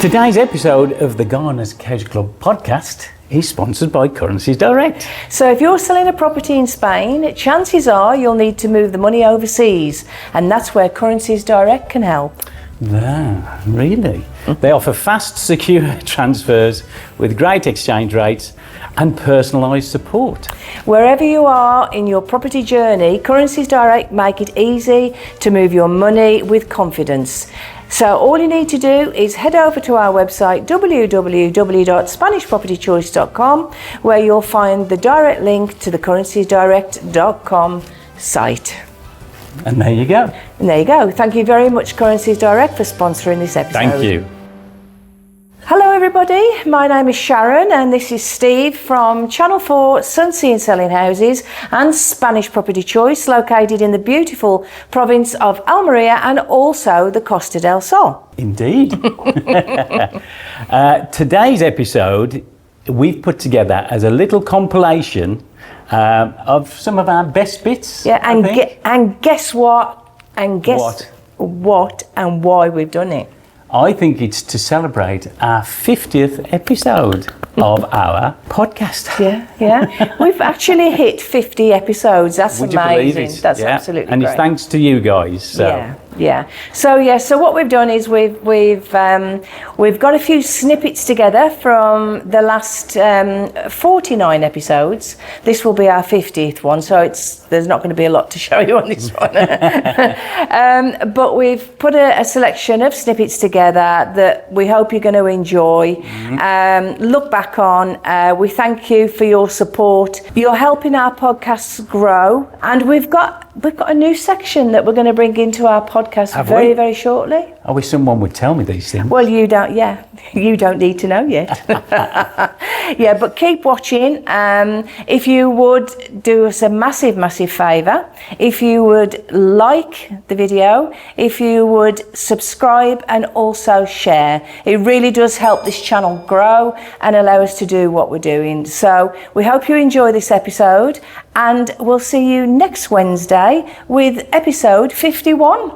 Today's episode of the Garners Couch Club Podcast is sponsored by Currencies Direct. So if you're selling a property in Spain, chances are you'll need to move the money overseas, and that's where Currencies Direct can help. Ah, really? They offer fast, secure transfers with great exchange rates and personalised support. Wherever you are in your property journey, Currencies Direct make it easy to move your money with confidence. So all you need to do is head over to our website www.spanishpropertychoice.com, where you'll find the direct link to the currenciesdirect.com site. And there you go. And there you go. Thank you very much, Currencies Direct, for sponsoring this episode. Thank you. Hello everybody, my name is Sharon and this is Steve from Channel 4 Sunsea and Selling Houses and Spanish Property Choice, located in the beautiful province of Almeria and also the Costa del Sol. Indeed. Today's episode we've put together as a little compilation of some of our best bits. Yeah, and guess what? And guess what and why we've done it. I think it's to celebrate our 50th episode of our podcast. Yeah. We've actually hit 50 episodes. That's Would amazing. You believe it? That's absolutely and great. it's thanks to you guys. So. Yeah. So what we've done is we've got a few snippets together from the last 49 episodes. This will be our 50th one, so there's not going to be a lot to show you on this one. But we've put a selection of snippets together that we hope you're going to enjoy. Look back on. We thank you for your support. You're helping our podcasts grow, and we've got a new section that we're going to bring into our podcast very, very shortly. I wish someone would tell me these things. Well, you don't need to know yet. Yeah, but keep watching. If you would do us a massive, massive favour, if you would like the video, if you would subscribe and also share. It really does help this channel grow and allow us to do what we're doing. So we hope you enjoy this episode, and we'll see you next Wednesday with episode 51.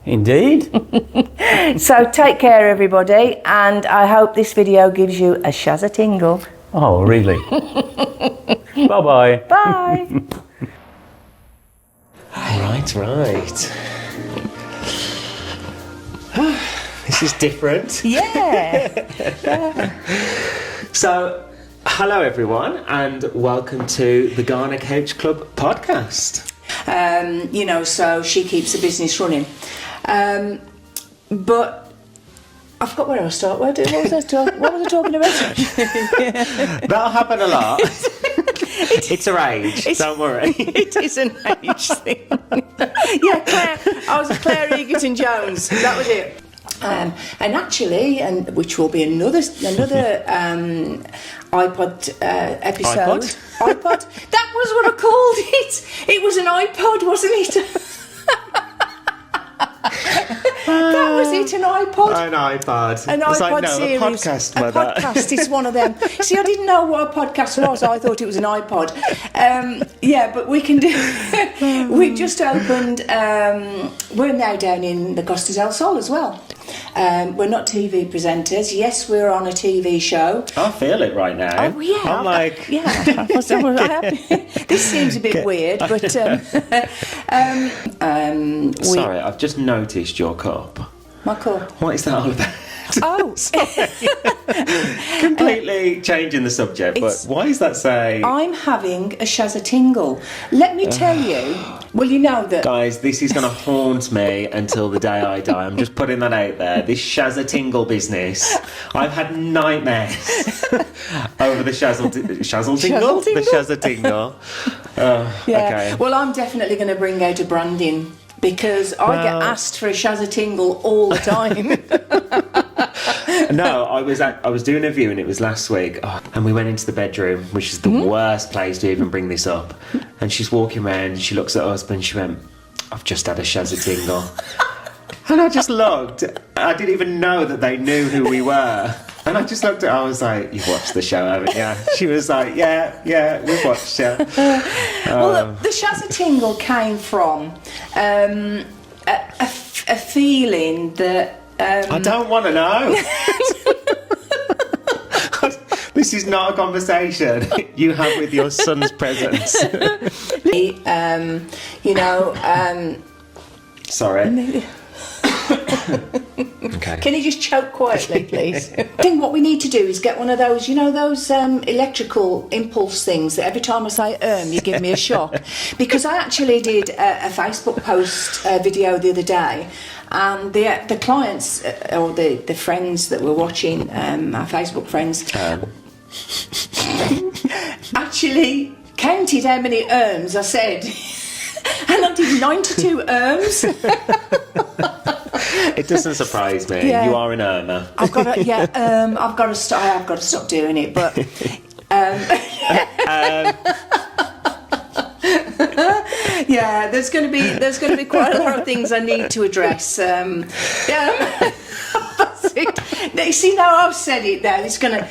Indeed. So take care everybody, and I hope this video gives you a shazza tingle. Oh, really? Bye-bye. Bye. Right. This is different. Yeah. So, hello everyone, and welcome to the Garner Couch Club Podcast. So she keeps the business running. But I forgot where I start. What was I talking about? That'll happen a lot. It's a rage, don't worry. It is an age thing. Yeah, Claire. I was Claire Egerton-Jones. That was it. And actually, which will be another iPod episode. iPod? That was what I called it. It was an iPod, wasn't it? That was it, an iPod. An iPod. An iPod series. A podcast, a podcast is one of them. See, I didn't know what a podcast was. I thought it was an iPod. But we can do. We've just opened. We're now down in the Costa del Sol as well. We're not TV presenters. Yes, we're on a TV show. I feel it right now. Oh yeah. I'm like, this seems a bit weird, but sorry, I've just noticed your cup. My cup. What is that all about? Oh, completely changing the subject, but why is that saying? I'm having a shazza tingle. Let me tell you. Well, you know that. Guys, this is going to haunt me until the day I die. I'm just putting that out there. This shazza tingle business. I've had nightmares over the shazzle tingle. The shazza tingle. Okay. Well, I'm definitely going to bring out a branding, because I get asked for a shazza tingle all the time. No, I was doing a viewing, it was last week, and we went into the bedroom, which is the worst place to even bring this up. And she's walking around and she looks at us and she went, "I've just had a shazza tingle." And I just looked. I didn't even know that they knew who we were. And I just looked at her, I was like, "You've watched the show, haven't you?" She was like, yeah, we've watched it. Well, the shazza tingle came from a feeling that... I don't want to know. This is not a conversation you have with your son's presence. Sorry. Okay. Can you just choke quietly, please? I think what we need to do is get one of those, those electrical impulse things that every time I say you give me a shock. Because I actually did a Facebook post video the other day, and the clients or the friends that were watching, our Facebook friends, actually counted how many I said, and I did 92 It doesn't surprise me. Yeah. You are an Irma. I've got to, I've got to stop doing it. But yeah, there's going to be quite a lot of things I need to address. That's it. You see, now I've said it. Now it's gonna.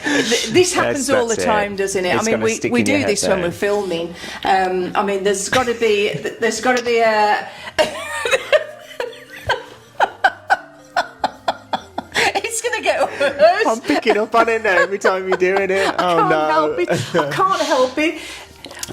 This happens all the time, doesn't it? It's I mean, we do this when we're filming. I mean, there's got to be a. It's gonna get worse. I'm picking up on it now every time you're doing it. I can't help it.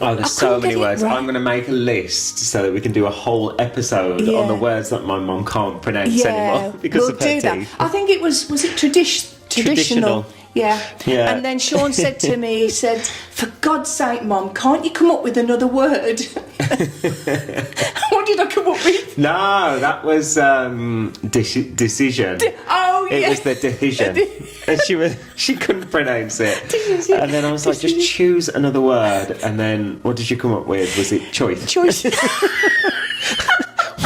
Oh, there's so many words. Right. I'm going to make a list so that we can do a whole episode on the words that my mum can't pronounce anymore because of her teeth. That. I think it was it traditional? Yeah. And then Sean said to me, he said, "For God's sake, Mum, can't you come up with another word?" What did I come up with? No, that was decision. It was the decision. And she couldn't pronounce it. And then I was like, just choose another word. And then what did you come up with? Was it choice? Choice.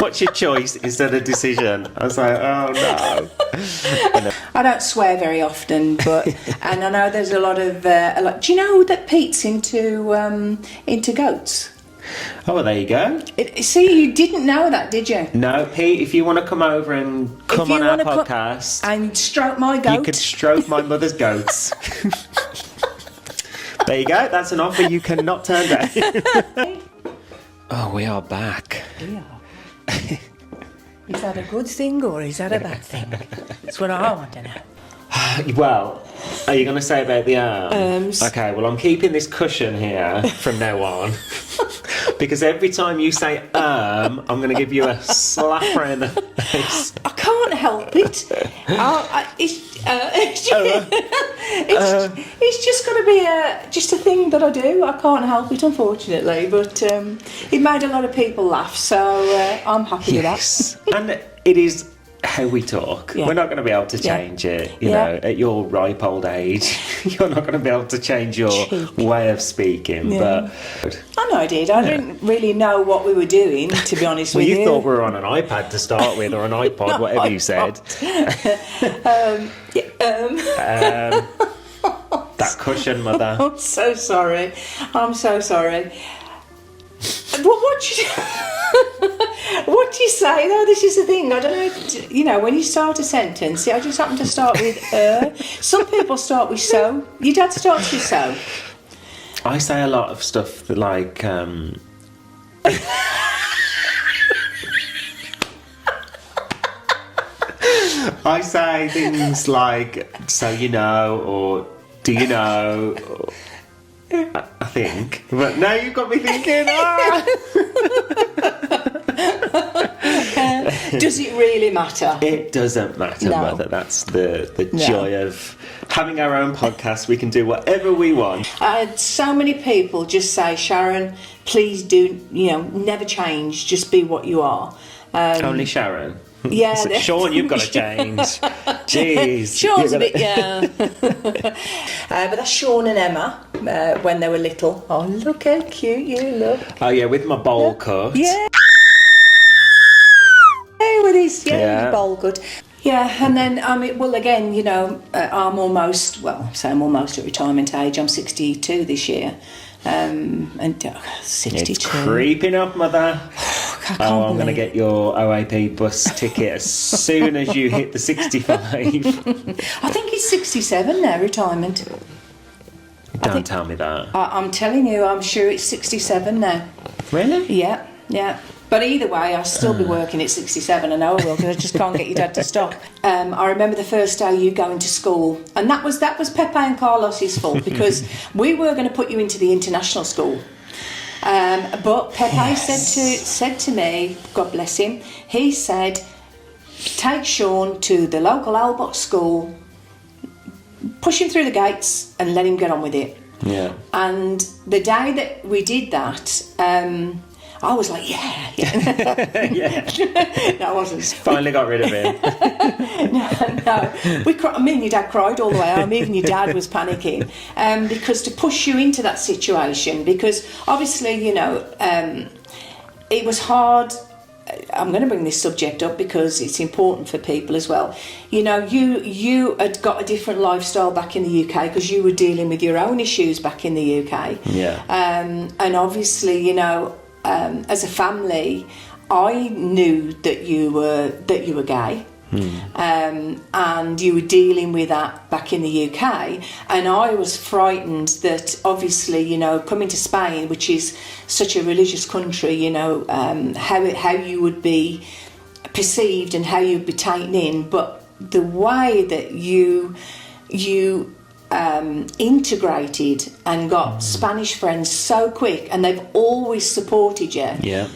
What's your choice instead of decision? I was like, oh no. I don't swear very often, and I know there's a lot of. Do you know that Pete's into goats? Oh, well, there you go. See, you didn't know that, did you? No, Pete, if you want to come over and come on our podcast and stroke my goat, you could stroke my mother's goats. There you go. That's an offer you cannot turn down. Oh, we are back. We are. Is that a good thing or is that a bad thing? That's what I want to know. Well, are you going to say about the arms? Okay, well, I'm keeping this cushion here from now on. Because every time you say I'm going to give you a slap around the face. I can't help it. It's just got to be just a thing that I do. I can't help it, unfortunately. But it made a lot of people laugh, so I'm happy with that. And it is how we talk. Yeah. We're not going to be able to change it. You know, at your ripe old age, you're not going to be able to change your way of speaking. Yeah. But I know I did. I didn't really know what we were doing, to be honest with you. Well, you thought we were on an iPad to start with, or an iPod, no, whatever you said. That cushion, Mother. I'm so sorry. What do you say though? This is the thing. I don't know. When you start a sentence, I just happen to start with Some people start with so. Your dad starts with so. I say a lot of stuff that like. I say things like so you know or do you know. I think, but now you've got me thinking. Does it really matter? It doesn't matter, Mother. That's the joy of having our own podcast. We can do whatever we want. So many people just say, Sharon, please do, never change. Just be what you are. Only Sharon. Yeah, so, Sean, you've got to change. Jeez, Sean's a bit, but that's Sean and Emma when they were little. Oh, look how cute you look. Oh yeah, with my bowl cut. Yeah, with his bowl cut. Yeah, and then again, I'm almost at retirement age. I'm 62 this year. And 62. It's creeping up, Mother. I'm going to get your OAP bus ticket as soon as you hit the 65. I think it's 67 now, retirement. Don't tell me that. I'm telling you, I'm sure it's 67 now. Really? Yeah. But either way, I'll still be working at 67. I know I will, because I just can't get your dad to stop. I remember the first day you going to school, and that was Pepe and Carlos's fault, because we were going to put you into the international school. But Pepe said to me, God bless him, he said, take Sean to the local Albot school, push him through the gates and let him get on with it. Yeah. And the day that we did that, I was like, yeah. No, I wasn't. Finally got rid of him. No. Me and your dad cried all the way home. Even your dad was panicking. Because to push you into that situation, because obviously, you know, it was hard. I'm going to bring this subject up because it's important for people as well. You know, you had got a different lifestyle back in the UK because you were dealing with your own issues back in the UK. Yeah. And obviously, you know, as a family, I knew that you were gay. And you were dealing with that back in the UK, and I was frightened that obviously, you know, coming to Spain, which is such a religious country, you know, how you would be perceived and how you'd be taken in. But the way that you integrated and got Spanish friends so quick, and they've always supported you. Yeah.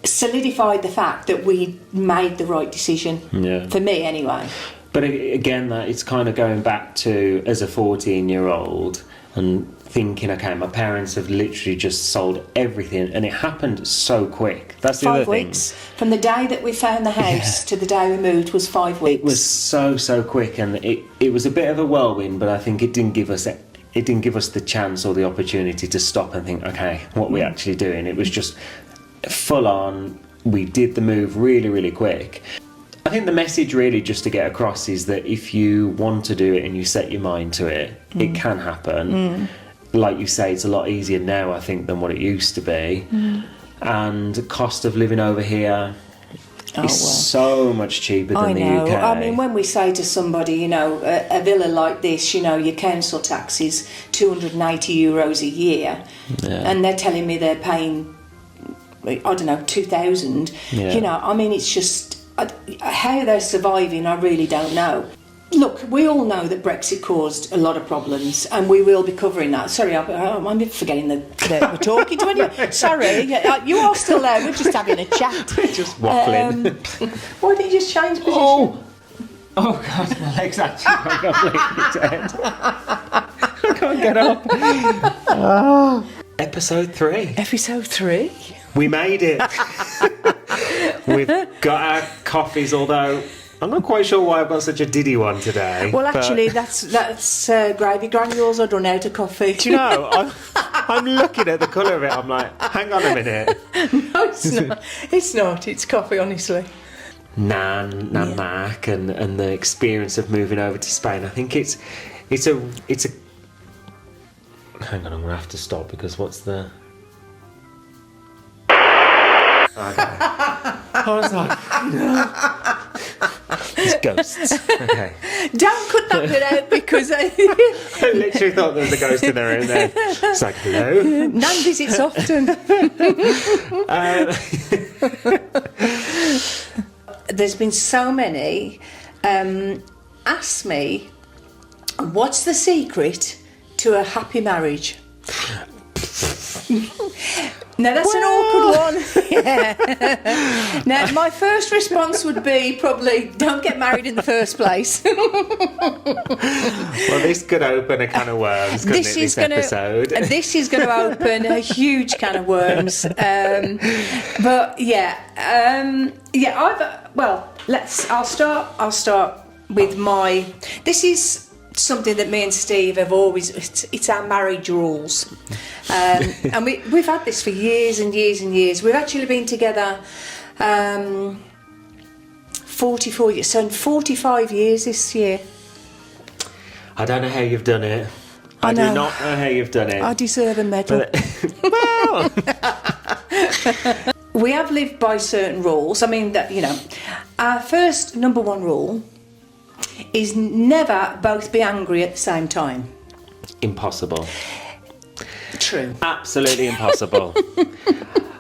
Solidified the fact that we made the right decision. Yeah. For me, anyway. But again, that it's kind of going back to as a 14-year-old and thinking, okay, my parents have literally just sold everything, and it happened so quick. That's the 5 other thing. weeks from the day that we found the house to the day we moved was 5 weeks. It was so quick, and it was a bit of a whirlwind, but I think it didn't give us the chance or the opportunity to stop and think, okay, what are we actually doing? It was just full on. We did the move really quick. I think the message really just to get across is that if you want to do it and you set your mind to it, it can happen. Like you say, it's a lot easier now, I think, than what it used to be. And the cost of living over here is so much cheaper than the UK. I mean, when we say to somebody, you know, a villa like this, you know, your council tax is €280 a year, and they're telling me they're paying, I don't know, 2,000. You know, I mean, it's just how they're surviving, I really don't know. Look, we all know that Brexit caused a lot of problems, and we will be covering that. Sorry, I'm forgetting that we're talking to anyone. Sorry, you are still there. We're just having a chat. We're just waffling. Why didn't you just change position? Oh God, my leg's actually gone completely dead. I can't get up. Episode 3. Episode 3. We made it. We've got our coffees, although I'm not quite sure why I've got such a diddy one today. Well, actually, that's gravy granules are done out of coffee. Do you know, I'm looking at the colour of it, I'm like, hang on a minute. No, it's not. It's not. It's coffee, honestly. Nan Mac and the experience of moving over to Spain. I think it's a. Hang on, I'm gonna have to stop because what's the. Okay. I was like, It's ghosts. Okay. Don't cut that bit out because I literally thought there was a ghost in the room there. It's like, hello. Nan visits often. There's been so many. Ask me, what's the secret to a happy marriage? Now that's an awkward one. Yeah. Now my first response would be probably don't get married in the first place. Well, this could open a can of worms, couldn't this episode? This is going to open a huge can of worms. But I'll start with my. This is something that me and Steve have always. It's our marriage rules. And we've had this for years and years and years. We've actually been together 44 years, so 45 years this year. I don't know how you've done it. I do not know how you've done it. I deserve a medal. Well, we have lived by certain rules. I mean, our first number one rule is never both be angry at the same time. Impossible. True. Absolutely impossible.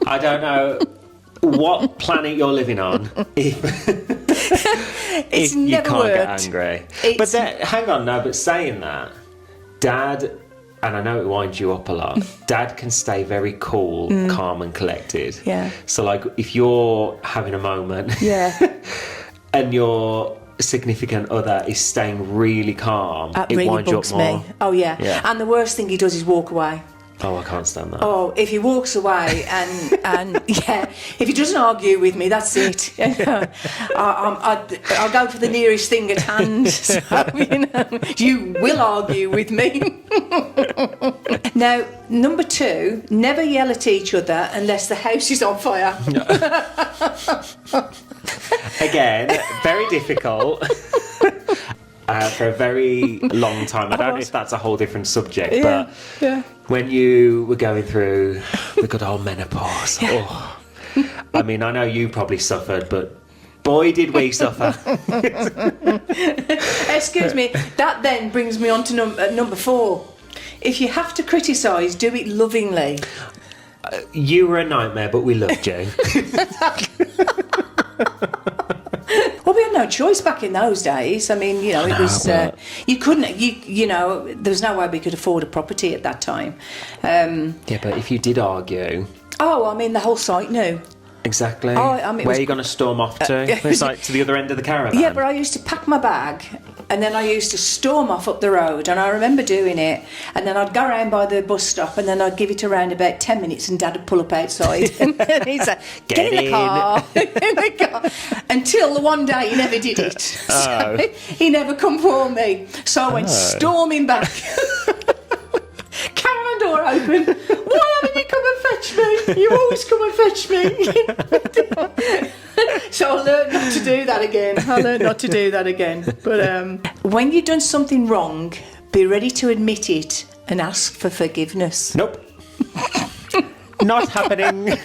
I don't know. what planet you're living on if, if you never can't get worked. angry. It's- But then, hang on, no, but saying that, Dad, and I know it winds you up a lot, Dad can stay very cool, calm and collected. Yeah. So like if you're having a moment Yeah. and your significant other is staying really calm, That it really winds you up bugs more. me. Oh, yeah. Yeah. And the worst thing he does is walk away. Oh, I can't stand that. Oh, if he walks away and yeah, if he doesn't argue with me, that's it. I'll go for the nearest thing at hand. So, you will argue with me. Now, number 2, never yell at each other unless the house is on fire. Again, very difficult. For a very long time. I don't know if that's a whole different subject, but when you were going through the good old menopause, I mean, I know you probably suffered, but boy, did we suffer. Excuse me, that then brings me on to number 4. If you have to criticise, do it lovingly. You were a nightmare, but we loved you. Well, we had no choice back in those days. I mean, you know, it was you couldn't, you know, there was no way we could afford a property at that time. Yeah, but if you did argue... Oh, I mean, the whole site knew. Exactly. Oh, I mean, where are you going to storm off to? It's like to the other end of the caravan. Yeah, but I used to pack my bag and then I used to storm off up the road, and I remember doing it, and then I'd go around by the bus stop and then I'd give it around about 10 minutes and Dad would pull up outside and he'd say, get in the car. In the car. Until the one day he never did it. So he never come for me. So I went storming back. Caravan door open. Why haven't you come and fetch me? You always come and fetch me. So I learned not to do that again. But when you've done something wrong, be ready to admit it and ask for forgiveness. Nope. Not happening.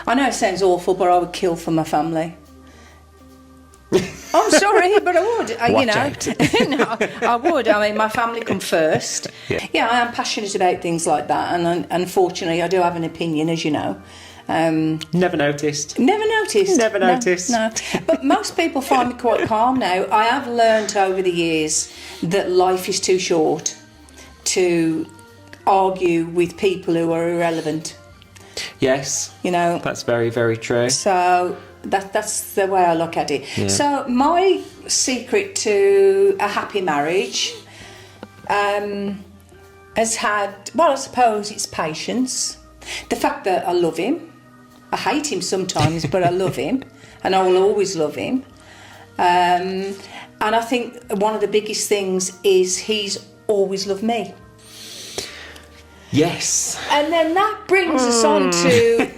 I know it sounds awful, but I would kill for my family. I'm sorry, but I would. Watch out. No, I would. I mean, my family come first. Yeah, I am passionate about things like that, and unfortunately, I do have an opinion, as you know. Never noticed. Never noticed. Never noticed. No. But most people find me quite calm now. I have learnt over the years that life is too short to argue with people who are irrelevant. Yes. You know. That's very, very true. So that's the way I look at it. Yeah. So my secret to a happy marriage has had, well, I suppose it's patience. The fact that I love him. I hate him sometimes, but I love him, and I will always love him. And I think one of the biggest things is he's always loved me. Yes. And then that brings us on to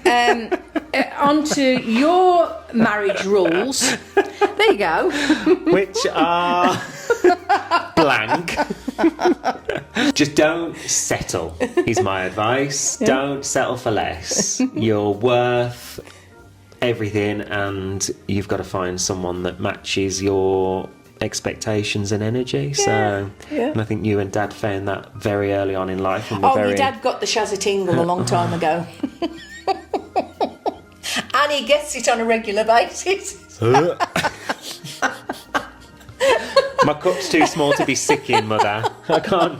onto your marriage rules. There you go. Which are blank. Just don't settle, is my advice. Yeah. Don't settle for less. You're worth everything, and you've got to find someone that matches your expectations and energy. And I think you and Dad found that very early on in life. And your Dad got the shazza tingle a long time ago. And he gets it on a regular basis. My cup's too small to be sick in, Mother. I can't.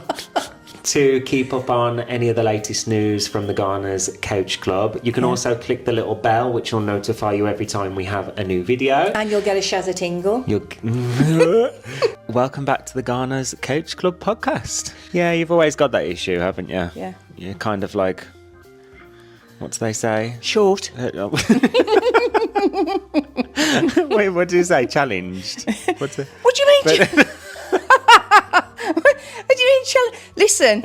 To keep up on any of the latest news from the Garners Couch Club, you can also click the little bell, which will notify you every time we have a new video. And you'll get a shazza tingle. Welcome back to the Garners Couch Club Podcast. Yeah, you've always got that issue, haven't you? Yeah. You're kind of like, what do they say? Short. Wait, what do you say? Challenged? What do you mean? What do you mean? Listen,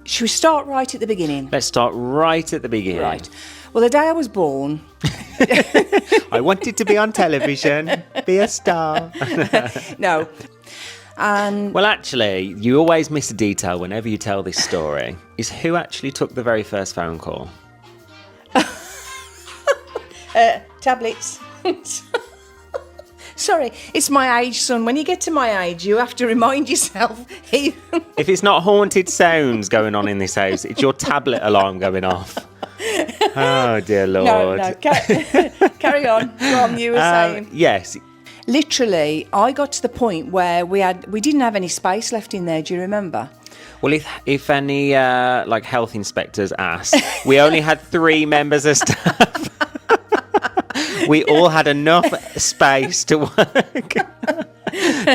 should we start right at the beginning? Let's start right at the beginning. Right. Well, the day I was born... I wanted to be on television, be a star. No. And well, actually, you always miss a detail whenever you tell this story, is who actually took the very first phone call? Tablets. Sorry, it's my age, son. When you get to my age, you have to remind yourself. If it's not haunted sounds going on in this house, it's your tablet alarm going off. Oh, dear Lord. No, carry on. Go on, you were saying. Yes. Literally, I got to the point where we didn't have any space left in there. Do you remember? Well, if any like health inspectors asked, we only had 3 members of staff. We all had enough space to work.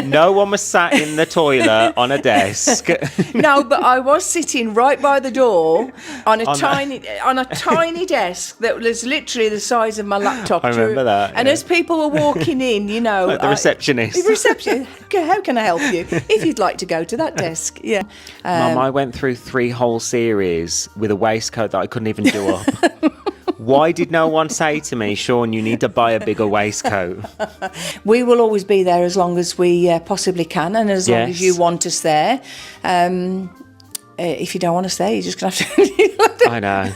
No one was sat in the toilet on a desk. No, but I was sitting right by the door on a tiny desk that was literally the size of my laptop. I remember that. And as people were walking in, like the receptionist. How can I help you? If you'd like to go to that desk, yeah. Mum, I went through 3 whole series with a waistcoat that I couldn't even do up. Why did no one say to me, Sean, you need to buy a bigger waistcoat? We will always be there as long as we possibly can, and as long as you want us there. If you don't want us there, you're just going to have to... I know.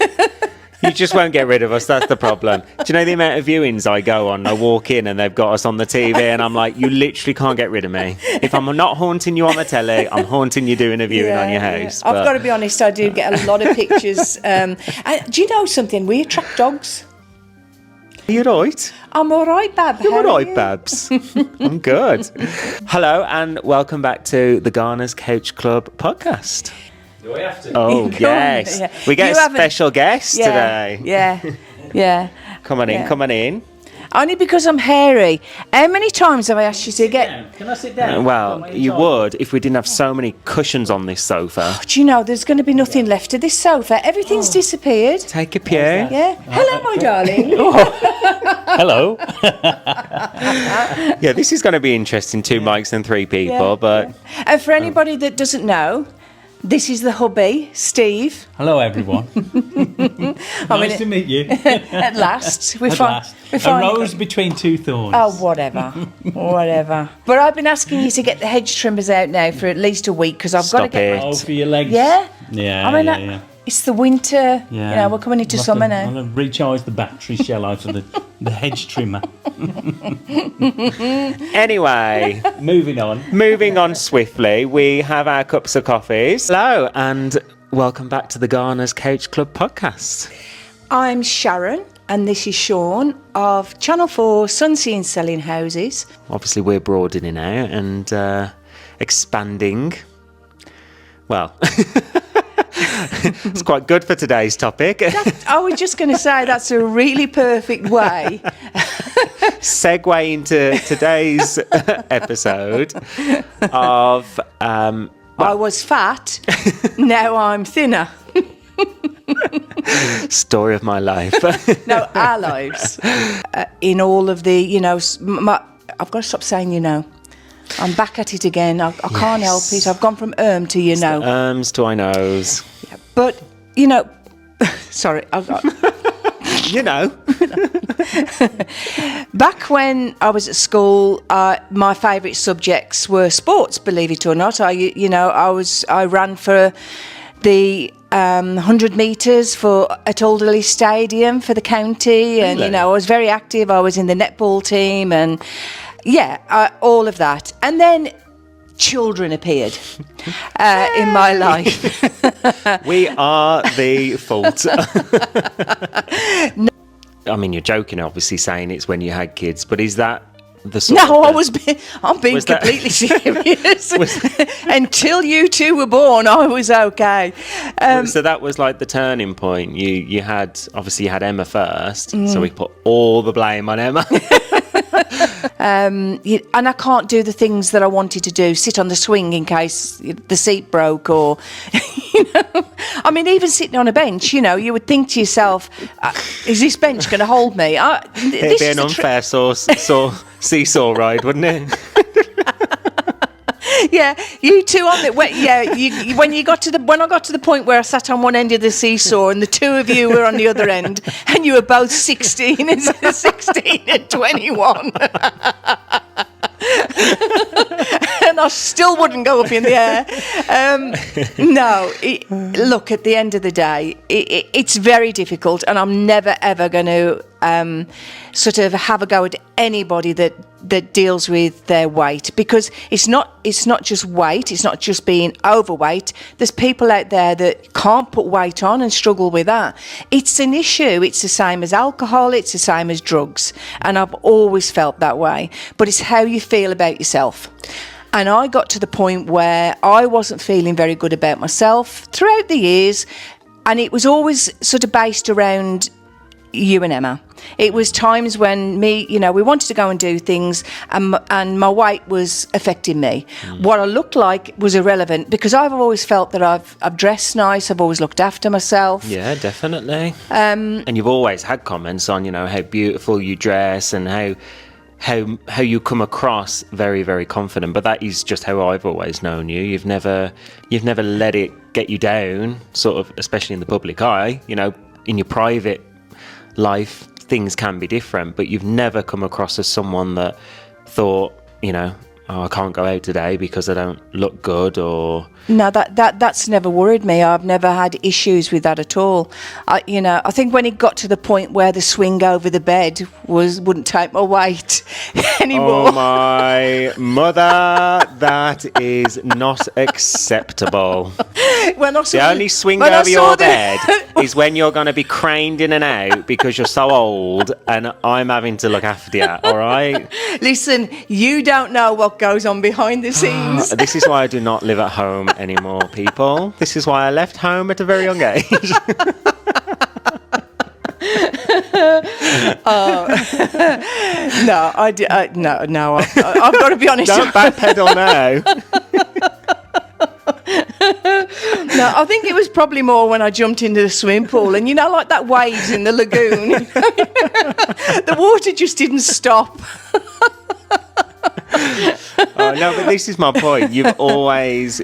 You just won't get rid of us, that's the problem. Do you know the amount of viewings I go on? I walk in and they've got us on the TV and I'm like, you literally can't get rid of me. If I'm not haunting you on the telly, I'm haunting you doing a viewing on your house. Yeah. I've got to be honest, I do get a lot of pictures. And do you know something? We attract dogs. Are you right? I'm all right, Bab. You're all right, Babs. I'm good. Hello and welcome back to the Garners Couch Club Podcast. Do I have to? Oh, yes. Yeah. We get a special guest today. Yeah. Come on in. Only because I'm hairy. How many times have I asked you to get... Can I sit down? Well, you would if we didn't have so many cushions on this sofa. Do you know, there's going to be nothing left of this sofa. Everything's disappeared. Take a pew. Yeah. Hello, my darling. Hello. Yeah, this is going to be interesting. 2 mics and 3 people, but... And for anybody that doesn't know... This is the hubby, Steve. Hello, everyone. Nice to meet you. At last. A rose between 2 thorns. Oh, whatever. But I've been asking you to get the hedge trimmers out now for at least a week because I've got to get... Oh, for your legs? Yeah? Yeah, I mean, it's the winter. Yeah. You know, we're coming into summer now. I'll recharge the battery shell out of the hedge trimmer. Anyway, moving on swiftly, we have our cups of coffees. Hello, and welcome back to the Garners Couch Club Podcast. I'm Sharon, and this is Sean of Channel 4 Sunseeing Selling Houses. Obviously, we're broadening out and expanding. Well... It's quite good for today's topic. I was just going to say that's a really perfect way. Segue into today's episode of... I was fat, now I'm thinner. Story of my life. No, our lives. In all of the, I've got to stop saying, I'm back at it again. I can't help it. I've gone from to Erms to I knows. Yeah, but, sorry. Back when I was at school, my favourite subjects were sports, believe it or not. I ran for the 100 metres at Alderley Stadium for the county. And, Really? I was very active. I was in the netball team and... Yeah, all of that. And then children appeared in my life. We are the fault. I mean, you're joking, obviously, saying it's when you had kids, but is that the sort I'm being completely serious. Until you two were born, I was okay. So that was like the turning point. You had Emma first, so we put all the blame on Emma. And I can't do the things that I wanted to do, sit on the swing in case the seat broke or, I mean, even sitting on a bench, you would think to yourself, is this bench going to hold me? It'd be an unfair seesaw ride, wouldn't it? Yeah, you two on it. When I got to the point where I sat on one end of the seesaw and the two of you were on the other end, and you were both 16 and 21. And and I still wouldn't go up in the air. Look, at the end of the day, it's very difficult, and I'm never ever going to sort of have a go at anybody that deals with their weight, because it's not just weight, it's not just being overweight. There's people out there that can't put weight on and struggle with that. It's an issue. It's the same as alcohol, it's the same as drugs, and I've always felt that way. But it's how you feel about yourself. And I got to the point where I wasn't feeling very good about myself throughout the years, and it was always sort of based around you and Emma. It was times when we wanted to go and do things, and my weight was affecting me. What I looked like was irrelevant, because I've always felt that I've dressed nice, I've always looked after myself. Yeah, definitely. And you've always had comments on, how beautiful you dress and how you come across very, very confident. But that is just how I've always known you. You've never let it get you down, sort of, especially in the public eye. In your private life, things can be different, but you've never come across as someone that thought, I can't go out today because I don't look good, or... No, that's never worried me. I've never had issues with that at all. I think when it got to the point where the swing over the bed wouldn't take my weight anymore. Oh my mother, that is not acceptable. The only swing over your bed is when you're going to be craned in and out because you're so old and I'm having to look after you, all right? Listen, you don't know what goes on behind the scenes. This is why I do not live at home anymore, people. This is why I left home at a very young age. No, I've got to be honest. Don't backpedal now. No, I think it was probably more when I jumped into the swimming pool, and like that waves in the lagoon. The water just didn't stop. No, but this is my point. You've always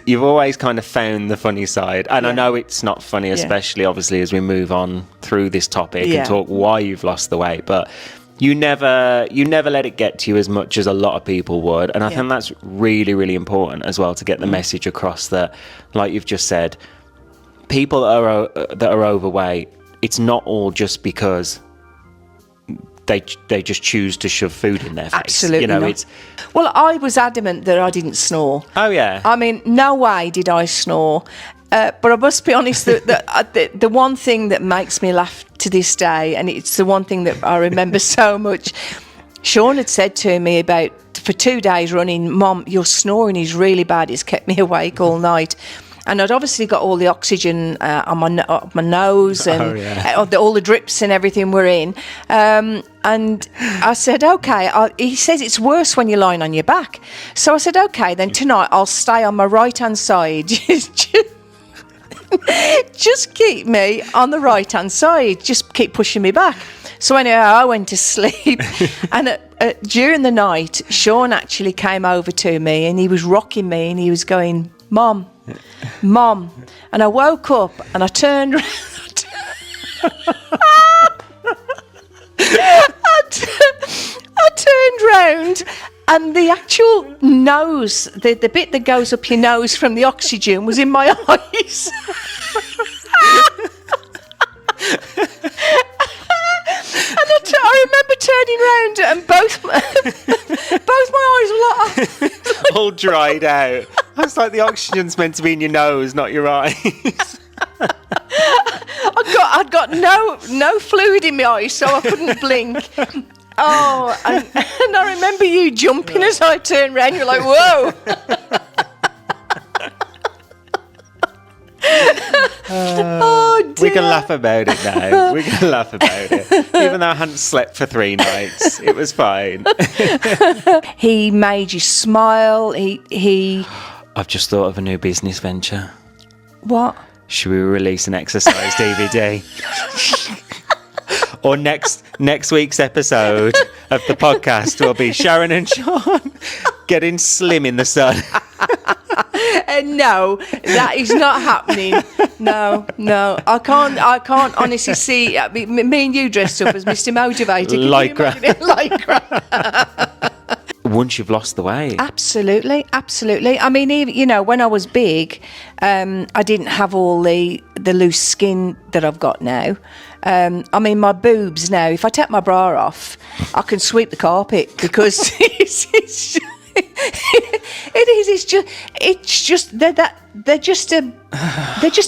kind of found the funny side, and I know it's not funny, especially obviously as we move on through this topic and talk why you've lost the weight. But you never let it get to you as much as a lot of people would, and I think that's really, really important as well, to get the message across that, like you've just said, people that are overweight, it's not all just because they just choose to shove food in their face. Absolutely not. Well, I was adamant that I didn't snore. Oh yeah. I mean, no way did I snore. But I must be honest, the one thing that makes me laugh to this day, and it's the one thing that I remember so much, Sean had said to me for 2 days running, "Mom, your snoring is really bad. It's kept me awake all night." And I'd obviously got all the oxygen on my nose, and all the drips and everything were in. And I said, okay. He says it's worse when you're lying on your back. So I said, okay, then tonight I'll stay on my right-hand side. Just keep me on the right-hand side. Just keep pushing me back. So anyhow, I went to sleep. And during the night, Sean actually came over to me, and he was rocking me, and he was going, Mom. And I woke up and I turned around. I turned round, and the actual nose, the bit that goes up your nose from the oxygen, was in my eyes. And I remember turning round, and both my eyes were like all dried out. It's like the oxygen's meant to be in your nose, not your eyes. I'd got no fluid in my eyes, so I couldn't blink. Oh, and I remember you jumping as I turned round. You're like, whoa. Oh, dear. We can laugh about it now. We can laugh about it. Even though I hadn't slept for 3 nights, it was fine. He made you smile. He. I've just thought of a new business venture. What? Should we release an exercise DVD? Or next week's episode of the podcast will be Sharon and Sean getting slim in the sun. No, that is not happening. No, I can't honestly see me and you dressed up as Mr. Motivator. Lycra. once you've lost the weight. Absolutely. I mean, even, when I was big, I didn't have all the loose skin that I've got now. I mean, my boobs now, if I take my bra off, I can sweep the carpet because it's just they're just a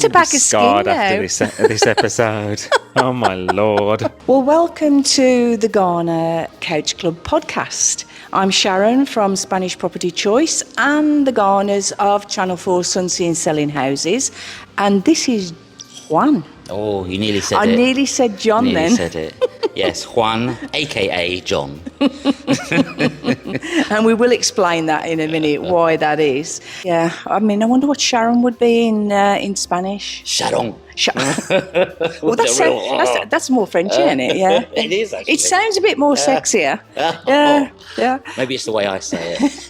bag of skin now. After this episode. Oh my Lord. Well, welcome to the Garners Couch Club Podcast. I'm Sharon from Spanish Property Choice and the Garners of Channel 4 Sunsea and Selling Houses, and this is Juan. Oh, you nearly said it. I nearly said John nearly then. said it. Yes, Juan, a.k.a. John. And we will explain that in a minute, why that is. Yeah, I mean, I wonder what Sharon would be in Spanish. Sharon. Well, that's more French, isn't it? Yeah. It is, actually. It sounds a bit more sexier. Yeah. Maybe it's the way I say it.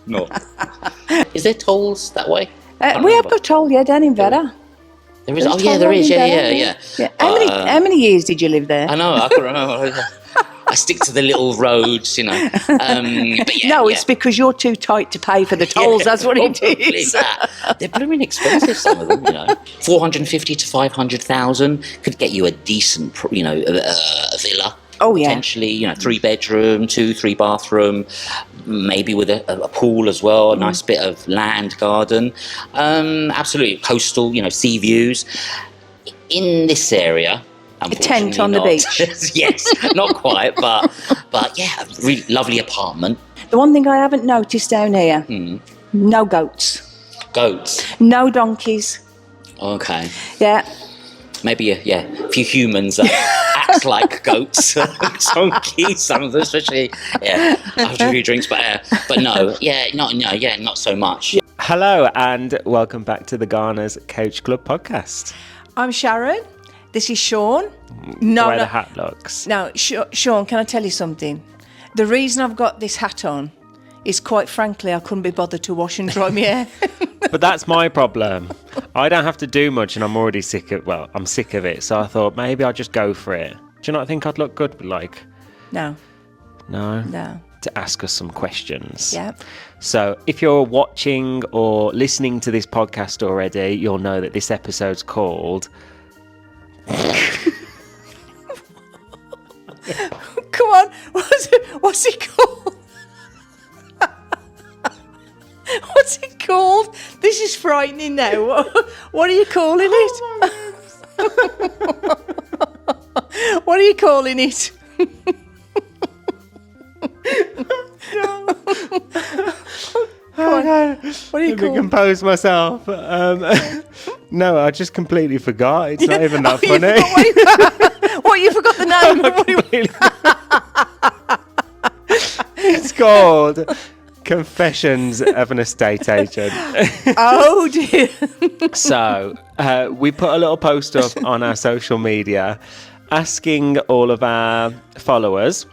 No. Is there tolls that way? We have got toll, down in Vera. There is. Oh, yeah, there is. Yeah. How many years did you live there? I know. I can't remember. I stick to the little roads, But yeah, it's because you're too tight to pay for the tolls. That's what it is. That. They're blooming expensive, some of them. 450 to 500,000 could get you a decent, a villa. Oh yeah. Potentially, 3-bedroom, 2-3 bathroom, maybe with a pool as well, a nice bit of land, garden. Absolutely coastal, sea views. In this area, a tent on the beach. Yes, not quite, but yeah, a really lovely apartment. The one thing I haven't noticed down here, no goats. Goats? No donkeys. Okay. Yeah. Maybe a few humans that act like goats, donkeys, some of them, especially after a few drinks. But no, not so much. Hello and welcome back to the Garners Couch Club Podcast. I'm Sharon. This is Sean. The way the hat looks. No, Sean, can I tell you something? The reason I've got this hat on is, quite frankly, I couldn't be bothered to wash and dry my hair. But that's my problem. I don't have to do much and I'm already sick of it. So I thought maybe I'll just go for it. Do you not think I'd look good? No. To ask us some questions. Yeah. So if you're watching or listening to this podcast already, you'll know that this episode's called... Come on. What's it called? What's it called? This is frightening now. What are you calling it? What are you calling it? What are you calling it? Compose myself. No, I just completely forgot. It's not even that funny. You forgot the name? It's called Confessions of an Estate Agent. Oh dear. So we put a little post up on our social media asking all of our followers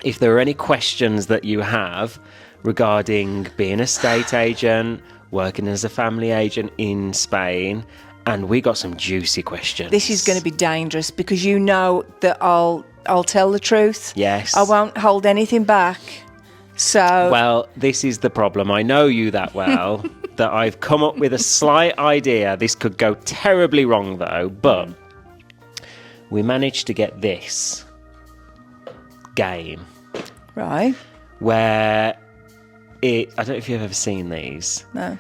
if there are any questions that you have regarding being an estate agent, working as a family agent in Spain, and we got some juicy questions. This is going to be dangerous because you know that I'll tell the truth. Yes. I won't hold anything back. So well, this is the problem. I know you that well that I've come up with a slight idea. This could go terribly wrong though, but we managed to get this game. Right. Where I don't know if you've ever seen these. No.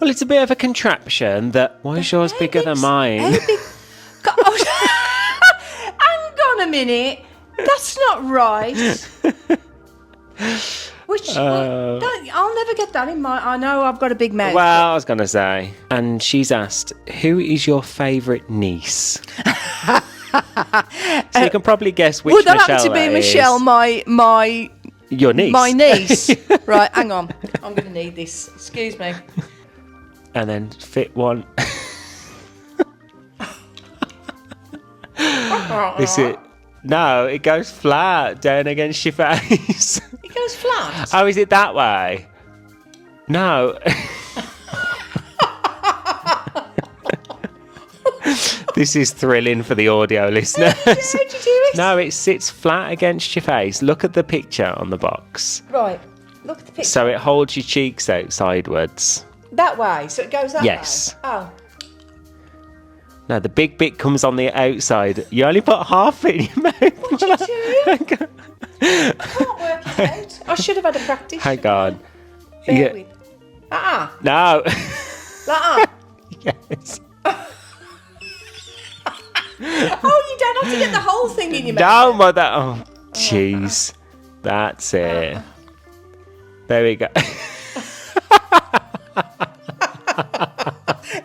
Well, it's a bit of a contraption that... Why is yours bigger than mine? Hang on a minute. That's not right. I'll never get that in my... I know I've got a big mouth. Well, I was going to say. And she's asked, who is your favourite niece? So you can probably guess which Michelle that happen to be Michelle, my... Your niece? My niece. Right, hang on. I'm going to need this. Excuse me. And then fit one. No, it goes flat down against your face. It goes flat? Oh, is it that way? No. This is thrilling for the audio listeners. How do you do it? No, it sits flat against your face. Look at the picture on the box. Right. Look at the picture. So it holds your cheeks out sideways. That way, so it goes that Yes. way? Oh. No, the big bit comes on the outside. You only put half it in your mouth. What did you do? I can't work it out. I should have had a practice. Hang on. Bear with. No. Like Yes. Oh, you don't have to get the whole thing in your mouth. No, mother. Oh, jeez. That's it. There we go.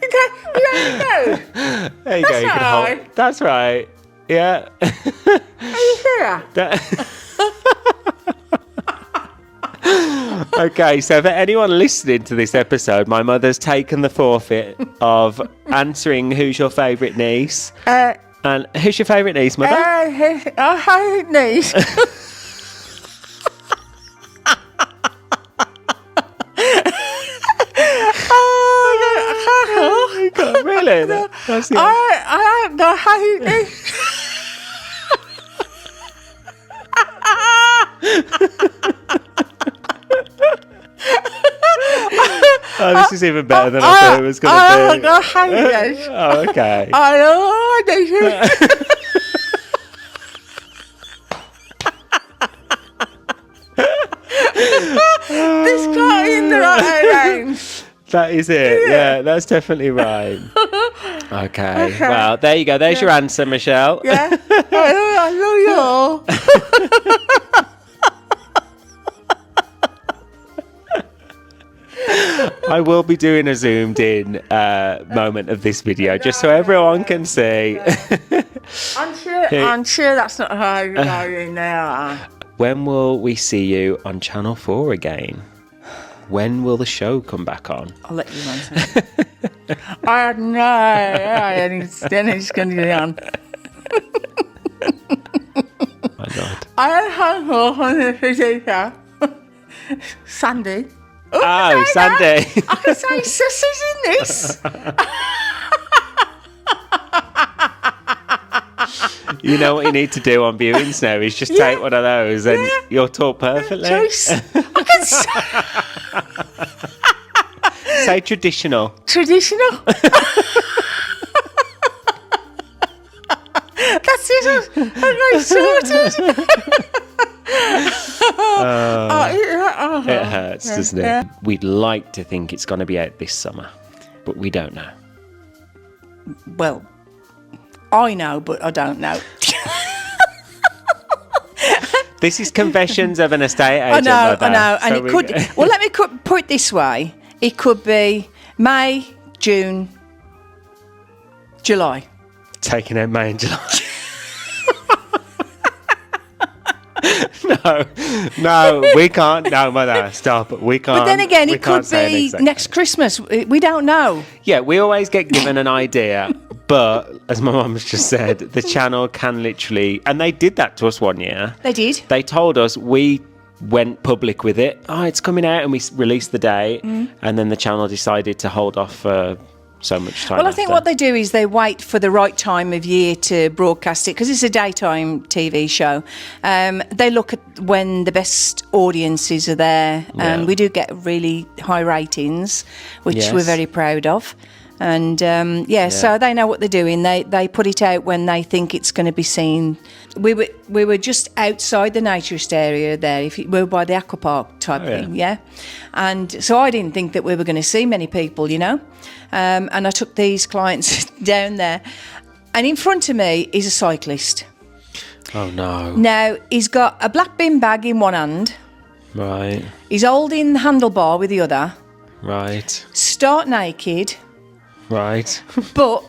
Okay, you have to go. There you go. You not can hold. right. That's right. Yeah. Are you sure? Okay, so for anyone listening to this episode, my mother's taken the forfeit of answering who's your favourite niece. And who's your favourite niece, mother? I niece. Oh, God, really? That's the I don't know how you do. Oh, this is even better than I thought it was going to be. I don't know how you do. Oh, okay. I don't know. This got in the right round. That is it. Yeah, that's definitely right. Okay. Well, there you go. There's your answer, Michelle. Yeah. I know you. I will be doing a zoomed in moment of this video just so everyone can see. I'm sure that's not how you're going now. When will we see you on Channel 4 again? When will the show come back on? I'll let you answer. I don't know. Then it's going to be on. My God. I don't know. Sandy. Oh, Sandy. I can say sissies in this. You know what you need to do on viewings now is just take one of those and you'll talk perfectly. Joyce. I can say Say traditional. traditional. That's it. I'm sorted. It hurts, doesn't it? Yeah. We'd like to think it's going to be out this summer, but we don't know. Well, I know, but I don't know. This is Confessions of an Estate Agent. I know, Mother. and So it could. Well, let me put it this way: it could be May, June, July. Taking out May and July. No, we can't. No, Mother, stop. We can't. But then again, we it can't could say an be exact next Christmas. We don't know. Yeah, we always get given an idea, but as my mum's just said, the channel can literally, and they did that to us one year. They did. They told us, we went public with it. Oh, it's coming out, and we released the date, and then the channel decided to hold off for so much time. Well, I think what they do is they wait for the right time of year to broadcast it because it's a daytime TV show. They look at when the best audiences are there, and Yeah. we do get really high ratings, which Yes. we're very proud of. And so they know what they're doing. They put it out when they think it's going to be seen. We were just outside the naturist area there. We were by the aqua park type thing, yeah. And so I didn't think that we were going to see many people, you know. And I took these clients down there, and in front of me is a cyclist. Oh no! Now he's got a black bin bag in one hand. Right, He's holding the handlebar with the other. right, Start naked. right. But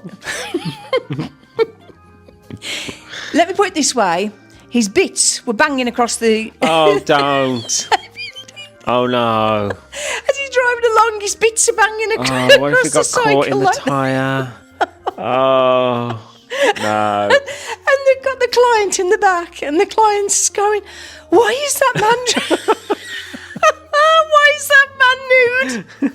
let me put it this way: his bits were banging across the. Oh, don't! Oh no! As he's driving along, his bits are banging across, Oh, what if he got the caught in the cycle lane. tyre? Oh no! And they've got the client in the back, and the client's going, "Why is that man? Why is that man nude?"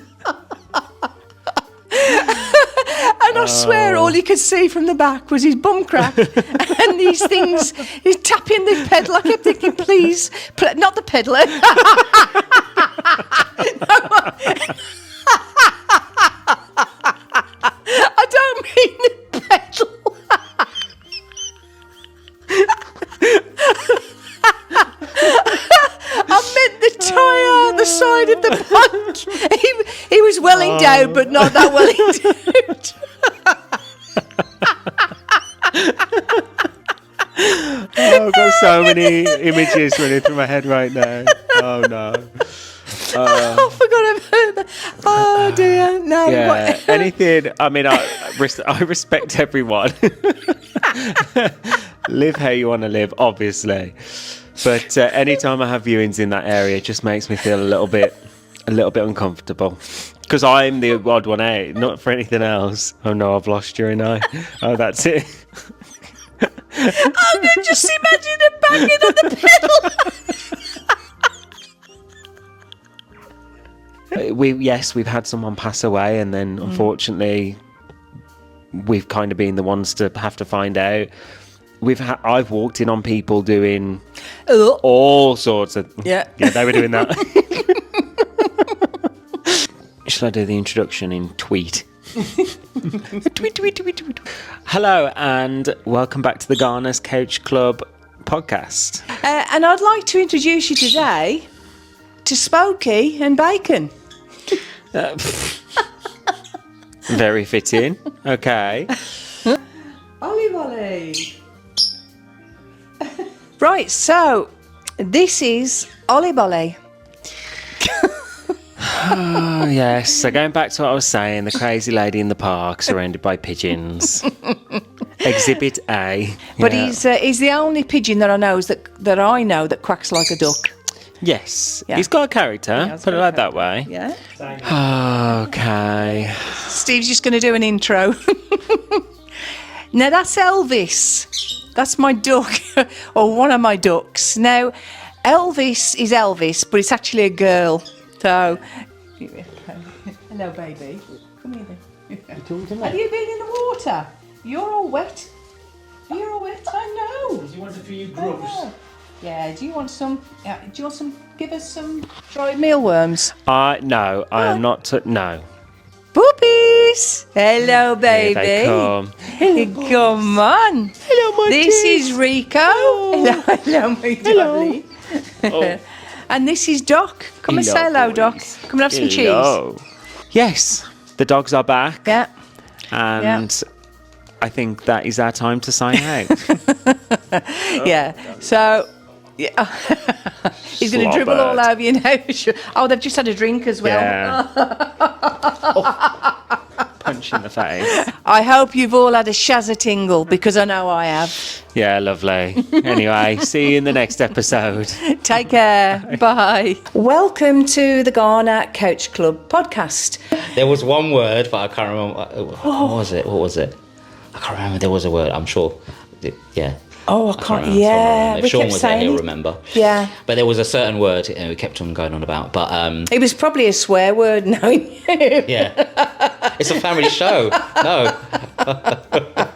And And I swear all you could see from the back was his bum crack and these things, he's tapping the pedal. I kept thinking, please, not the pedal. I don't mean the pedal. I meant the tyre on the side of the bike. He was well endowed, but not that well endowed. I've got so many images running through my head right now. Oh no. I forgot about that. Oh dear, no. Yeah, anything. I mean, I respect everyone. Live how you want to live, obviously. But anytime I have viewings in that area, it just makes me feel a little bit uncomfortable. Because I'm the odd one out, not for anything else. Oh no, I've lost you, and I. Oh, that's it. I can just imagine him banging on the pedal. We've had someone pass away, and then unfortunately, we've kind of been the ones to have to find out. I've walked in on people doing all sorts of yeah, they were doing that. Shall I do the introduction in tweet? tweet. Hello and welcome back to the Garners Couch Club Podcast. And I'd like to introduce you today to Spokey and Bacon. Very fitting. Okay. Ollie. Right, so this is Ollie Bolly. Oh, yes. So going back to what I was saying, the crazy lady in the park surrounded by pigeons. Exhibit A. But he's the only pigeon that I know that quacks like a duck. Yes. Yeah. He's got a character. Put it like that way. Yeah. Okay. Steve's just going to do an intro. Now that's Elvis. That's my duck, or one of my ducks. Now, Elvis is Elvis, but it's actually a girl. So, hello, baby. Come here then. Have you been in the water? You're all wet. You're all wet. I know. Do you want a few grubs? Yeah. Do you want some? Give us some dried mealworms. No, I am not. No. Puppies! Hello, baby. Here they come. Come on. Hello, my This dears. is Rico. Hello, my darling. Oh. And this is Doc. Come and say hello, Doc. Come and have some cheese. Hello. Yes, the dogs are back. Yeah. And I think that is our time to sign out. Yeah. So, yeah. He's going to dribble all Slobbered. over you now. Oh, they've just had a drink as well. Yeah. Punch in the face. I hope you've all had a shazza tingle, because I know I have. Yeah, lovely. Anyway, see you in the next episode. Take care. Bye. Welcome to the Garner Couch Club Podcast. There was one word, but I can't remember. What was it? I can't remember. There was a word, I'm sure. Yeah. Oh, I can't. remember. Yeah, If we Sean kept was there, saying he'll it. remember. Yeah. But there was a certain word we kept on going on about. But It was probably a swear word, knowing you. yeah, it's a family show. No.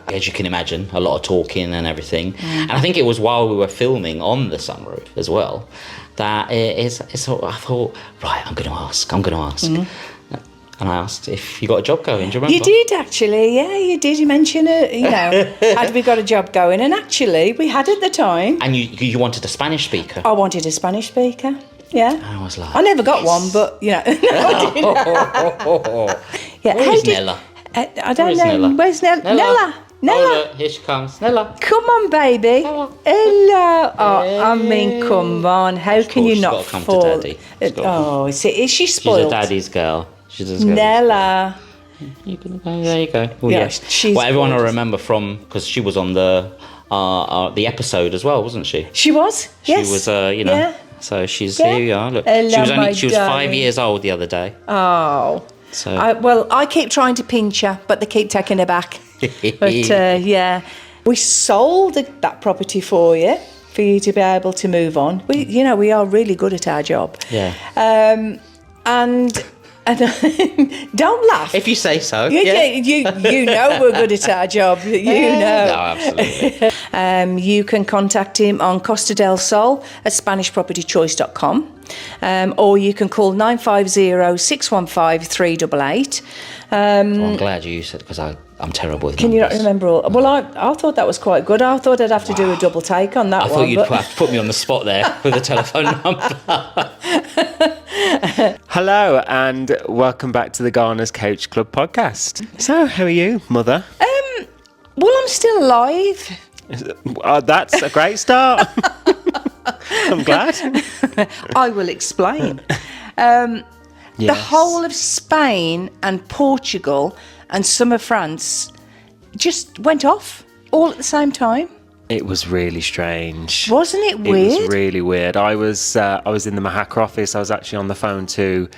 As you can imagine, a lot of talking and everything. And I think it was while we were filming on the sunroof as well that I thought, right, I'm going to ask. And I asked if you got a job going. Do you remember? You did, actually. Yeah, you did. You mentioned it, had we got a job going? And actually, we had at the time. And you wanted a Spanish speaker. I wanted a Spanish speaker. Yeah. I was like, I never got one, but, no, I didn't. Yeah. Where is Nella? I don't Where's know. Nella? Where's Nella? Oh, look, here she comes. Nella. Come on, baby. Hello. Hello. Oh, I mean, come on. How can you she's not gotta come to fall? Daddy. She's gotta Is she She's spoiled? a daddy's girl. She doesn't go. Nella. You can go. There you go. Well, Yeah, yeah. she's Well, everyone will gorgeous. remember from because she was on the episode as well, wasn't she? She was? Yes. She was, Yeah. So she's Yeah. here. You are. Look, Hello, she was my she was darling. 5 years old the other day. Oh. So I keep trying to pinch her, but they keep taking her back. But yeah, we sold that property for you to be able to move on. We are really good at our job. yeah. And And don't laugh. If you say so. You know we're good at our job. You know. No, absolutely. You can contact him on Costa del Sol at SpanishPropertyChoice.com, or you can call 950-615-388. I'm glad you said, because I'm terrible with Can you not numbers. remember all? Well, I thought that was quite good. I thought I'd have to do a double take on that I one. thought you'd have to put me on the spot there with a telephone number. Hello and welcome back to the Garners Couch Club Podcast. So, how are you, Mother? Well, I'm still alive. That's a great start. I'm glad. I will explain. The whole of Spain and Portugal and some of France just went off all at the same time. It was really strange. Wasn't it weird? It was really weird. I was in the Mahaka office. I was actually on the phone to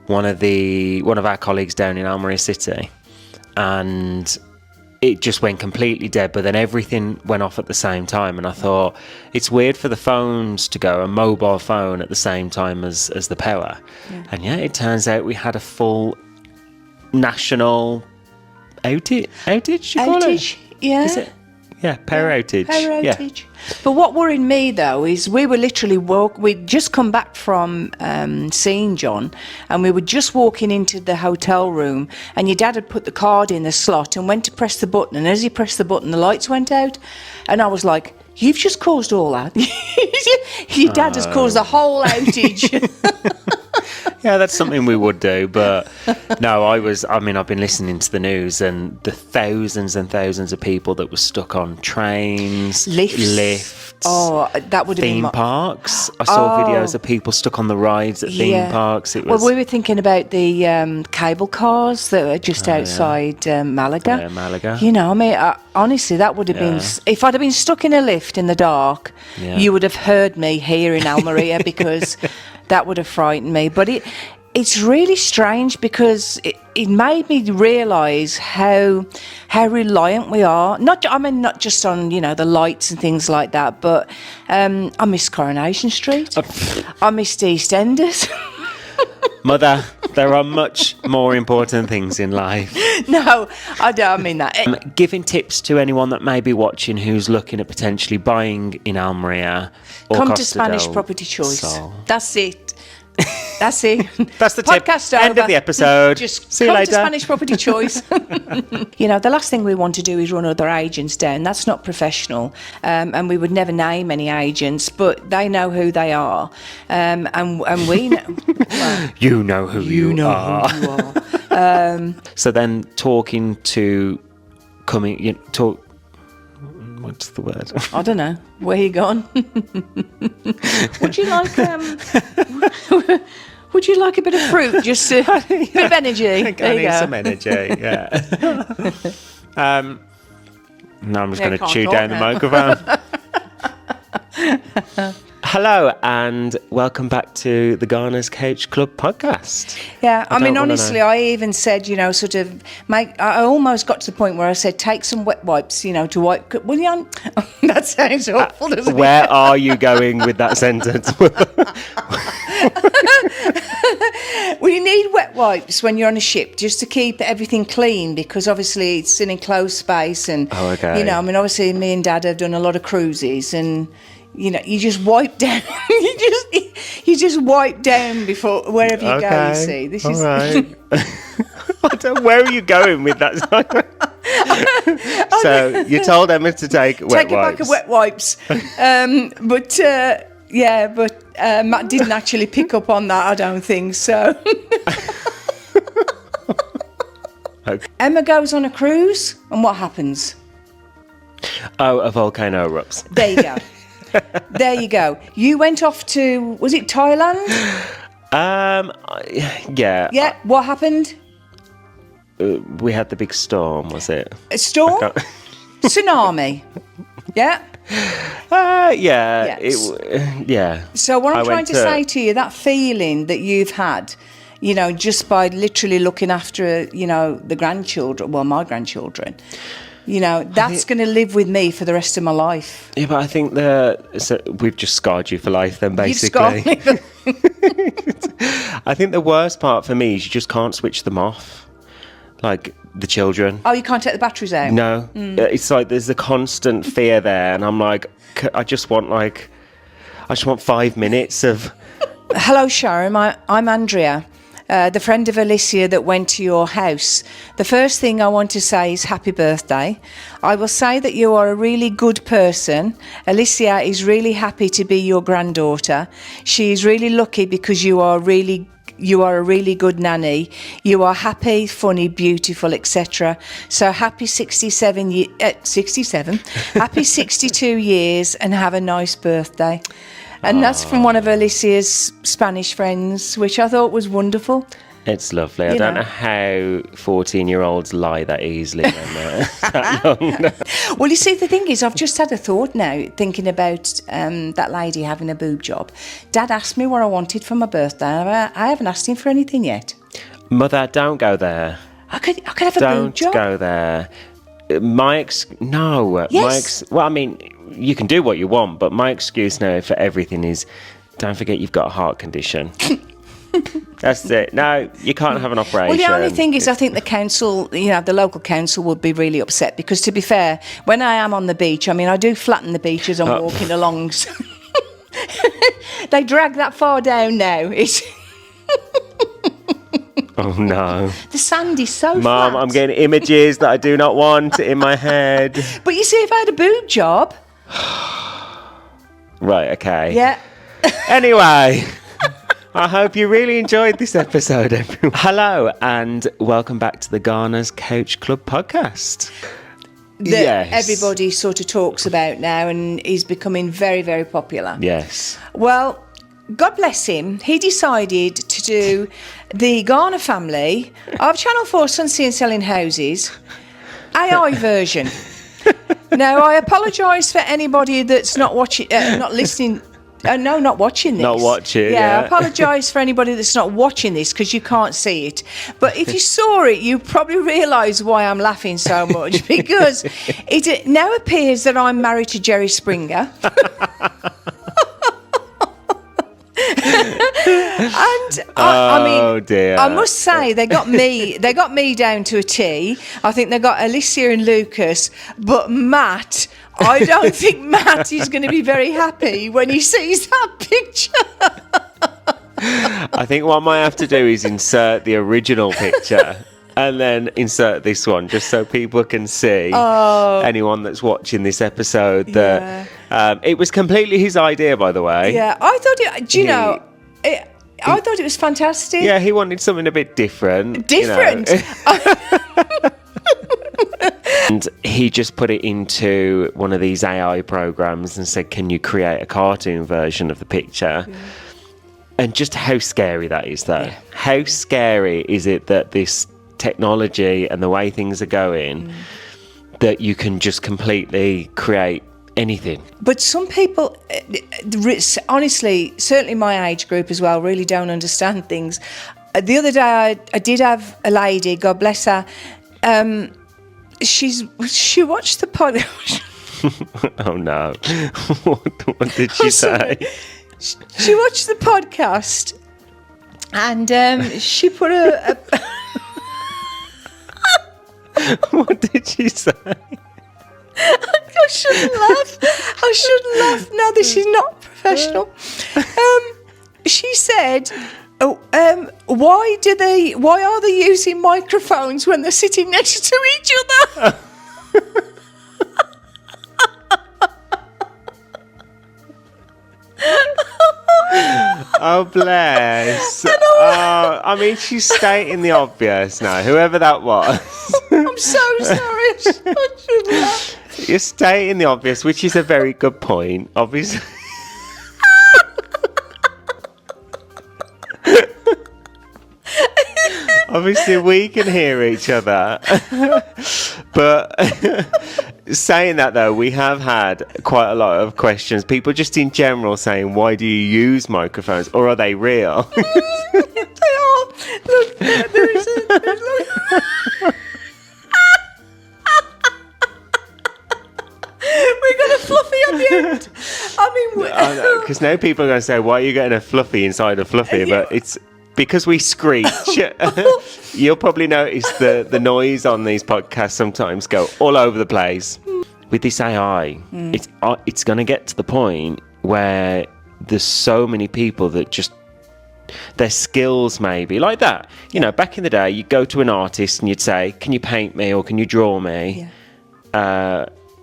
one of our colleagues down in Almeria City, and it just went completely dead. But then everything went off at the same time, and I thought it's weird for the phones to go, a mobile phone, at the same time as the power. Yeah. And it turns out we had a full national outage. You call it? Yeah. Is it? Yeah, power outage. Power outage. Yeah. But what worried me, though, is we were literally we'd just come back from seeing John, and we were just walking into the hotel room, and your dad had put the card in the slot and went to press the button, and as he pressed the button, the lights went out, and I was like, you've just caused all that. Your dad has caused the whole outage. Yeah, that's something we would do, but no, I've been listening to the news and the thousands and thousands of people that were stuck on trains, lifts. Oh, that would have been theme parks. I saw videos of people stuck on the rides at theme parks. Well, we were thinking about the cable cars that are just outside Malaga. Yeah, Malaga. You know, I mean, honestly, that would have been... If I'd have been stuck in a lift in the dark, you would have heard me here in Almeria because that would have frightened me. But it's really strange because it made me realise how reliant we are. Not just on the lights and things like that, but I miss Coronation Street. I missed EastEnders. Mother, there are much more important things in life. No, I don't mean that. Giving tips to anyone that may be watching who's looking at potentially buying in Almeria or Come Costa to Spanish del Property Choice. Sol. That's it. That's it. That's the tip. Podcast End over. of the episode. Just see you come later. to Spanish Property Choice. The last thing we want to do is run other agents down. That's not professional. And we would never name any agents, but they know who they are. And we know. Well, you know who you are. Who you are. So then what's the word? I don't know. Where you gone? Would you like Would you like a bit of fruit? Just a bit of energy. I need some energy. Yeah. No, I'm just going to chew down the microphone. Hello and welcome back to the Garners Couch Club Podcast. Yeah, I mean, don't wanna honestly, know. I even said, I almost got to the point where I said, take some wet wipes, to wipe. Will you? That sounds awful, doesn't it? Where are you going with that sentence? Well, you need wet wipes when you're on a ship just to keep everything clean because obviously it's an enclosed space and, obviously me and Dad have done a lot of cruises and, you just wipe down. you just wipe down before wherever you go. You see, this is right. Where are you going with that? So you told Emma to take wet take wipes. a pack of wet wipes, but Matt didn't actually pick up on that. I don't think so. Okay. Emma goes on a cruise, and what happens? Oh, a volcano erupts. There you go. There you go. You went off to, was it Thailand? Yeah. Yeah. What happened? We had the big storm, was it? A storm? Tsunami? Yeah? Yeah. Yes. Yeah. So what I'm I trying went to say to you, that feeling that you've had, just by literally looking after, the grandchildren, well, my grandchildren, that's going to live with me for the rest of my life. Yeah, but I think we've just scarred you for life then, basically. You've scarred me I think the worst part for me is you just can't switch them off. Like the children. Oh, you can't take the batteries out? No. It's like there's a constant fear there, and I'm like, I just want 5 minutes of... Hello, Sharon. I'm Andrea, the friend of Alicia that went to your house. The first thing I want to say is happy birthday. I will say that you are a really good person. Alicia is really happy to be your granddaughter. She is really lucky because you are a really good nanny. You are happy, funny, beautiful, etc. So happy 67. Happy 62 years, and have a nice birthday. And that's from one of Alicia's Spanish friends, which I thought was wonderful. It's lovely. I don't know how 14-year-olds lie that easily when they're that young. Well, you see, the thing is, I've just had a thought now, thinking about that lady having a boob job. Dad asked me what I wanted for my birthday, and I haven't asked him for anything yet. Mother, don't go there. I could have a boob job. Don't go there. No. Yes. Well, I mean, you can do what you want, but my excuse now for everything is, don't forget you've got a heart condition. That's it. No, you can't have an operation. Well, the only thing is, I think the council, the local council would be really upset because, to be fair, when I am on the beach, I mean, I do flatten the beach as I'm walking along. So they drag that far down now. Oh, no. The sand is so Mum, flat. I'm getting images that I do not want in my head. But you see, if I had a boob job... Right, okay. Yeah. Anyway, I hope you really enjoyed this episode, everyone. Hello, and welcome back to the Garners Couch Club Podcast. That everybody sort of talks about now and is becoming very, very popular. Yes. Well, God bless him, he decided to do the Garner family of Channel 4 Sunsea and Selling Houses AI version. Now, I apologise for anybody that's not watching, not listening. Not watching this. Not watching, yeah. I apologise for anybody that's not watching this because you can't see it. But if you saw it, you probably realise why I'm laughing so much, because it now appears that I'm married to Jerry Springer. And I mean, dear. I must say they got me down to a T. I think they got Alicia and Lucas, but Matt, I don't think Matt is going to be very happy when he sees that picture. I think what I might have to do is insert the original picture and then insert this one, just so people can see, anyone that's watching this episode, that it was completely his idea, by the way. Yeah, I thought it. I thought it was fantastic. Yeah, he wanted something a bit different. Different. And he just put it into one of these AI programs and said, "Can you create a cartoon version of the picture?" Yeah. And just how scary that is, though. Yeah. How scary is it that this technology and the way things are going, that you can just completely create anything? But some people, honestly, certainly my age group as well, really don't understand things. The other day I did have a lady, God bless her, she watched the podcast. Oh no. What did she say? She watched the podcast and she put a What did she say? I shouldn't laugh. No, this is not professional. She said, why are they using microphones when they're sitting next to each other? Oh, bless. I mean, she's stating the obvious now, whoever that was. I'm so sorry. I shouldn't laugh. You're stating the obvious, which is a very good point, obviously. Obviously, we can hear each other. But saying that, though, we have had quite a lot of questions. People just in general saying, why do you use microphones? Or are they real? They are. Look, there is we got a fluffy on the end. I mean, because now people are going to say, why are you getting a fluffy inside a fluffy? But it's because we screech. You'll probably notice the noise on these podcasts sometimes go all over the place. With this AI, it's going to get to the point where there's so many people that just, their skills maybe, like that. You know, back in the day, you'd go to an artist and you'd say, can you paint me or can you draw me?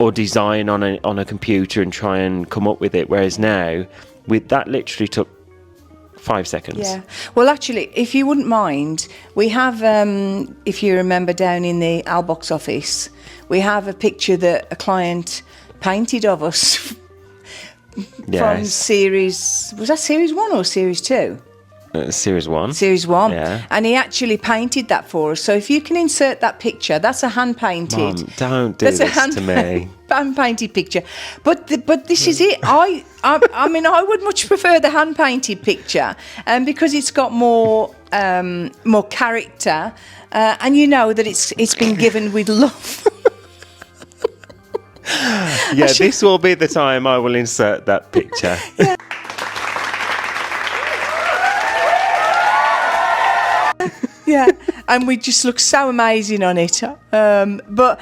Or design on a computer and try and come up with it. Whereas now, with that literally took 5 seconds. Yeah. Well, actually, if you wouldn't mind, we have, if you remember down in the Outbox office, we have a picture that a client painted of us from series, was that series 1 or series 2? Series 1. Series 1. Yeah. And he actually painted that for us. So if you can insert that picture, that's a hand-painted. Mom, don't do this to me. Hand-painted picture. But this is it. I mean, I would much prefer the hand-painted picture because it's got more character and you know that it's been given with love. Yeah, this will be the time I will insert that picture. Yeah. Yeah, and we just look so amazing on it. But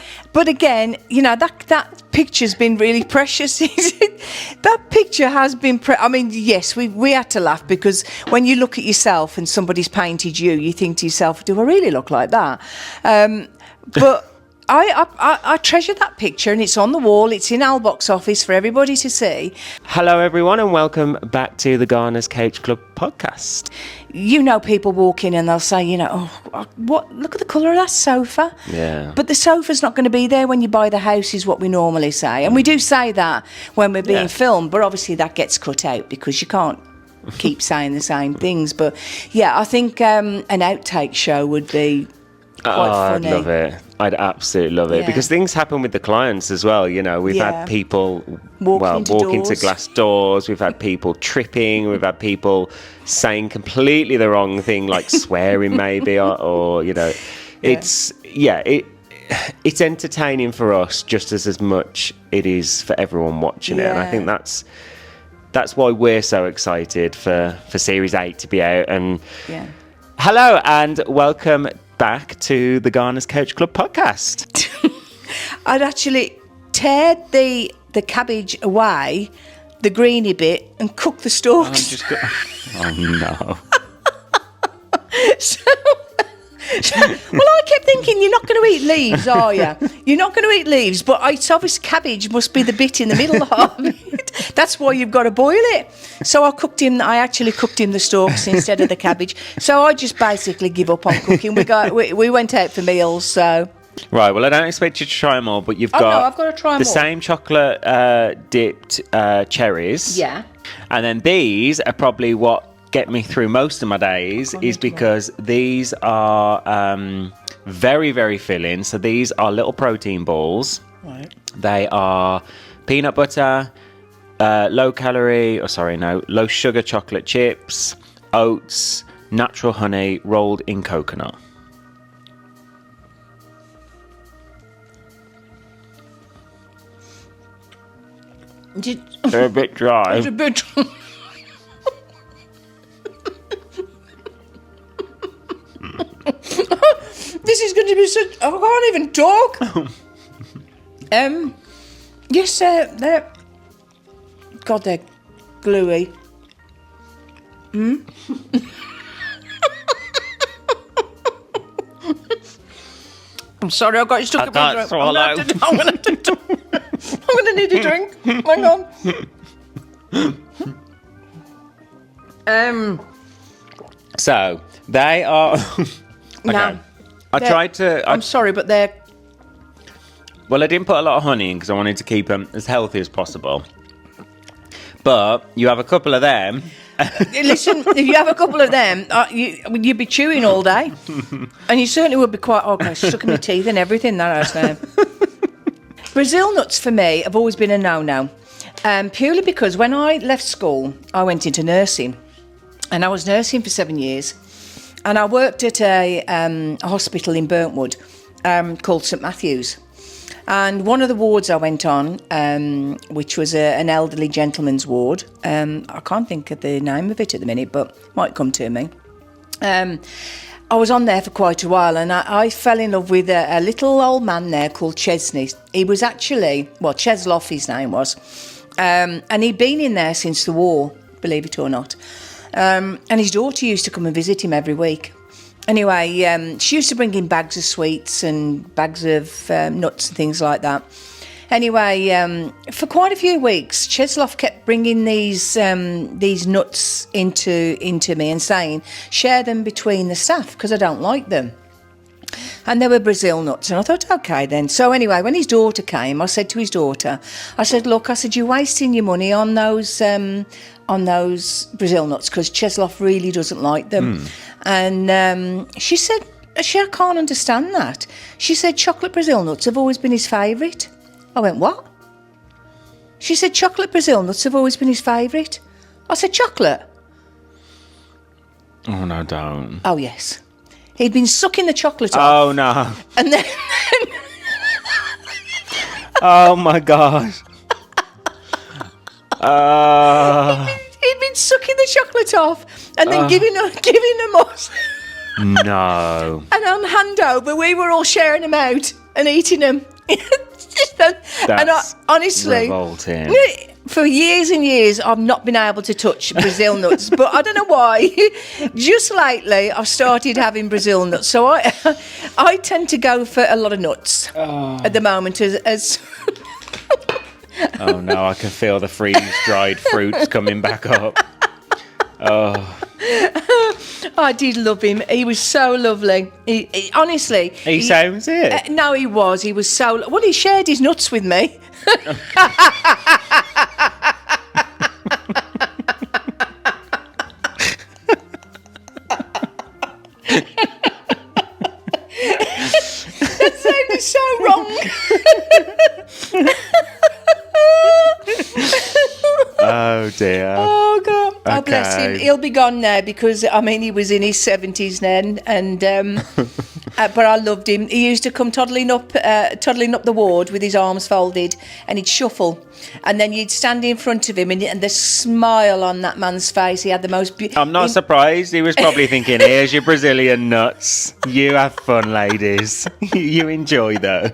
again, you know, that picture's been really precious. That picture has been. I mean, yes, we had to laugh because when you look at yourself and somebody's painted you, you think to yourself, "Do I really look like that?" But I treasure that picture, and it's on the wall. It's in Outbox office for everybody to see. Hello, everyone, and welcome back to the Garners Couch Club Podcast. You know, people walk in and they'll say, you know, oh, what? Look at the colour of that sofa. Yeah. But the sofa's not going to be there when you buy the house, is what we normally say. And we do say that when we're being filmed, but obviously that gets cut out because you can't keep saying the same things. But yeah, I think an outtake show would be quite funny. I'd love it. I'd absolutely love it because things happen with the clients as well. You know, we've had people walk into glass doors. We've had people tripping. We've had people saying completely the wrong thing, like swearing maybe, or you know, it's entertaining for us just as much it is for everyone watching it. And I think that's why we're so excited for Series 8 to be out. And hello and welcome back to the Garners Couch Club Podcast. I'd actually tear the cabbage away, the greeny bit, and cook the stalks. Oh no. Well, I kept thinking, you're not going to eat leaves, are you? You're not going to eat leaves, but it's obvious cabbage must be the bit in the middle of it. That's why you've got to boil it. So I actually cooked him the stalks instead of the cabbage. So I just basically give up on cooking. We went out for meals, so. Right, well, I don't expect you to try them all, but you've got, no, I've got to try them the all. same chocolate dipped cherries. Yeah. And then these are probably what get me through most of my days, is because these are very, very filling. So these are little protein balls. Right. They are peanut butter, low sugar chocolate chips, oats, natural honey rolled in coconut. They're a bit dry. It's a bit dry. This is going to be such. I can't even talk. Yes, they're. God, they're gluey. I'm sorry, I got you stuck up in the throat. I'm going to need a drink. Hang on. So they are. Okay. No, I'm sorry, but they're. Well, I didn't put a lot of honey in because I wanted to keep them as healthy as possible. But you have a couple of them. Listen, if you have a couple of them, you'd be chewing all day. And you certainly would be quite, stuck in your teeth and everything, that has now. Brazil nuts for me have always been a no-no. Purely because when I left school, I went into nursing. And I was nursing for 7 years. And I worked at a hospital in Burntwood called St Matthew's. And one of the wards I went on, which was an elderly gentleman's ward, I can't think of the name of it at the minute, but it might come to me. I was on there for quite a while, and I fell in love with a little old man there called Chesney. He was actually, Chesloff his name was, and he'd been in there since the war, believe it or not. And his daughter used to come and visit him every week. Anyway, she used to bring in bags of sweets and bags of nuts and things like that. Anyway, for quite a few weeks, Chesloff kept bringing these nuts into me and saying, share them between the staff because I don't like them. And they were Brazil nuts, and I thought, okay then. So anyway, when his daughter came, I said to his daughter, look, you're wasting your money on those Brazil nuts because Chesloff really doesn't like them. And she said, I can't understand that. She said, chocolate Brazil nuts have always been his favourite. I went, what? She said, chocolate Brazil nuts have always been his favourite. I said, chocolate? Oh, no, don't. Oh, yes. He'd been sucking the chocolate off. Oh, no. And then... Oh, my God. He'd been sucking the chocolate off and then giving them us. No. And on handover, we were all sharing them out and eating them. That's honestly, revolting. for years and years, I've not been able to touch Brazil nuts, but I don't know why. Just lately, I've started having Brazil nuts, so I tend to go for a lot of nuts at the moment. As Oh no, I can feel the freeze-dried fruits coming back up. Oh. I did love him. He was so lovely. He honestly. He sounds it. No, he was. He was so. Well, he shared his nuts with me. That sounded so wrong. Oh dear. Oh God! Okay. Oh bless him. He'll be gone now because he was in his 70s then, and but I loved him. He used to come toddling up the ward with his arms folded, and he'd shuffle, and then you'd stand in front of him, and the smile on that man's face. He had the most. I'm not surprised. He was probably thinking, "Here's your Brazilian nuts. You have fun, ladies. You enjoy those."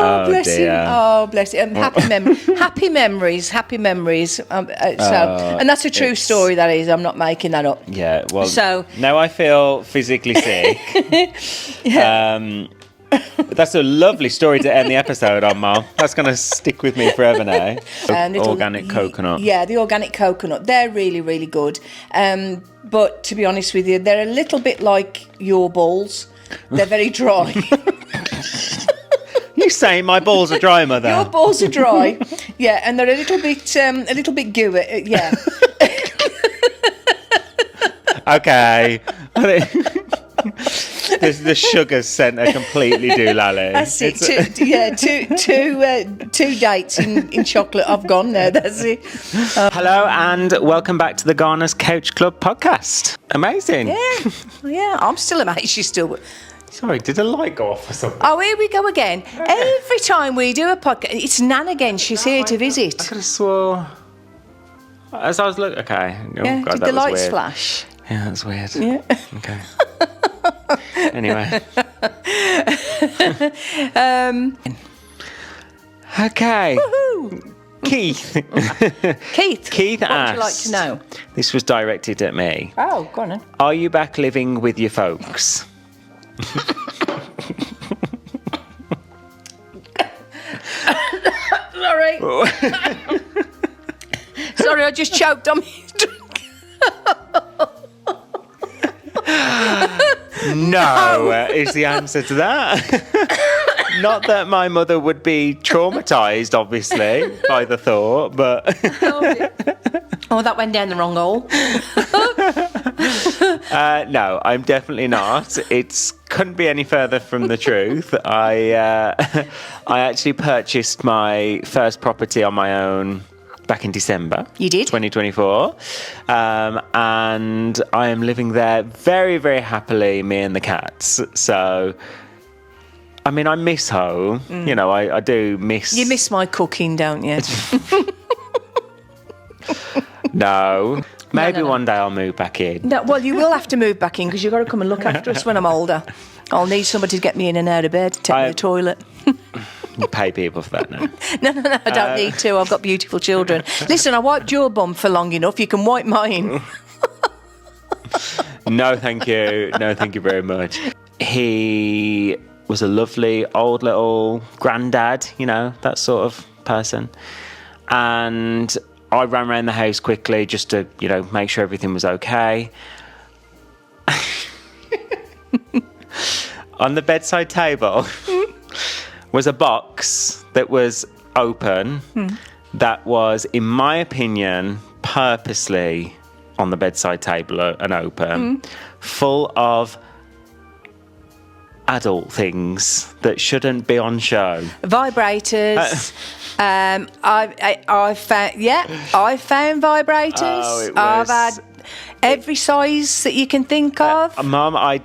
Oh, bless dear. him. Oh, bless him. Happy memories. And that's a true story, that is. I'm not making that up. Yeah, well, So- now I feel physically sick. That's a lovely story to end the episode on, Mom. That's going to stick with me forever now. Organic coconut. Yeah, the organic coconut. They're really, really good. But to be honest with you, they're a little bit like your balls. They're very dry. You say my balls are dry, Mother. Your balls are dry. Yeah, and they're a little bit gooey. Yeah. Okay. The sugar sent a completely doolally. That's it. Two dates in chocolate. I've gone there. That's it. Hello and welcome back to the Garners Couch Club Podcast. Amazing. Yeah. I'm still amazed. She's still. Sorry, did a light go off or something? Oh, here we go again. Every time we do a podcast, it's Nan again. She's here to visit. I could have swore. As I was looking, okay. Oh, Yeah, God, did that the was lights weird. flash? Yeah, that's weird. Yeah. Okay. Anyway. Okay. Woohoo. Keith. Keith, what asked. would you like to know? This was directed at me. Oh, go on then. Are you back living with your folks? Sorry. Sorry, I just choked on my drink. No, is the answer to that. Not that my mother would be traumatised, obviously, by the thought, but... Oh, that went down the wrong hole. No, I'm definitely not. It couldn't be any further from the truth. I actually purchased my first property on my own back in December. You did? 2024. And I am living there very, very happily, me and the cats. So I mean, I miss home. You know, I do miss... You miss my cooking, don't you? No. Maybe no. one day I'll move back in. No, well, you will have to move back in because you've got to come and look after us when I'm older. I'll need somebody to get me in and out of bed, to take me to the toilet. You pay people for that now. No, I don't need to. I've got beautiful children. Listen, I wiped your bum for long enough. You can wipe mine. No, thank you. No, thank you very much. He was a lovely old little granddad, you know, that sort of person. And I ran around the house quickly just to, you know, make sure everything was okay. On the bedside table was a box that was open, that was, in my opinion, purposely on the bedside table and open, full of adult things that shouldn't be on show. Vibrators. I found vibrators. Oh, it I've was... had every size that you can think of. Mum, I've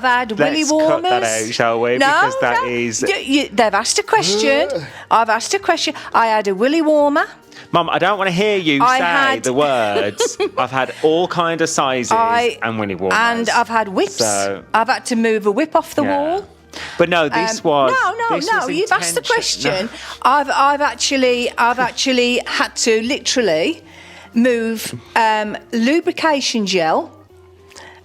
had willy warmers. Let's cut that out, shall we? Because that is... They've asked a question. I've asked a question. I had a willy warmer. Mum, I don't want to hear you say the words. I've had all kind of sizes and willy warmers. And I've had whips. So, I've had to move a whip off the wall. But no, this was... No, you've asked the question. No. I've actually had to literally move lubrication gel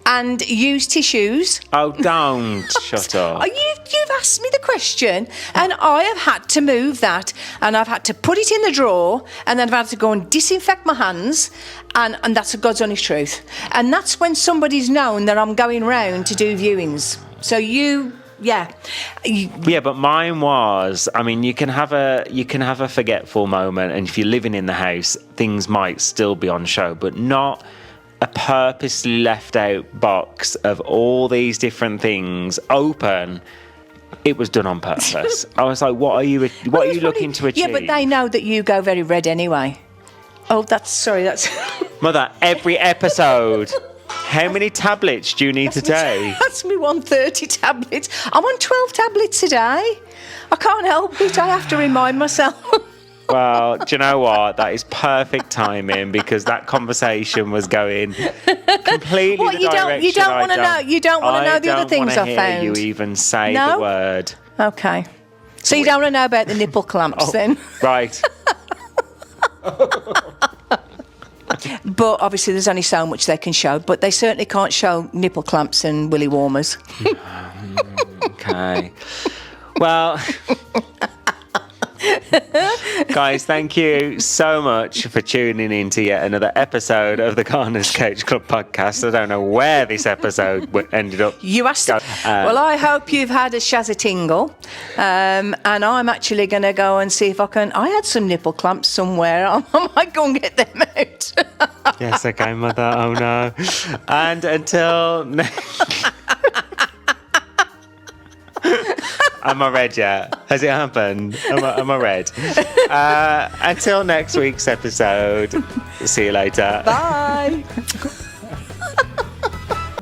and use tissues. Oh, don't shut up. You've asked me the question, and I have had to move that, and I've had to put it in the drawer, and then I've had to go and disinfect my hands, and that's God's honest truth. And that's when somebody's known that I'm going round to do viewings. So yeah, but mine was, I mean, you can have a forgetful moment, and if you're living in the house, things might still be on show, but not a purposely left out box of all these different things open. It was done on purpose. I was like, what are you looking to achieve? Yeah, but they know that you go very red anyway. Oh, that's Mother, every episode. How many tablets do you need to take? That's me 130 tablets. I'm on 12 tablets a day. I can't help it. I have to remind myself. Well, do you know what? That is perfect timing because that conversation was going completely the direction you don't want to know. You don't want to know the other things I found. I don't want to hear you even say the word. Okay. So you don't want to know about the nipple clamps then? Right. But obviously there's only so much they can show, but they certainly can't show nipple clamps and willy warmers. Okay. Well... Guys, thank you so much for tuning in to yet another episode of the Garners Couch Club Podcast. I don't know where this episode ended up. You asked. Well, I hope you've had a shazza tingle, and I'm actually going to go and see if I can. I had some nipple clamps somewhere. I might go and get them out. Yes, okay, Mother. Oh no. And until. Am I red yet? Has it happened? Am I red? Until next week's episode. See you later. Bye.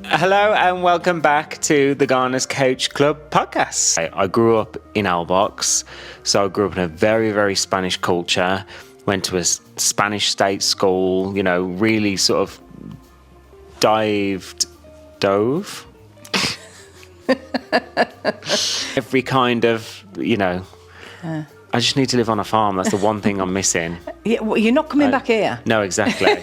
Hello and welcome back to the Garners Couch Club Podcast. I grew up in Albox, so I grew up in a very, very Spanish culture. Went to a Spanish state school, you know, really sort of dove? Every kind of, you know, I just need to live on a farm. That's the one thing I'm missing. Yeah, well, you're not coming back here. No, exactly.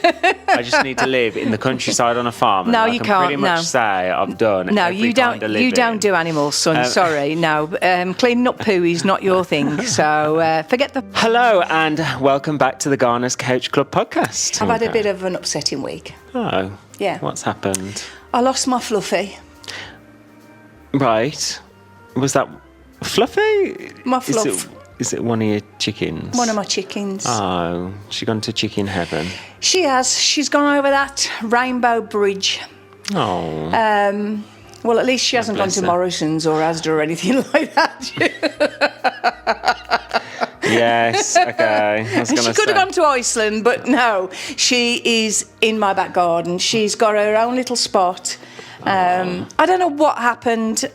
I just need to live in the countryside on a farm. No, and you I can can't. pretty much say I've done. No, every you don't. Kind of living. You don't do animals, son. Sorry. No, cleaning up poo is not your thing. So forget the. Hello and welcome back to the Garners Couch Club Podcast. I've had a bit of an upsetting week. Oh. Yeah. What's happened? I lost my Fluffy. Right. Was that Fluffy? My Fluff. Is it one of your chickens? One of my chickens. Oh, she gone to chicken heaven. She has. She's gone over that rainbow bridge. Oh. Well, at least she hasn't gone to Morrison's or Asda or anything like that. Yes, okay. She could have gone to Iceland, but no. She is in my back garden. She's got her own little spot. I don't know what happened.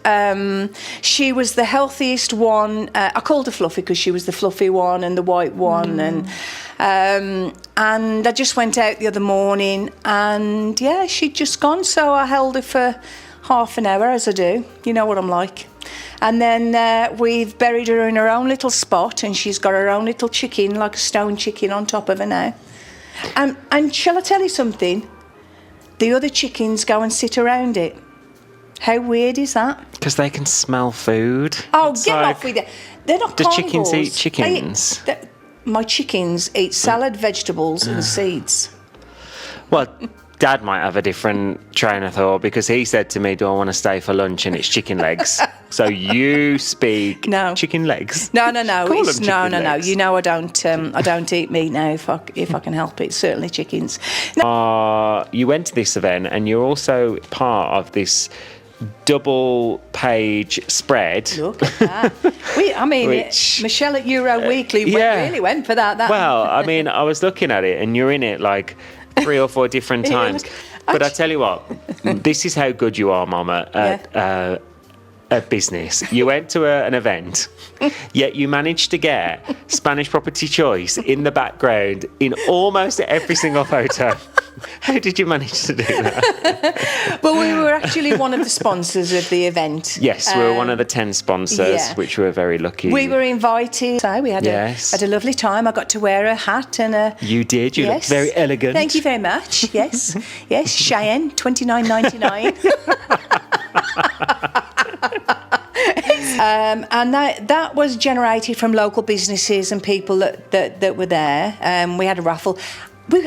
She was the healthiest one. I called her Fluffy because she was the fluffy one and the white one. And I just went out the other morning and, yeah, she'd just gone. So I held her for half an hour, as I do. You know what I'm like. And then we've buried her in her own little spot and she's got her own little chicken, like a stone chicken on top of her now. And shall I tell you something? The other chickens go and sit around it. How weird is that? Because they can smell food. Oh, get off with it. They're not Do carnivores. chickens eat chickens? My chickens eat salad, vegetables and seeds. Well, Dad might have a different train of thought because he said to me, do I want to stay for lunch? And it's chicken legs. So you speak chicken legs? No. Call them chicken No. legs. You know I don't eat meat now if I can help it. Certainly chickens. You went to this event and you're also part of this double-page spread. Look at that. Michelle at Euro Weekly really went for that. Well, I mean, I was looking at it and you're in it like 3 or 4 different times. But I tell you what, this is how good you are, Mama, at business. You went to an event, yet you managed to get Spanish Property Choice in the background in almost every single photo. How did you manage to do that? Well, we were actually one of the sponsors of the event. Yes, we were one of the 10 sponsors, which we were very lucky. We were invited. So we had a lovely time. I got to wear a hat and a... You did. You looked very elegant. Thank you very much. Yes. Yes, Cheyenne, $29.99. And that was generated from local businesses and people that were there. We had a raffle. We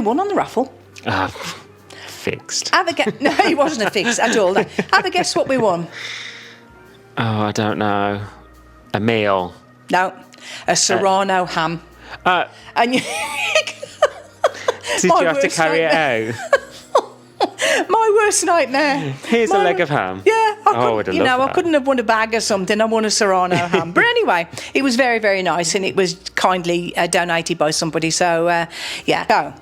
won on the raffle. Fixed. No, it wasn't a fix at all. Have a guess what we won. Oh, I don't know. A meal. No, a Serrano ham. And did you have to carry it out? My worst nightmare. Here's a leg of ham. Yeah, I couldn't have won a bag or something. I won a Serrano ham. But anyway, it was very, very nice, and it was kindly donated by somebody. So, So,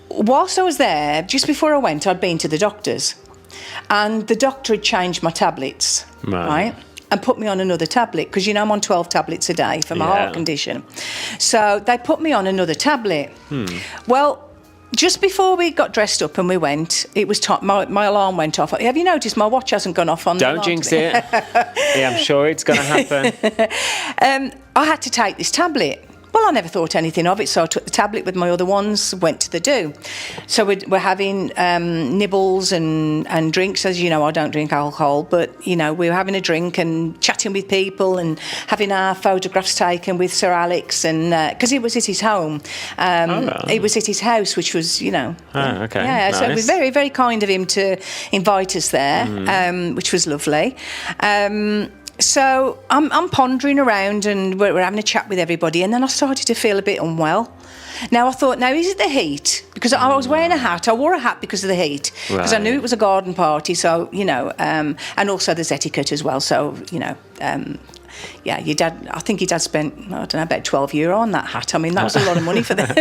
whilst I was there, just before I went, I'd been to the doctor's, and the doctor had changed my tablets, right? And put me on another tablet, because, I'm on 12 tablets a day for my heart condition. So they put me on another tablet. Well, just before we got dressed up and we went, it was time. My alarm went off. Have you noticed my watch hasn't gone off on the alarm? Don't jinx it. Yeah, I'm sure it's going to happen. I had to take this tablet. Well, I never thought anything of it, so I took the tablet with my other ones, went to the do. So we're having nibbles and drinks. As you know, I don't drink alcohol, but, we were having a drink and chatting with people and having our photographs taken with Sir Alex, and because it was at his home. It was at his house, which was, okay. Yeah, nice. So it was very, very kind of him to invite us there, which was lovely. So I'm pondering around and we're having a chat with everybody, and then I started to feel a bit unwell. Now I thought, is it the heat? Because I was wearing a hat. I wore a hat because of the heat, because I knew it was a garden party. So and also there's etiquette as well. So your dad. I think your dad spent about €12 on that hat. I mean, that was a lot of money for them.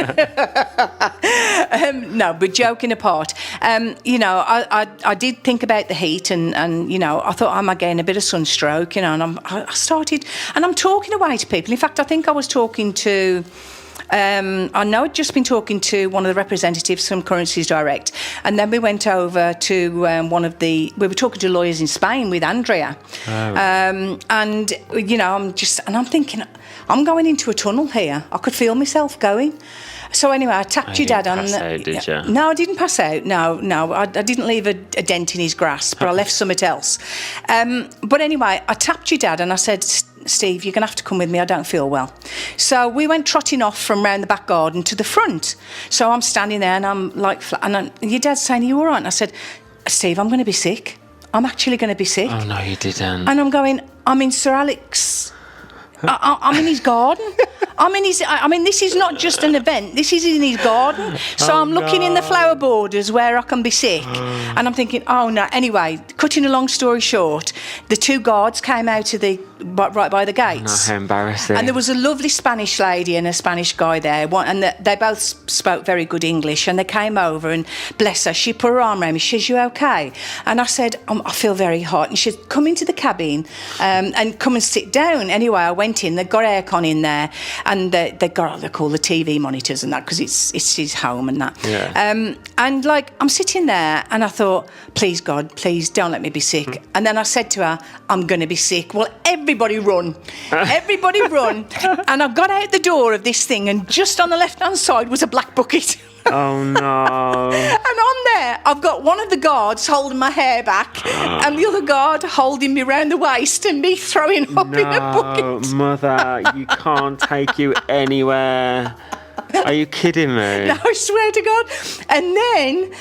No, but joking apart, I did think about the heat, and I thought I might gain a bit of sunstroke, and I started, and I'm talking away to people. In fact, I think I was talking to. I know I'd just been talking to one of the representatives from Currencies Direct, and then we went over to we were talking to lawyers in Spain with Andrea. And I'm thinking, I'm going into a tunnel here. I could feel myself going. So anyway, I tapped your dad on. Out, did you? No, I didn't pass out. No, I didn't leave a dent in his grasp, but I left something else. But anyway, I tapped your dad and I said, Steve, you're going to have to come with me. I don't feel well. So we went trotting off from round the back garden to the front. So I'm standing there and I'm like, your dad's saying, are you all right? And I said, Steve, I'm going to be sick. I'm actually going to be sick. Oh, no, you didn't. And I'm going, I'm in Sir Alex. I'm in his garden. This is not just an event. This is in his garden. So I'm looking in the flower borders where I can be sick. And I'm thinking, oh, no. Anyway, cutting a long story short, the 2 guards came out of the right by the gates. Oh, how embarrassing. And there was a lovely Spanish lady and a Spanish guy there, and they both spoke very good English, and they came over, and bless her, she put her arm around me. She says, "You okay?" And I said, "I feel very hot." And she said, "Come into the cabin and come and sit down." Anyway, I went in. They got aircon in there, and they got they call the TV monitors and that, because it's his home and that. Yeah. And like, I'm sitting there, and I thought, please God, please don't let me be sick. And then I said to her, "I'm going to be sick." Well, everybody run. Everybody run. And I got out the door of this thing, and just on the left-hand side was a black bucket. Oh, no. And on there, I've got one of the guards holding my hair back, and the other guard holding me round the waist, and me throwing up in a bucket. Mother, you can't take you anywhere. Are you kidding me? No, I swear to God. And then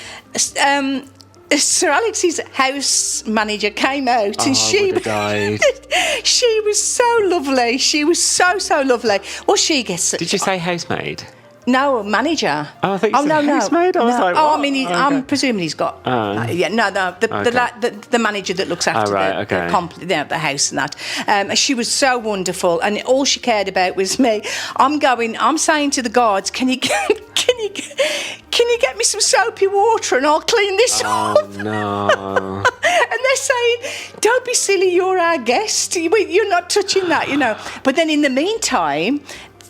Sir Alex's house manager came out, and she was so lovely. She was so lovely. Well, she gets. Did you say housemaid? No, manager. Oh, I thought you said housemaid. I was like, oh, what? I mean, I'm presuming he's got. The manager that looks after the house and that. She was so wonderful, and all she cared about was me. I'm saying to the guards, can you get me some soapy water and I'll clean this up? Oh no! And they're saying, "Don't be silly, you're our guest. You're not touching that, you know." But then in the meantime,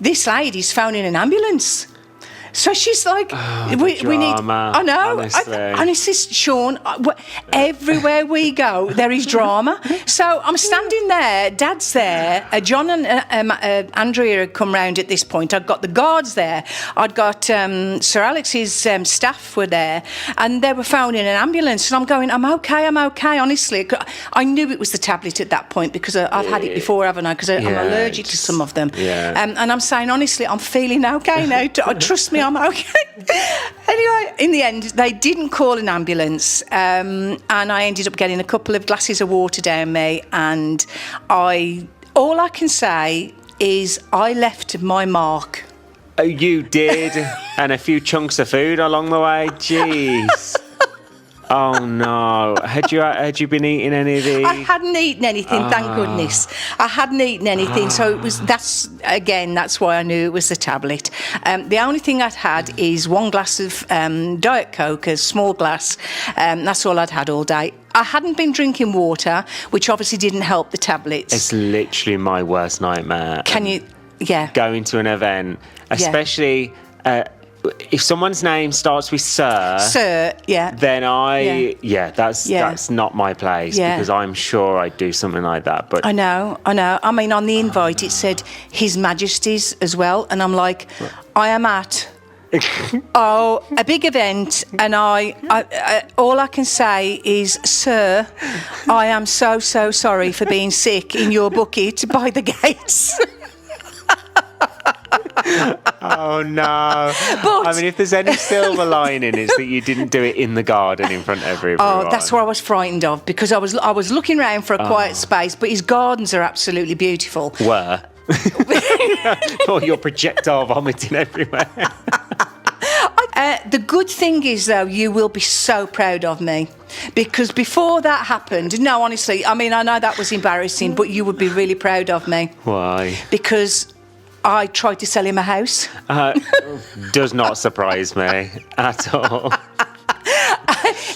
this lady's phoning an ambulance. So she's like, we need. I know. Honestly, Sean, everywhere we go, there is drama. So I'm standing there, Dad's there, John and Andrea had come round at this point. I'd got the guards there. I'd got Sir Alex's staff were there, and they were phoning an ambulance. And I'm going, I'm okay. Honestly, I knew it was the tablet at that point, because I've had it before, haven't I? Because I'm allergic to some of them. Yeah. And I'm saying, honestly, I'm feeling okay now. Trust me, I'm okay. Anyway, in the end, they didn't call an ambulance, and I ended up getting a couple of glasses of water down me, and all I can say is I left my mark. Oh, you did? And a few chunks of food along the way? Jeez. Oh no! Had you been eating any of these? I hadn't eaten anything, thank goodness. I hadn't eaten anything, so that's why I knew it was the tablet. The only thing I'd had is one glass of Diet Coke, a small glass. That's all I'd had all day. I hadn't been drinking water, which obviously didn't help the tablets. It's literally my worst nightmare. Going to an event, especially. If someone's name starts with Sir, then that's not my place, because I'm sure I'd do something like that. But I know. I mean, on the invite it said His Majesty's as well, and I'm like, I am at a big event, and I all I can say is, "Sir, I am so sorry for being sick in your bucket by the gates." Oh no! But, I mean, if there's any silver lining, it's that you didn't do it in the garden in front of everyone. Oh, that's what I was frightened of, because I was looking around for a quiet space, but his gardens are absolutely beautiful. Were? Oh, you're projectile vomiting everywhere. The good thing is, though, you will be so proud of me, because before that happened, no, honestly, I mean, I know that was embarrassing, but you would be really proud of me. Why? Because I tried to sell him a house. Does not surprise me at all.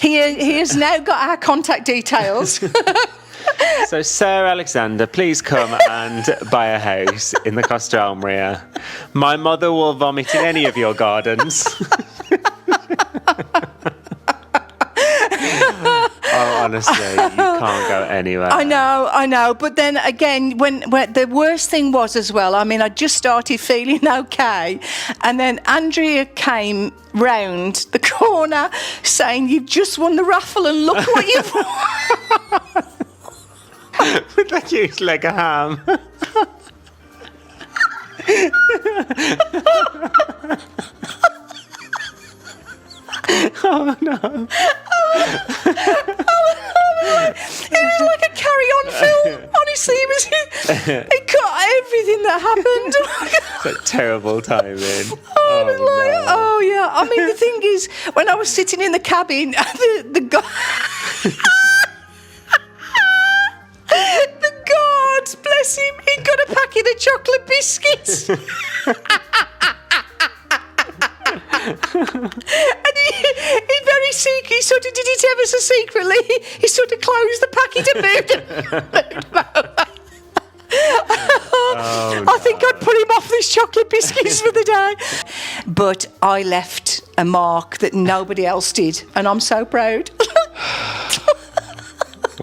He has now got our contact details. So, Sir Alexander, please come and buy a house in the Costa del Sol. My mother will vomit in any of your gardens. Oh, honestly, you can't go anywhere. I know. But then again, when the worst thing was as well, I mean, I just started feeling okay. And then Andrea came round the corner saying, "You've just won the raffle and look what you've won." With that huge leg of ham. Oh no. It was like a carry-on film. Honestly, it got everything that happened. It's a terrible timing. Oh yeah. I mean, the thing is, when I was sitting in the cabin, the guards, bless bless him, he'd got a packet of chocolate biscuits. And he very secretly sort of did it ever so secretly. He sort of closed the packet and moved. I think I'd put him off these chocolate biscuits for the day. But I left a mark that nobody else did, and I'm so proud.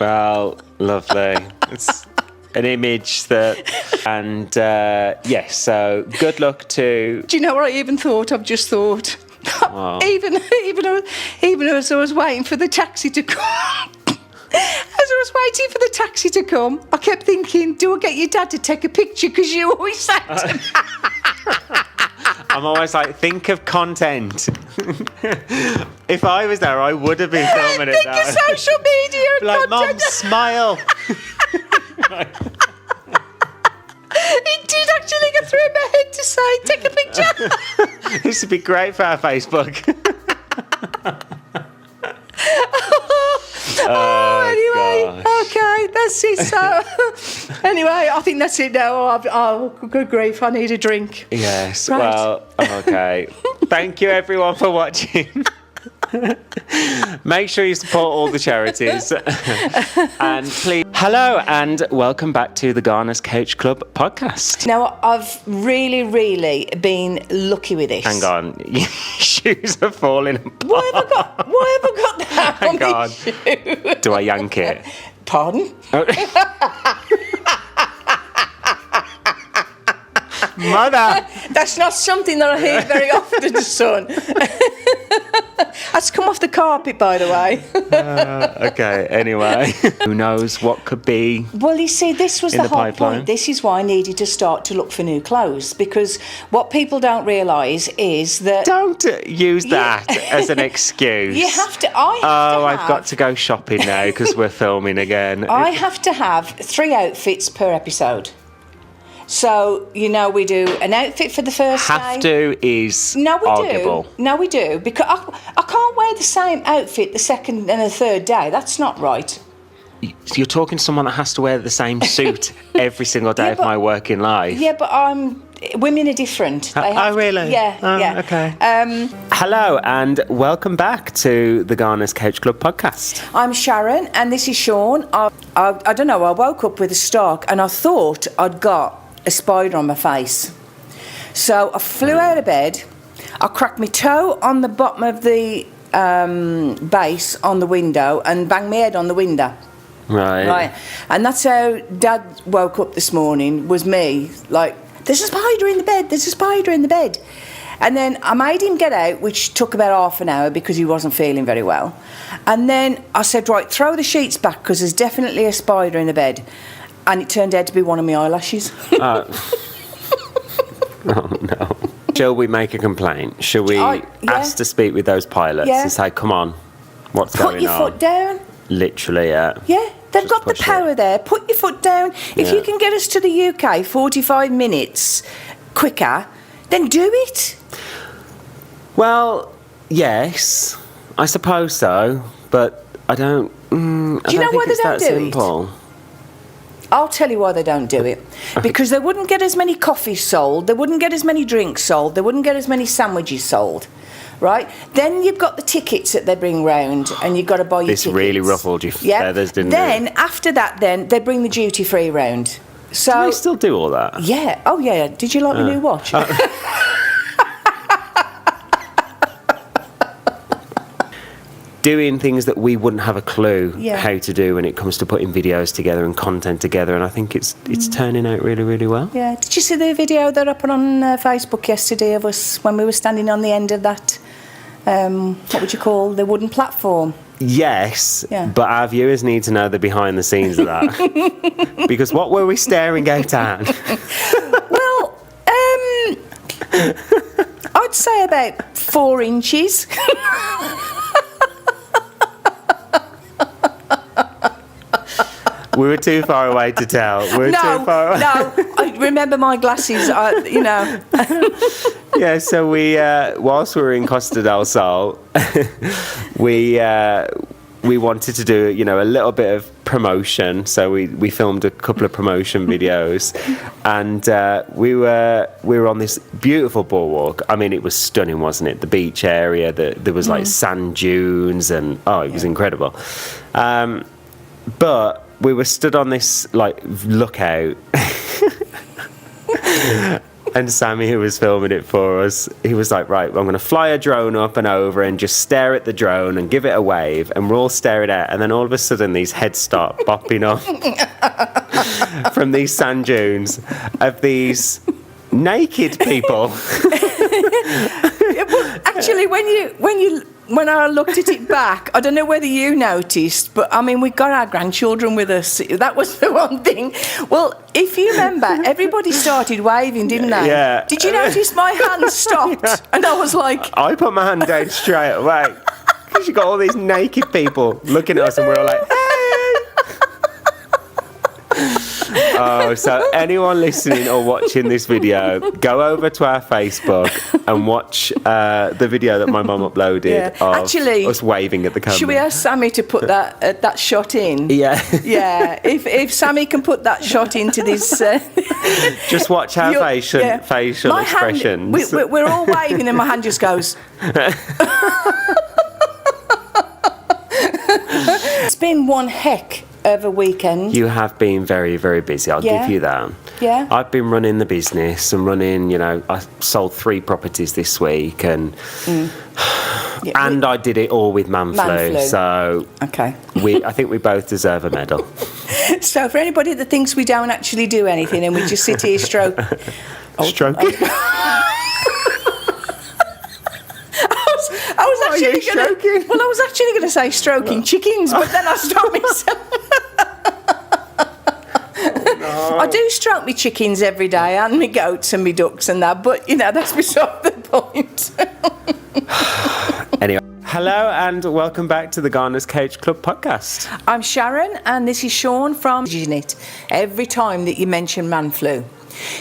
Well, lovely. It's an image that, and yes. So good luck to. Do you know what I even thought? I've just thought. Wow. even as I was waiting for the taxi to come. As I was waiting for the taxi to come, I kept thinking, do I get your dad to take a picture? Because you always say to me. I'm always like, think of content. If I was there, I would have been filming it. Think of social media and like, Mum, content. smile. It did actually go through my head to say, take a picture. This would be great for our Facebook. Anyway, gosh. okay, that's it. So, anyway, I think that's it now. Good grief, I need a drink. Yes, Right. well, okay. Thank you, everyone, for watching. Make sure you support all the charities. And please, hello, and welcome back to the Garners Couch Club Podcast. Now, I've really been lucky with this. Hang on, your shoes are falling apart. Why have I got that on Hang on. my shoe? Do I yank it? Pardon? Mother! That's not something that I hear very often, son. That's come off the carpet, by the way. Okay, anyway. Who knows what could be. Well, you see, this was In the the whole pipeline. point. This is why I needed to start to look for new clothes, because what people don't realise is that Don't use that as an excuse. you have to. I've got to go shopping now because we're filming again. I have to have 3 outfits per episode. So, we do an outfit for the first Have day. to is No, we arguable. do. No, we do. Because I can't wear the same outfit the second and the third day. That's not right. You're talking to someone that has to wear the same suit every single day Yeah, of but- my working life. Yeah, but women are different. They have Oh, really? Yeah, Oh, yeah. okay. Hello, and welcome back to the Garners Couch Club Podcast. I'm Sharon, and this is Sean. I don't know, I woke up with a stalk, and I thought I'd got a spider on my face. So I flew out of bed, I cracked my toe on the bottom of the base on the window and banged my head on the window. Right. And that's how Dad woke up this morning, was me, like, there's a spider in the bed, there's a spider in the bed. And then I made him get out, which took about half an hour because he wasn't feeling very well. And then I said, right, throw the sheets back because there's definitely a spider in the bed. And it turned out to be one of my eyelashes. Oh, no. Shall we make a complaint? Shall we ask to speak with those pilots and say, come on, what's going on? Put your foot down. Literally, yeah. Yeah, they've Just got the push power it. there. Put your foot down. If you can get us to the UK 45 minutes quicker, then do it. Well, yes, I suppose so, but I don't. Do you know why they don't do simple. I'll tell you why they don't do it. Because they wouldn't get as many coffees sold, they wouldn't get as many drinks sold, they wouldn't get as many sandwiches sold. Right? Then you've got the tickets that they bring round and you've got to buy your tickets. This really ruffled your feathers, didn't Then, it? after that, then, they bring the duty-free round. So, Do they still do all that? yeah. Oh, yeah. Did you like my new watch? Doing things that we wouldn't have a clue Yeah. how to do when it comes to putting videos together and content together, and I think it's turning out really, really well. Yeah. Did you see the video that I put on Facebook yesterday of us when we were standing on the end of that, what would you call, the wooden platform? Yes, Yeah. but our viewers need to know the behind the scenes of that. Because what were we staring out at? Well, I'd say about 4 inches. We were too far away to tell. We were too far away. No, I remember my glasses, Yeah, so we, whilst we were in Costa del Sol, we wanted to do, a little bit of promotion, so we filmed a couple of promotion videos, and we were on this beautiful boardwalk. I mean, it was stunning, wasn't it? The beach area, there was like sand dunes, and it was incredible. But we were stood on this like lookout. And Sammy, who was filming it for us, he was like, right, I'm going to fly a drone up and over and just stare at the drone and give it a wave. And we're all staring at it. And then all of a sudden, these heads start bopping off from these sand dunes of these naked people. Actually, when I looked at it back, I don't know whether you noticed, but I mean, we got our grandchildren with us. That was the one thing. Well, if you remember, everybody started waving, didn't they? Yeah. Did you notice my hand stopped? And I was like... I put my hand down straight away. Because you got all these naked people looking at us and we're all like, hey! So anyone listening or watching this video, go over to our Facebook and watch the video that my mum uploaded of Actually, us waving at the camera. Should we ask Sammy to put that shot in? Yeah. Yeah. If Sammy can put that shot into this... Just watch our facial my expressions. Hand, we're all waving and my hand just goes... It's been one heck of a weekend. You have been very, very busy. I'll give you that. Yeah. I've been running the business and I sold 3 properties this week and I did it all with man flu. So okay. I think we both deserve a medal. So for anybody that thinks we don't actually do anything and we just sit here stroking. I was actually going to say stroking chickens, but then I stopped myself. I do stroke my chickens every day, and my goats and my ducks and that, but that's beside the point. Anyway, hello and welcome back to the Garners Couch Club Podcast. I'm Sharon, and this is Sean from It. Every time that you mention man flu,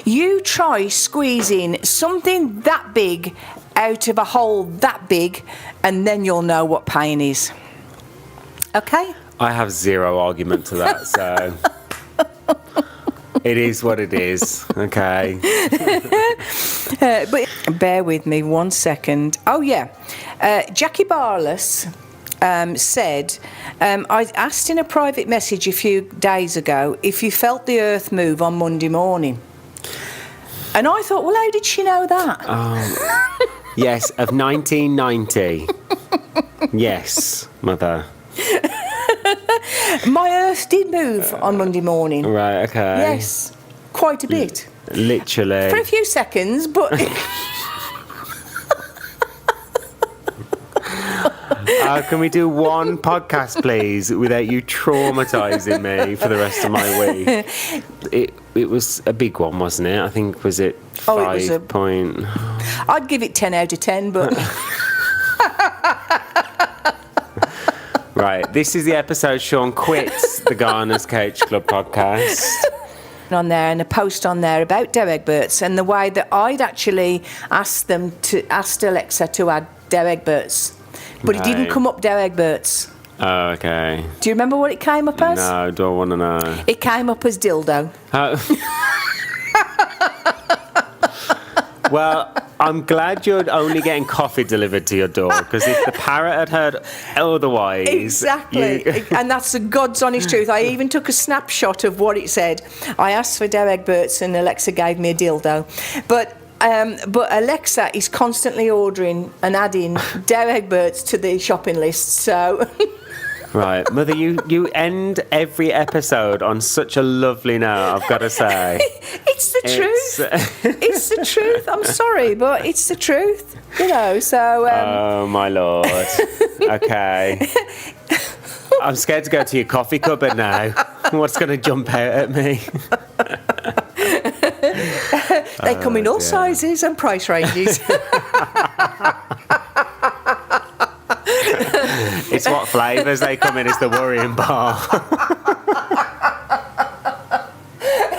you try squeezing something that big out of a hole that big, and then you'll know what pain is. Okay? I have zero argument to that, so it is what it is. Okay. But bear with me 1 second. Oh yeah, Jackie Barless said, I asked in a private message a few days ago if you felt the earth move on Monday morning. And I thought, well, how did she know that? Yes, of 1990. Yes, mother. My earth did move on Monday morning. Right, okay. Yes, quite a bit. Literally. For a few seconds, but... Can we do one podcast, please, without you traumatising me for the rest of my week? It was a big one, wasn't it? I think, was it 5 point... I'd give it 10 out of 10, but... Right, this is the episode Sean quits the Garners Couch Club Podcast. On there and a post on there about dough egg burts and the way that I'd actually asked Alexa to add dough egg burts, but it didn't come up dough egg burts. Oh, okay. Do you remember what it came up as? No, don't want to know. It came up as dildo. Well, I'm glad you're only getting coffee delivered to your door, because if the parrot had heard otherwise... Exactly. And that's the God's honest truth. I even took a snapshot of what it said. I asked for dough egg burts and Alexa gave me a dildo. But Alexa is constantly ordering and adding dough egg burts to the shopping list, so... Right, Mother, you end every episode on such a lovely note, I've got to say. It's the truth. It's the truth. I'm sorry, but it's the truth. So... oh, my Lord. Okay. I'm scared to go to your coffee cupboard now. What's going to jump out at me? They come in all sizes and price ranges. It's what flavours they come in is the worrying part.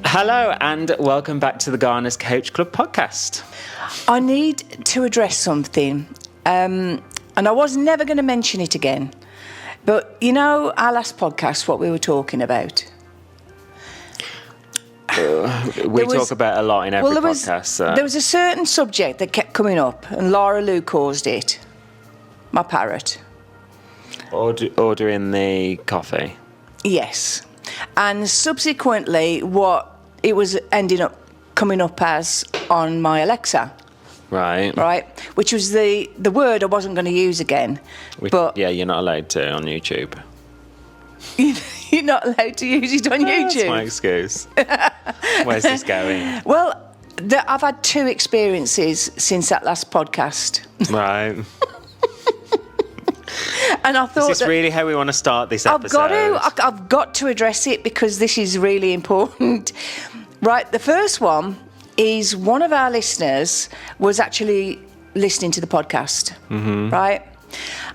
Hello and welcome back to the Garners Couch Club Podcast. I need to address something, and I was never going to mention it again. But you know, our last podcast, what we were talking about. We talk about a lot in every podcast. So. There was a certain subject that kept coming up, and Laura Lou caused it. My parrot. Ordering the coffee. Yes. And subsequently, what it was ending up coming up as on my Alexa. Right. Which was the word I wasn't going to use again. But yeah, you're not allowed to on YouTube. You're not allowed to use it on YouTube. That's my excuse. Where's this going? Well, I've had 2 experiences since that last podcast. Right. And I thought, is this really how we want to start this episode? I've got to address it because this is really important. Right, the first one is one of our listeners was actually listening to the podcast, right?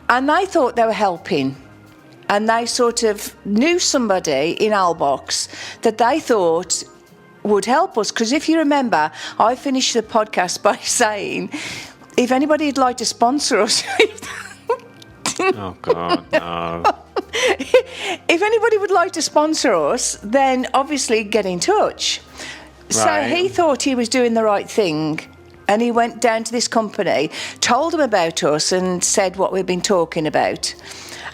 And they thought they were helping. And they sort of knew somebody in Albox that they thought would help us. Because if you remember, I finished the podcast by saying, if anybody would like to sponsor us... Oh, God, no. If anybody would like to sponsor us, then obviously get in touch. Right. So he thought he was doing the right thing. And he went down to this company, told them about us and said what we've been talking about.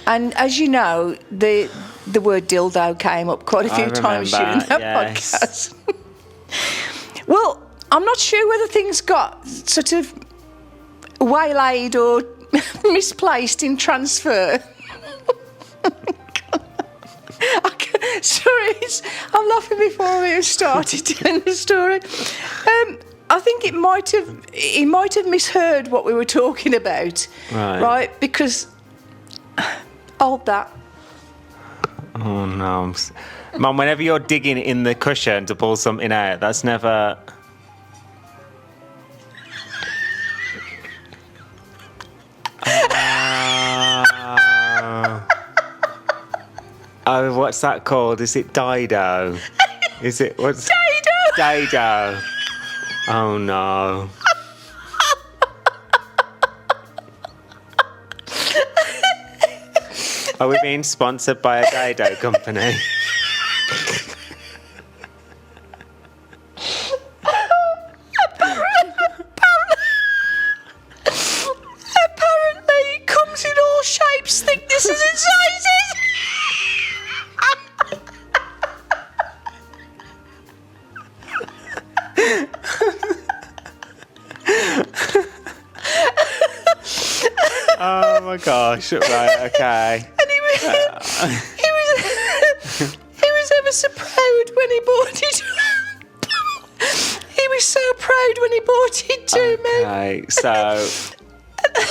And as you know, the word dildo came up quite a few times during that podcast. Well, I'm not sure whether things got sort of waylaid or misplaced in transfer. Sorry, I'm laughing before we even started telling the story. I think he might have misheard what we were talking about, right? Because hold that. Oh no, Mum! Whenever you're digging in the cushion to pull something out, that's never. Oh, what's that called? Is it Dido? Is it what's Dido? Oh no. Are we being sponsored by a Dido company? Apparently it comes in all shapes, thicknesses and sizes. Oh my gosh! Right, okay. And he was ever so proud when he bought it. He was so proud when he bought it to me. Okay, so,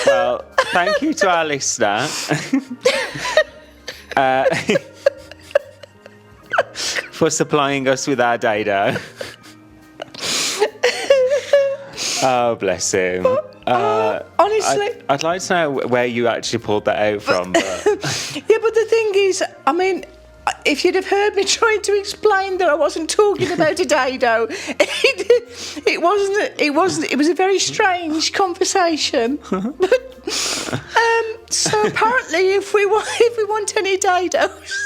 well, thank you to our listener. For supplying us with our data. Oh, bless him. Honestly, I'd like to know where you actually pulled that out from. But... yeah, but the thing is, I mean, if you'd have heard me trying to explain that I wasn't talking about a dado, it wasn't. It was a very strange conversation. But, so apparently, if we want any dados.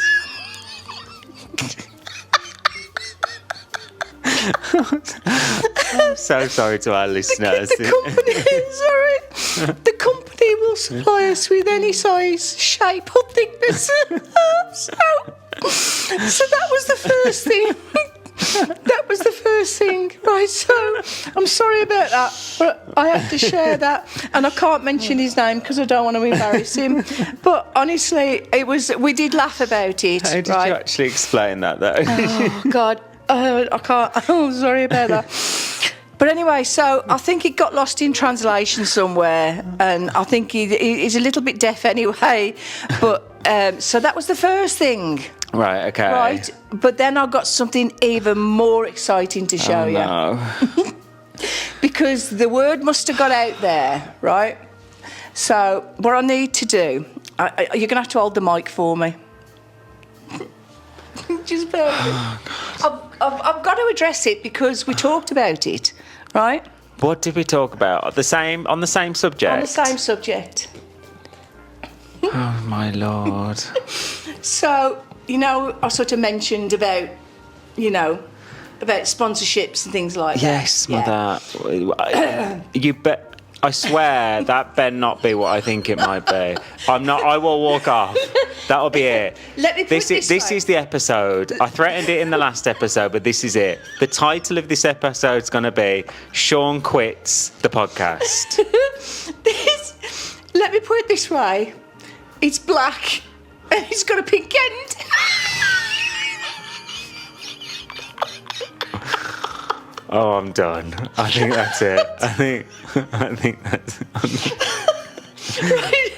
I'm so sorry to our listeners. The company will supply us with any size, shape or thickness. So that was the first thing. That was the first thing. Right, so I'm sorry about that, but I have to share that. And I can't mention his name because I don't want to embarrass him. But honestly, we did laugh about it. How did you actually explain that, though? Oh, God. I can't. Oh, sorry about that. But anyway, so I think it got lost in translation somewhere, and I think he's a little bit deaf anyway. But so that was the first thing. Right. Okay. Right. But then I got something even more exciting to show you. No. Because the word must have got out there, right? So what I need to do, you're going to have to hold the mic for me. Just bear with me. I've got to address it because we talked about it, right? What did we talk about? On the same subject? On the same subject. Oh, my Lord. So, I sort of mentioned about, about sponsorships and things like Yes, that. Mother. You bet. I swear that better not be what I think it might be. I will walk off. That'll be it. Let me put this this way. is the episode. I threatened it in the last episode, but this is it. The title of this episode is going to be Sean Quits the Podcast. Let me put it this way. It's black and it's got a pink end. Oh, I'm done. I think that's it. I think that's Right.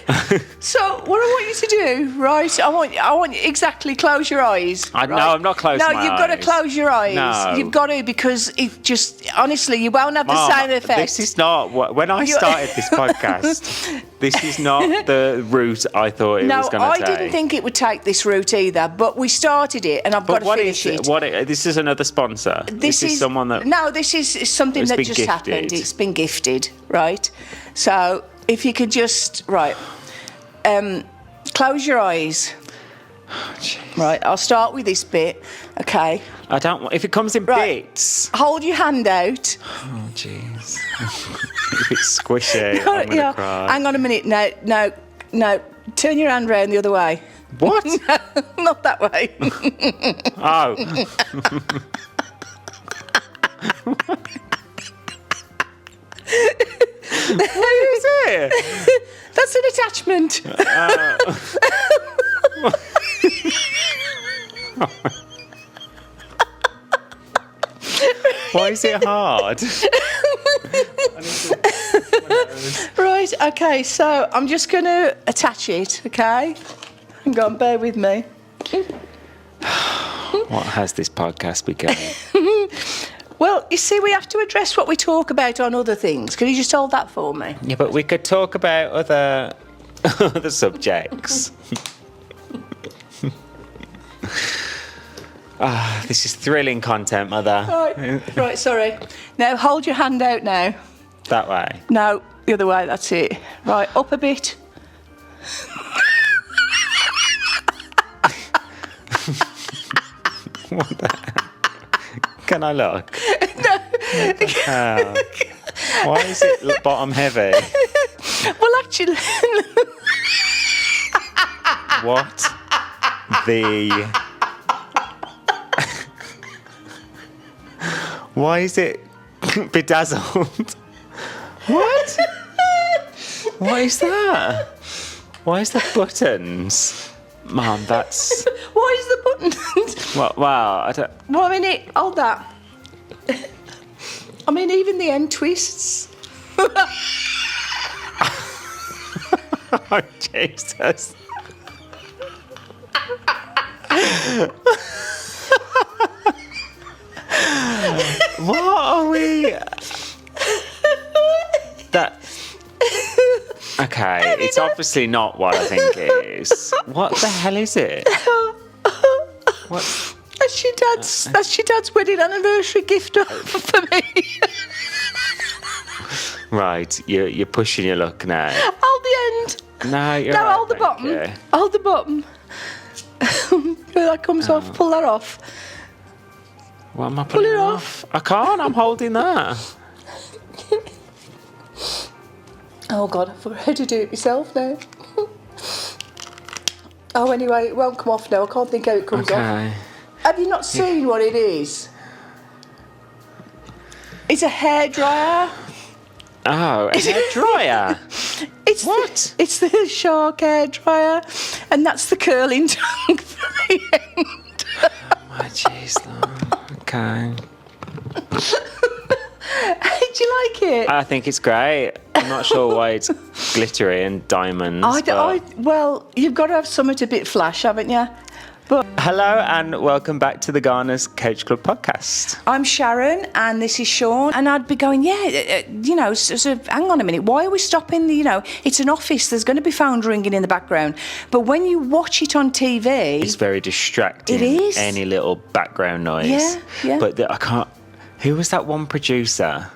So what I want you to do, right? I want you exactly close your eyes. No, I'm not closing No, my you've got to eyes. close your eyes. No. You've got to, because it just honestly you won't have the Mom, same effect. This is not when I started this podcast. This is not the route I thought it was going to I take. didn't think it would take this route either, but we started it and I've got to finish it. This is another sponsor. This is someone that. No, this is something It's that been just gifted. happened. It's been gifted, right? So if you could just close your eyes. Right, I'll start with this bit, okay? I don't. If it comes in Right. bits. Hold your hand out. Oh, jeez. If it's squishy, I'm gonna cry. Hang on a minute. No. Turn your hand round the other way. What? Not that way. Oh. What is it? That's an attachment. Why is it hard? Right, okay, so I'm just going to attach it, okay? Hang on, bear with me. What has this podcast become? Well, you see, we have to address what we talk about on other things. Can you just hold that for me? Yeah, but we could talk about other subjects. This is thrilling content, Mother. Right, sorry. Now, hold your hand out now. That way. No, the other way, that's it. Right, up a bit. What the hell? Can I look? No. What the hell? Why is it bottom heavy? Well, actually... What the... Why is it bedazzled? What? What is that? Why is there buttons? Mum, that's... Why is the button? Wow, I don't... Well, I mean, hold that. I mean, even the end twists. Oh, Jesus. What are we... That... Okay, it's obviously not what I think it is. What the hell is it? What? That's your dad's wedding anniversary gift for me. Right, you're pushing your luck now. Hold the end. No, you're No, right, hold the thank bottom. you. Hold the bottom. That comes off. Pull that off. What am I Pull pulling it off? I can't, I'm holding that. Oh God, I forgot how to do it myself now. Oh, anyway, it won't come off now. I can't think how it comes off. Okay. Have you not seen what it is? It's a hairdryer. Oh, a hair dryer. It's What? It's the Shark hairdryer, and that's the curling tongue for the end. My jeez, though. Okay. Did you like it? I think it's great. I'm not sure why it's glittery and diamonds. Well, you've got to have something a bit flash, haven't you? But Hello and welcome back to the Garners Couch Club Podcast. I'm Sharon, and this is Sean, and I'd be going, hang on a minute, why are we stopping it's an office, there's going to be phone ringing in the background. But when you watch it on TV... It's very distracting. It is. Any little background noise. Yeah. But I can't... Who was that one producer?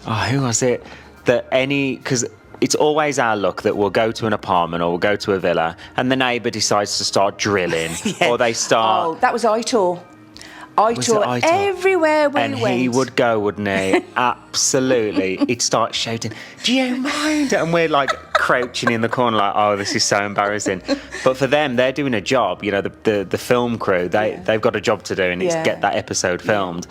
Oh, who was it? Because it's always our luck that we'll go to an apartment or we'll go to a villa and the neighbour decides to start drilling or they start... Oh, that was Aitor. Aitor, everywhere we went. And he would go, wouldn't he? Absolutely. He'd start shouting, do you mind? And we're like crouching in the corner like, oh, this is so embarrassing. But for them, they're doing a job. You know, the film crew, they've got a job to do and it's get that episode filmed.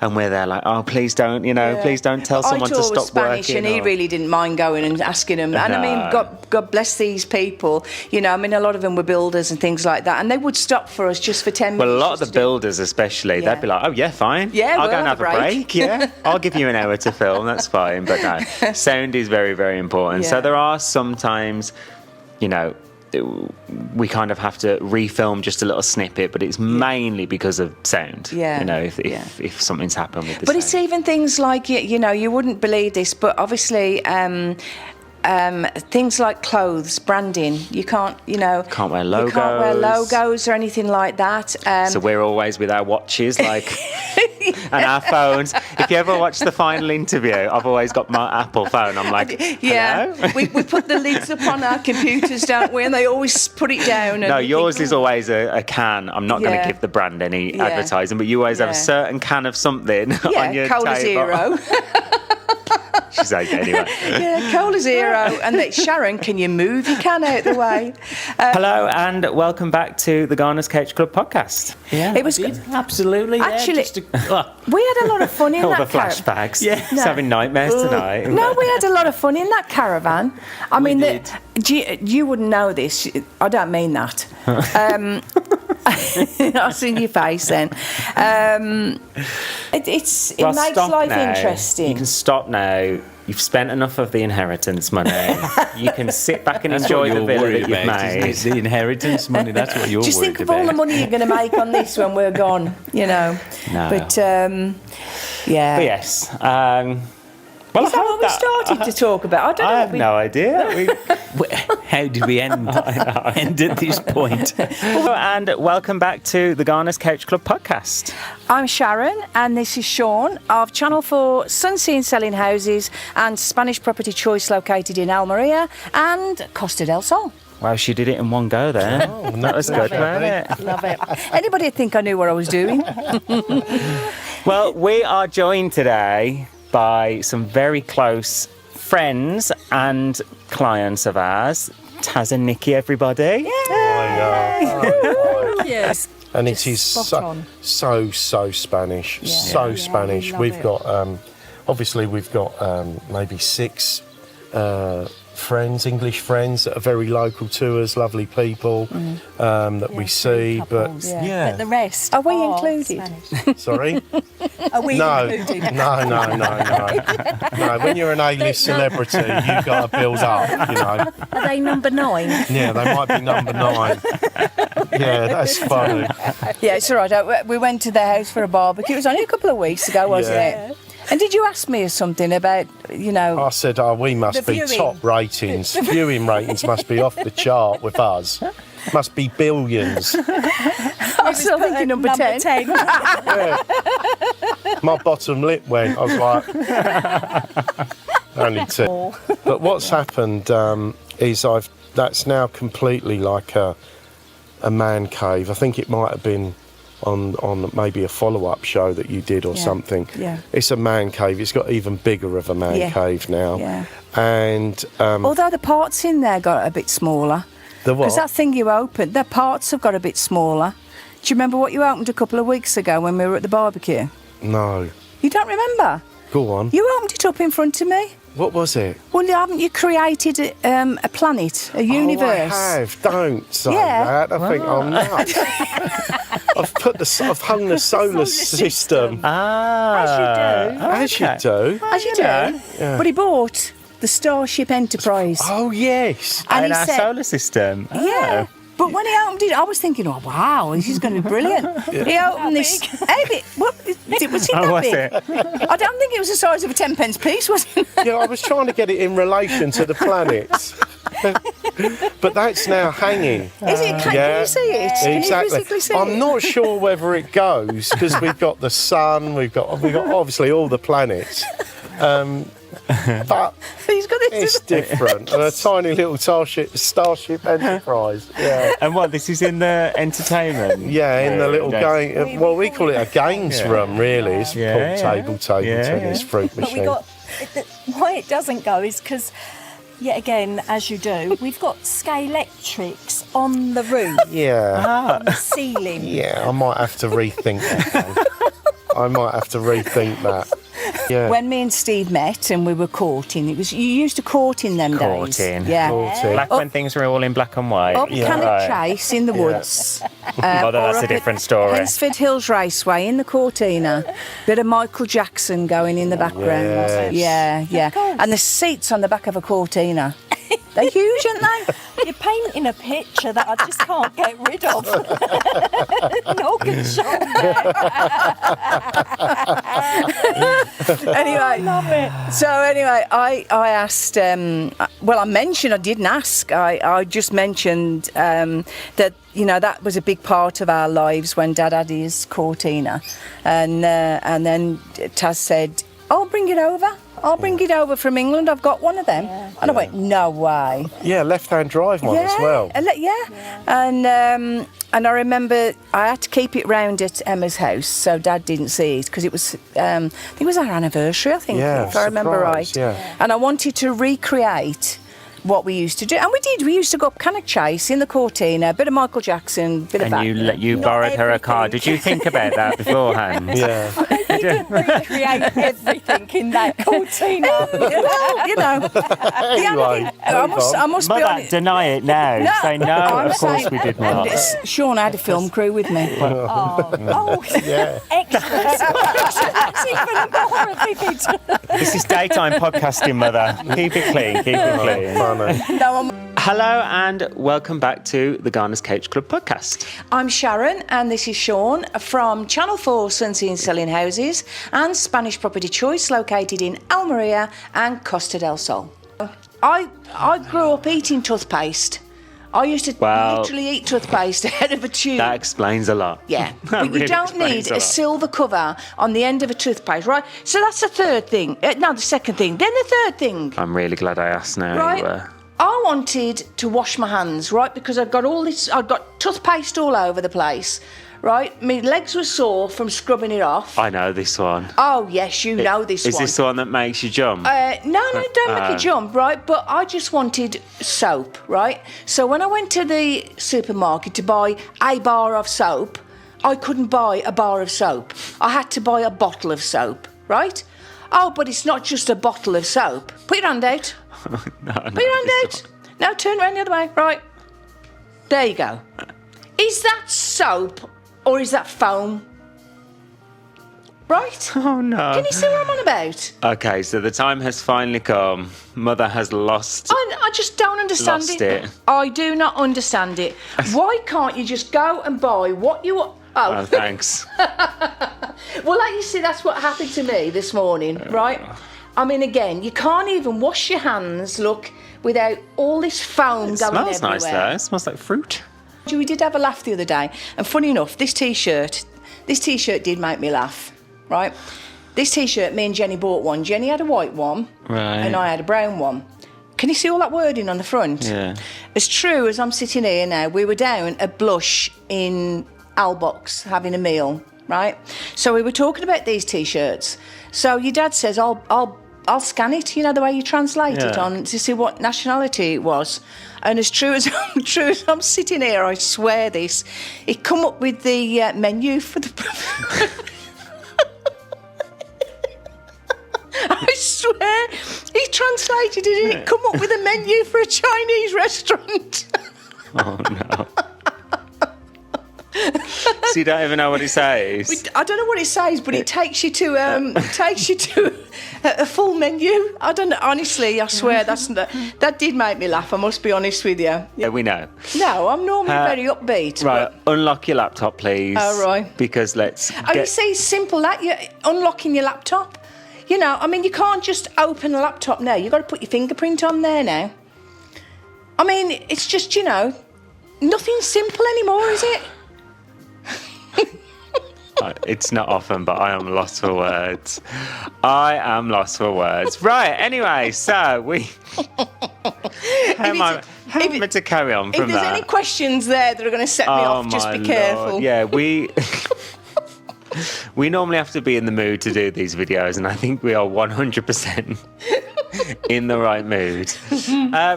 And we're there like, oh, please don't, please don't tell someone to stop was Spanish working. And he really didn't mind going and asking them. And I mean, God bless these people. You know, I mean, a lot of them were builders and things like that. And they would stop for us just for 10 minutes. Well, a lot of the builders especially, they'd be like, oh, yeah, fine. Yeah, I'll go and have a break. Yeah, I'll give you an hour to film. That's fine. But no, sound is very, very important. So there are sometimes, we kind of have to refilm just a little snippet, but it's mainly because of sound. If something's happened with the sound. It's even things like, you wouldn't believe this, but obviously... things like clothes, branding, you can't wear logos. You can't wear logos or anything like that. So we're always with our watches, and our phones. If you ever watch the final interview, I've always got my Apple phone. I'm like, hello? we put the lids up on our computers, don't we? And they always put it down. No, yours is always a can. I'm not going to give the brand any advertising, but you always have a certain can of something on your Cola table. Zero. She's okay anyway. Cola Zero. And Sharon, can you move your can out the way? Hello and welcome back to the Garners Couch Club Podcast. Yeah, it was absolutely. Actually, we had a lot of fun in all that the flashbacks. Yeah, having nightmares tonight. No, we had a lot of fun in that caravan. I mean, you wouldn't know this. I don't mean that. I've seen your face then. It makes life interesting. You can stop now. You've spent enough of the inheritance money. You can sit back and enjoy the villa that you've made. The inheritance money, that's what you're worried about. Just think of all the money you're going to make on this when we're gone, No. But, But yes. Well, is that what we started to talk about? I have no idea. How did we end at this point? And welcome back to the Garners Couch Club Podcast. I'm Sharon, and this is Sean of Channel 4 Sunseeing Selling Houses and Spanish Property Choice located in Almeria and Costa del Sol. Wow, she did it in one go there. Oh, that was good, wasn't it? Love it. Anybody think I knew what I was doing? Well, we are joined today by some very close friends and clients of ours. Taz and Nikki, everybody. Yes. And it is so Spanish. Yeah. So Spanish. We've got, obviously, we've got maybe 6 friends, English friends that are very local to us, lovely people that we see. Couples, but the rest are we included? Spanish. Sorry? Are we included? No. When you're an A-list celebrity, you've got to build up, Are they number 9? Yeah, they might be number 9. Yeah, that's funny. Yeah, it's all right. We went to their house for a barbecue. It was only a couple of weeks ago, wasn't it? And did you ask me something about, I said, we must be top ratings. Viewing ratings must be off the chart with us. Must be billions. I was still thinking number 10. Yeah. My bottom lip went. I was like, only 2. But what's happened is that's now completely like a man cave. I think it might have been on maybe a follow-up show that you did or something. Yeah. It's a man cave. It's got even bigger of a man cave now. Yeah. And although the parts in there got a bit smaller. The what? Because that thing you opened, the parts have got a bit smaller. Do you remember what you opened a couple of weeks ago when we were at the barbecue? No. You don't remember? Go on. You opened it up in front of me. What was it? Well, haven't you created a planet, a universe? Oh, I have. Don't say that. I think I'm nuts. I've hung the solar system. As you do. Yeah. But he bought the Starship Enterprise. Oh, yes. And in he our said, solar system. Yeah. But when he opened it, I was thinking, oh, wow, this is going to be brilliant. He opened this. Was it that big? I don't think it was the size of a 10-pence piece, was it? Yeah, I was trying to get it in relation to the planets. But that's now hanging. Is it? Can you see it? Can you physically see I'm it? not sure whether it goes because we've got the sun, we've got obviously all the planets. But He's got it's different. And a tiny little Starship Enterprise. Yeah. And what, this is in the entertainment? Yeah, in the little Yes. game. Well, we call it a games room, really. It's Yeah. pool table tennis, fruit But machine. why it doesn't go is because, yet again, as you do, we've got Scalextrics on the roof, Yeah. on the ceiling. Yeah, I might have to rethink that. I might have to rethink that. Yeah. When me and Steve met and we were courting, you used to court in them days. Courting. Yeah. Courting. Back when things were all in black and white. Up Cannock Right. Chase in the woods. Although or that's up a at different story. Hensford Hills Raceway in the Cortina. Bit of Michael Jackson going in the background. Yes. Yeah. Of course. And the seats on the back of a Cortina. They're huge, aren't they? You're painting a picture that I just can't get rid of. Noggin shot Anyway, love it. so anyway, I asked. Well, I didn't ask. I just mentioned that that was a big part of our lives when Dad had his Cortina, and then Taz said, "I'll bring it over. I'll bring it over from England. I've got one of them." And I went, "No way." Yeah, left-hand drive one as well. And I remember I had to keep it round at Emma's house so Dad didn't see it because it was I think it was our anniversary, I think, Yeah, if I remember surprise, right. yeah. And I wanted to recreate what we used to do, and we did. We used to go up Cannock Chase in the Cortina, a bit of Michael Jackson, bit of And that. you borrowed her a car. Did you think about that beforehand? Yeah. You didn't recreate everything in that Cortina. Well, Anyway, I must be Mother, honest. deny it now. Say no, I'm of course saying- we did not. Sean had a film crew with me. Oh, Yeah. extras. That's even more vivid. This is daytime podcasting, Mother. Keep it clean, keep it clean. Funny. Hello and welcome back to the Garners Couch Club Podcast. I'm Sharon and this is Sean from Channel 4 Sunsea Selling Houses and Spanish Property Choice located in Almeria and Costa del Sol. I grew up eating toothpaste. I used to literally eat toothpaste out of a tube. That explains a lot. Yeah, That but you really don't explains need a a lot. silver cover on the end of a toothpaste, right? So that's the third thing. No, the second thing. Then the third thing. I'm really glad I asked now. Right. I wanted to wash my hands, right? Because I've got toothpaste all over the place, right? My legs were sore from scrubbing it off. I know this one. Oh, yes, you know this Is one. this the one that makes you jump? No, don't make a jump, right? But I just wanted soap, right? So when I went to the supermarket to buy a bar of soap, I couldn't buy a bar of soap. I had to buy a bottle of soap, right? Oh, but it's not just a bottle of soap. Put your hand out. No, Put your hand out. No, turn around the other way. Right. There you go. Is that soap or is that foam? Right? Oh no. Can you see what I'm on about? Okay, so the time has finally come. Mother has lost. I just don't understand Lost it. I do not understand it. Why can't you just go and buy what you want? Oh, thanks. Well, like you see, that's what happened to me this morning, right? I mean, again, you can't even wash your hands, look, without all this foam It going smells everywhere. nice though. It smells like fruit. We did have a laugh the other day, and funny enough, this T-shirt did make me laugh, right? This T-shirt, me and Jenny bought one. Jenny had a white one, Right. and I had a brown one. Can you see all that wording on the front? Yeah. As true as I'm sitting here now, we were down at Blush in Albox having a meal, right? So we were talking about these T-shirts. So your dad says, I'll scan it, you know, the way you translate it Yeah. on to see what nationality it was. And as true as I'm sitting here, I swear this, it come up with the menu for the... I swear, he translated it and it come up with a menu for a Chinese restaurant. Oh no. So you don't even know what it says? I don't know what it says, but it takes you to a full menu. I don't know. Honestly, I swear that did make me laugh. I must be honest with you. Yeah, we know. No, I'm normally very upbeat. Right, unlock your laptop, please. Oh, right. Because let's But, you see, it's simple that you're unlocking your laptop. You know, I mean, you can't just open a laptop now. You've got to put your fingerprint on there now. I mean, it's just, you know, nothing simple anymore, is it? It's not often, but I am lost for words. I am lost for words. Right, anyway, so we... How am I meant to carry on from If there's that? any questions there that are going to set me off, just be careful. Lord. Yeah, we normally have to be in the mood to do these videos, and I think we are 100% in the right mood.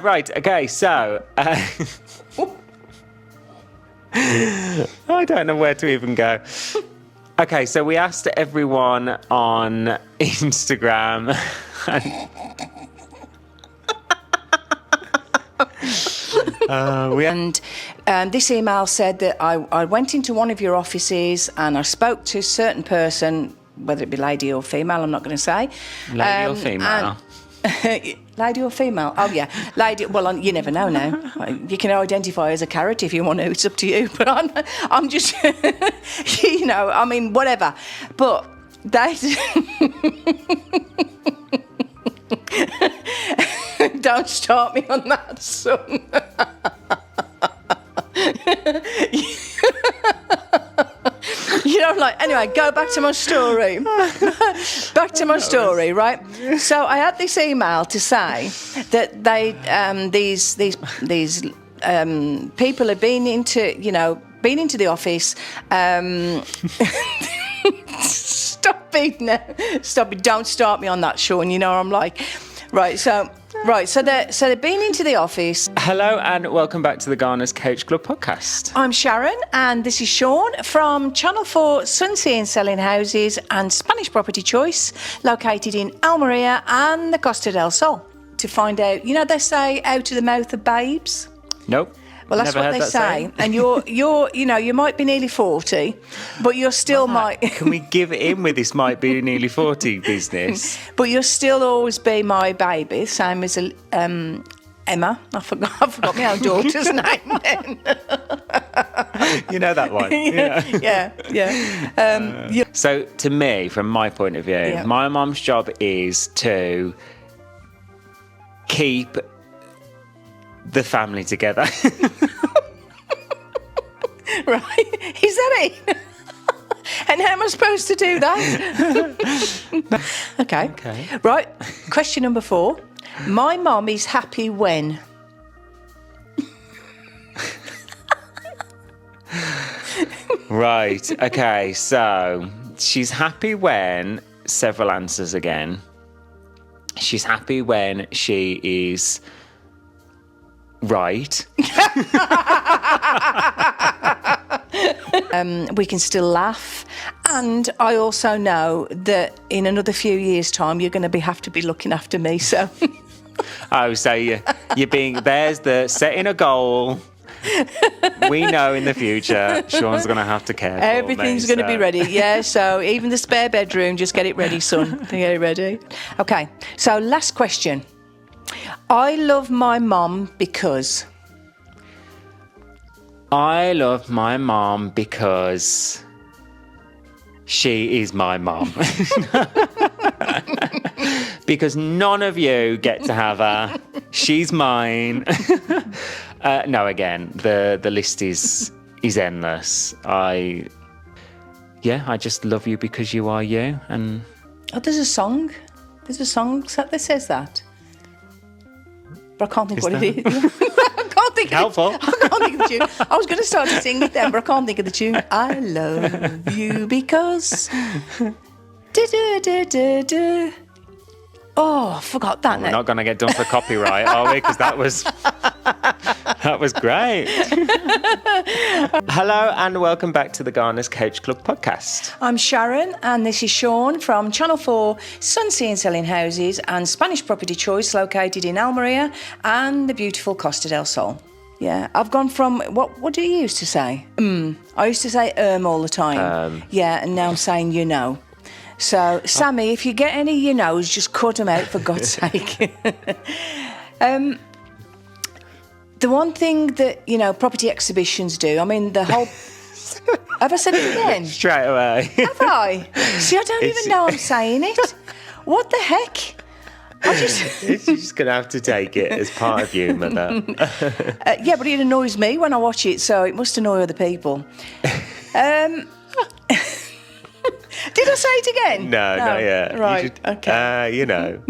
Right, okay, so... I don't know where to even go. Okay, so we asked everyone on Instagram. And this email said that I went into one of your offices and I spoke to a certain person, whether it be lady or female, I'm not going to say. Lady or female? Lady or female? Oh, yeah. Lady. Well, you never know now. You can identify as a carrot if you want to. It's up to you. But I'm just, I mean, whatever. But they... Don't start me on that, son. Anyway, go back to my story. Right? So I had this email to say that these people had been into the office. Stop it now. Stop it. Don't start me on that, Sean. You know what I'm like. Right, so they've been into the office. Hello and welcome back to the Garners Couch Club Podcast. I'm Sharon and this is Sean from Channel 4 Sunseeing Selling Houses and Spanish Property Choice, located in Almeria and the Costa del Sol. To find out, they say out of the mouth of babes. Nope. Well, that's what they say. And you're you might be nearly 40, but you're still might. Can we give it in with this might be nearly 40 business? But you'll still always be my baby, same as Emma. I forgot my own daughter's name then. You know that one. Yeah. So to me, from my point of view, my mum's job is to keep the family together. Right? Is that it? And how am I supposed to do that? Okay. Right. Question number 4. My mum is happy when? Right. Okay. So she's happy when several answers again. She's happy when she is right. We can still laugh, and I also know that in another few years' time you're going to have to be looking after me. So, so you're being there's the setting a goal. We know in the future Sean's going to have to care. Everything's going to be ready. Yeah. So even the spare bedroom, just get it ready, son. Get it ready. Okay. So last question. I love my mum because... I love my mum because she is my mum. Because none of you get to have her. She's mine. No, again, the list is endless. I just love you because you are you. And there's a song. There's a song that says that. But I can't think what it is. I can't think helpful. I can't think of the tune. I was going to start to sing it then, but I can't think of the tune. I love you because... Oh, I forgot that. We're not going to get done for copyright, are we? Because that was great. Hello and welcome back to the Garners Couch Club Podcast. I'm Sharon and this is Sean from Channel 4 Sunseeing Selling Houses and Spanish Property Choice, located in Almeria and the beautiful Costa del Sol. Yeah, I've gone from, what do you used to say? I used to say all the time. Yeah, and now I'm saying you know. So, Sammy, if you get any you-knows, just cut them out, for God's sake. The one thing that, property exhibitions do, I mean, the whole... Have I said it again? Straight away. Have I? See, I don't even know I'm saying it. What the heck? You're just going to have to take it as part of you, mother. Yeah, but it annoys me when I watch it, so it must annoy other people. Did I say it again? No, not yet. Right, okay. You know.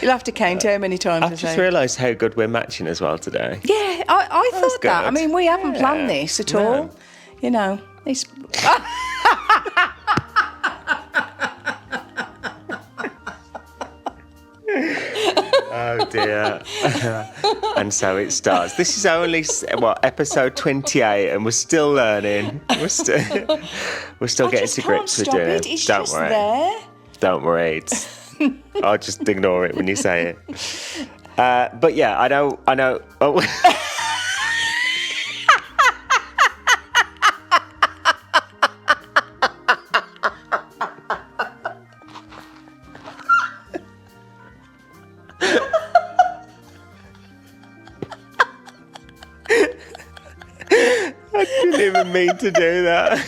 You'll have to count how many times I I've say just it. realised how good we're matching as well today. Yeah, I thought good. that. I mean, we haven't planned this at all. You know, it's... Oh dear. And so it starts. This is only episode 28, and we're still learning. We're still getting to grips with it. It's Don't just worry. there. Don't worry. I'll just ignore it when you say it. But yeah, I know. Oh. Didn't even mean to do that.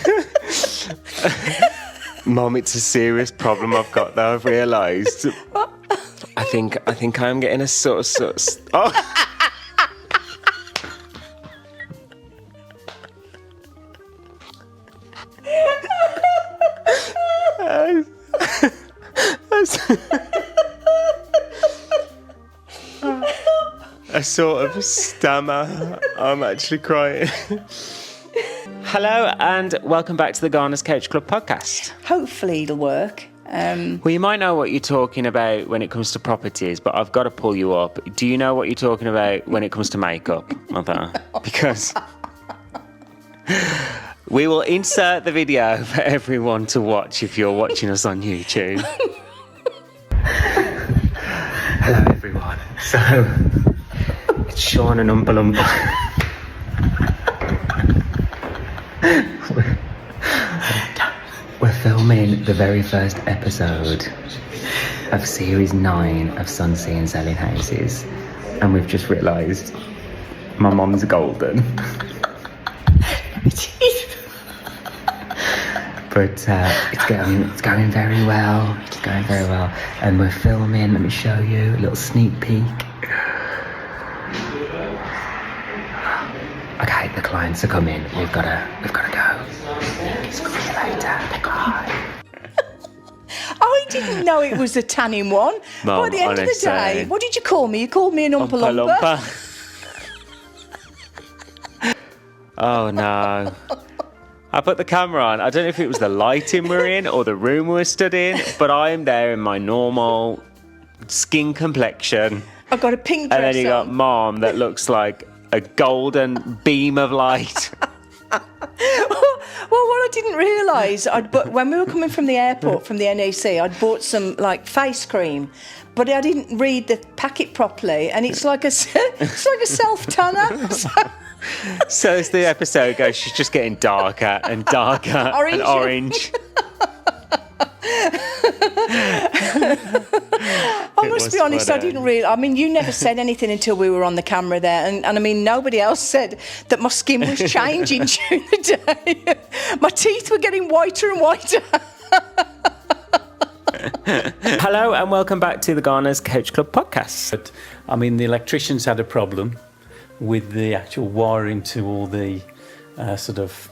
Mum, it's a serious problem I've got though, I've realised. I think I'm getting a sort of oh. A sort of stammer. I'm actually crying. Hello and welcome back to the Garners Couch Club Podcast. Hopefully it'll work. Well, you might know what you're talking about when it comes to properties, but I've got to pull you up. Do you know what you're talking about when it comes to makeup, Mother? Because we will insert the video for everyone to watch if you're watching us on YouTube. Hello, everyone. So, it's Sean and Oompa Loompa. We're filming the very first episode of series 9 of Sunsea and Selling Houses, and we've just realised my mum's golden. But it's going very well. It's going very well, and we're filming. Let me show you a little sneak peek. Okay, the clients are coming. We've got to go. See you later. Bye. I didn't know it was a tanning one. Mum, By the end of the day, what did you call me? You called me an Oompa Loompa. Oh no. I put the camera on. I don't know if it was the lighting we're in or the room we're stood in, but I am there in my normal skin complexion. I've got a pink dress And then you got on. Mom that looks like a golden beam of light. Well, what I didn't realise, when we were coming from the airport, from the NEC, I'd bought some face cream, but I didn't read the packet properly, and it's like a self tanner. So as the episode goes, she's just getting darker and darker and orange. I must be honest, I didn't really... I mean, you never said anything until we were on the camera there. And I mean, nobody else said that my skin was changing during the day. My teeth were getting whiter and whiter. Hello and welcome back to the Garners Couch Club Podcast. But, I mean, the electricians had a problem with the actual wiring to all the sort of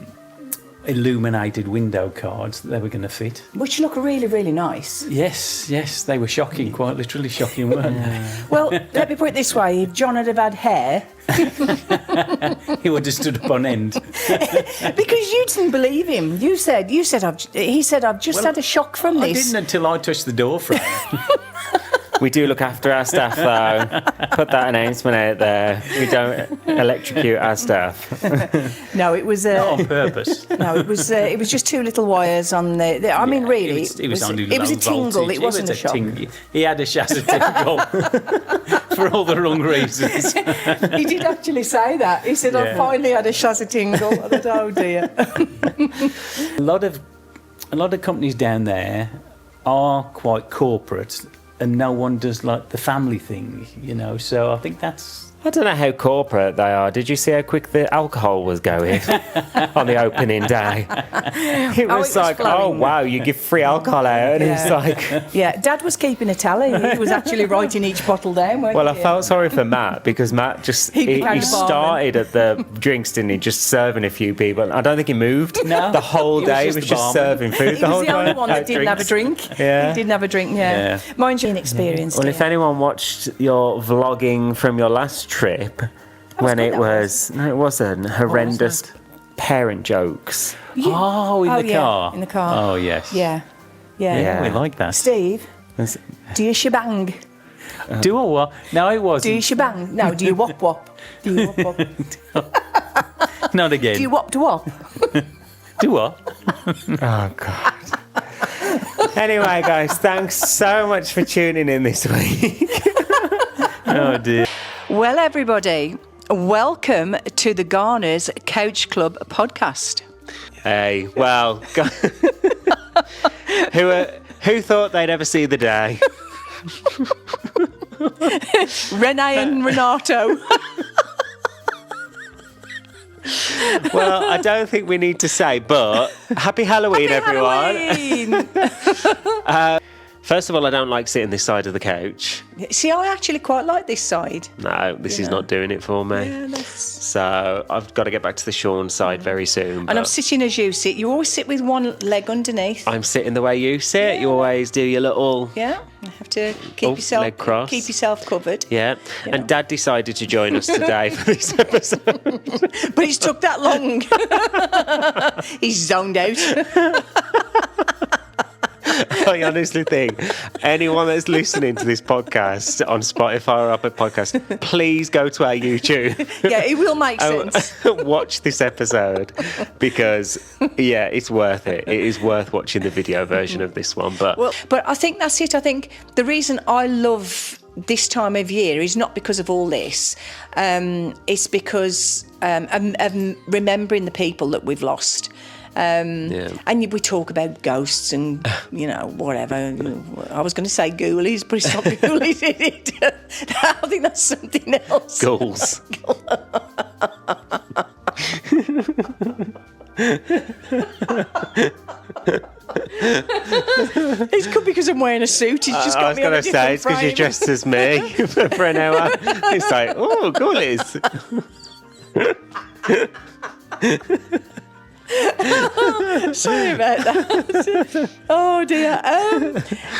illuminated window cards that they were going to fit. Which look really, really nice. Yes, they were shocking, quite literally shocking, weren't they? Well, let me put it this way. If John had have had hair... He would have stood up on end. Because you didn't believe him. He said, I've just had a shock from I this. didn't until I touched the door frame. We do look after our staff, though. Put that announcement out there. We don't electrocute our staff. No, it was Not on purpose. no, it was just two little wires on the I mean, really, it was only it was a low tingle. voltage. It wasn't a shock. He had a shazza tingle for all the wrong reasons. He did actually say that. He said, I finally had a shazza tingle. I thought, oh dear. A lot of companies down there are quite corporate, and no one does like the family thing, you know. So I think that's I don't know how corporate they are. Did you see how quick the alcohol was going on the opening day? It was like, oh wow, you give free alcohol out, and it's like, Yeah, Dad was keeping a tally. He was actually writing each bottle down. well, I felt sorry for Matt because Matt just he started at the drinks, didn't he? Just serving a few people. I don't think he moved. No, the whole he was day just was the just barman. serving food. He the whole was the only time. one that didn't have a drink. Yeah. He didn't have a drink. Yeah. Mind you, inexperienced. Well, if anyone watched your vlogging from your last trip, when it wasn't horrendous parent jokes. Oh, in the car. in the car. Oh, yes. Yeah. Yeah. We like that. Steve, do you shebang? Do a what? No, it wasn't. Do you shebang? No, do you wop wop? Do you wop wop? Not again. Do you wop to wop? Do what? Oh, God. Anyway, guys, thanks so much for tuning in this week. Oh, dear. Well, everybody, welcome to the Garners Couch Club Podcast. Hey, well, who thought they'd ever see the day? Renee and Renato. Well, I don't think we need to say, but happy Halloween, everyone. Halloween. First of all, I don't like sitting this side of the couch. See, I actually quite like this side. No, this is not doing it for me. Yeah, So I've got to get back to the Sean side very soon. And I'm sitting as you sit. You always sit with one leg underneath. I'm sitting the way you sit. You always do your little... Yeah, you have to keep leg cross. keep yourself covered. Yeah. And Dad decided to join us today for this episode. But it's took that long. He's zoned out. I honestly think anyone that's listening to this podcast on Spotify or Apple Podcast, please go to our YouTube. Yeah, it will make sense. Watch this episode because, yeah, it's worth it. It is worth watching the video version of this one. But I think that's it. I think the reason I love this time of year is not because of all this. It's because of remembering the people that we've lost. And we talk about ghosts and, whatever. I was going to say ghoulies, but it's not ghoulies, is it? I think that's something else. Ghouls. It's good because I'm wearing a suit. It's just got me on a different I was going to say, it's because you're dressed as me for an hour. It's like, oh, ghoulies. Sorry about that. Oh dear.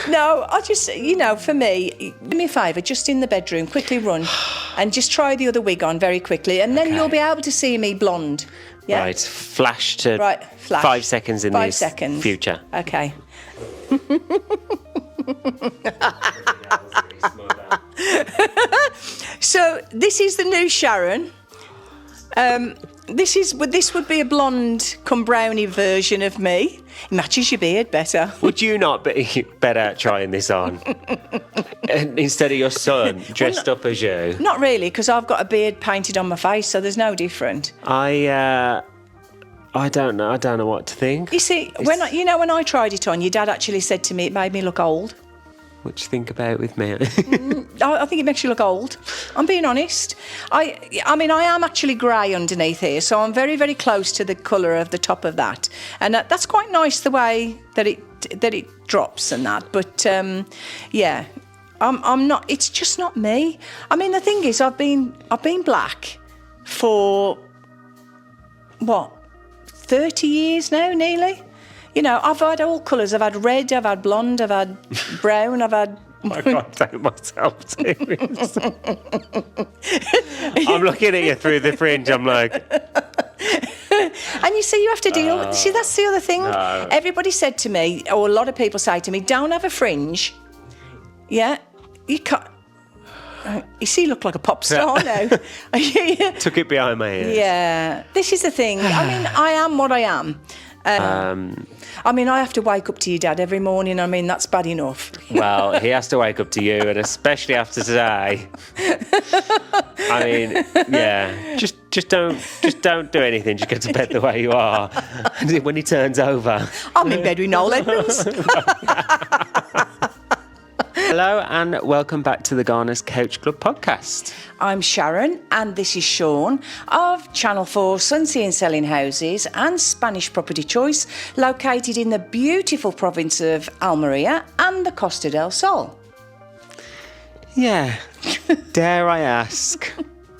No, I just, for me, do me a favour, just in the bedroom, quickly run and just try the other wig on very quickly, and then you'll be able to see me blonde. Yeah? Right, flash to Right, flash. 5 seconds in 5 this seconds. future. Okay. So this is the new Sharon. This would be a blonde come brownie version of me. It matches your beard better. Would you not be better at trying this on? And instead of your son dressed up as you? Not really, because I've got a beard painted on my face, so there's no different. I don't know. I don't know what to think. You see, when I tried it on, your dad actually said to me it made me look old. What do you think about with me? I think it makes you look old. I'm being honest. I mean, I am actually grey underneath here, so I'm very, very close to the colour of the top of that, and that's quite nice the way that it drops and that. But yeah, I'm not. It's just not me. I mean, the thing is, I've been black for what, 30 years now, nearly. I've had all colours. I've had red, I've had blonde, I've had brown, I've had... I can't take myself serious. I'm looking at you through the fringe, I'm like... And you see, you have to deal... see, that's the other thing. No. Everybody said to me, or a lot of people say to me, don't have a fringe. Yeah? You can't... You see, you look like a pop star now. Took it behind my ears. Yeah. This is the thing. I mean, I am what I am. I mean, I have to wake up to your dad every morning. I mean, that's bad enough. Well, he has to wake up to you, and especially after today. I mean, yeah, just don't do anything. Just get to bed the way you are. And when he turns over, I'm in bed with Noel Edmonds. Hello and welcome back to the Garners Couch Club Podcast. I'm Sharon, and this is Sean of Channel 4 Sunseeing and Selling Houses and Spanish Property Choice, located in the beautiful province of Almeria and the Costa del Sol. Yeah, dare I ask,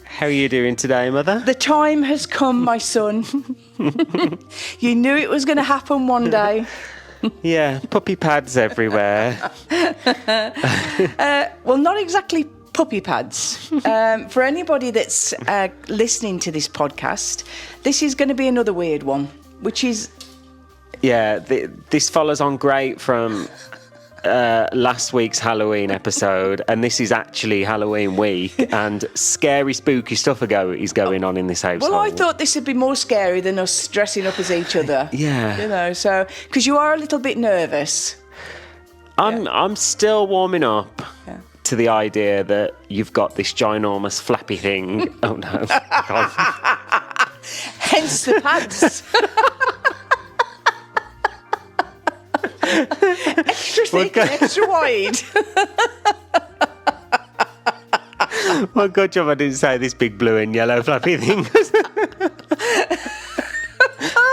how are you doing today, Mother? The time has come, my son. You knew it was going to happen one day. Yeah, puppy pads everywhere. Well, not exactly puppy pads. For anybody that's listening to this podcast, this is going to be another weird one, which is... Yeah, this follows on great from last week's Halloween episode, and this is actually Halloween week, and scary, spooky stuff is going on in this household. Well, I thought this would be more scary than us dressing up as each other. Yeah. You know, so... Because you are a little bit nervous. I'm still warming up to the idea that you've got this ginormous flappy thing. Oh, no. God. Hence the pads. Extra thick and extra wide. Well, good job I didn't say this big blue and yellow flappy thing.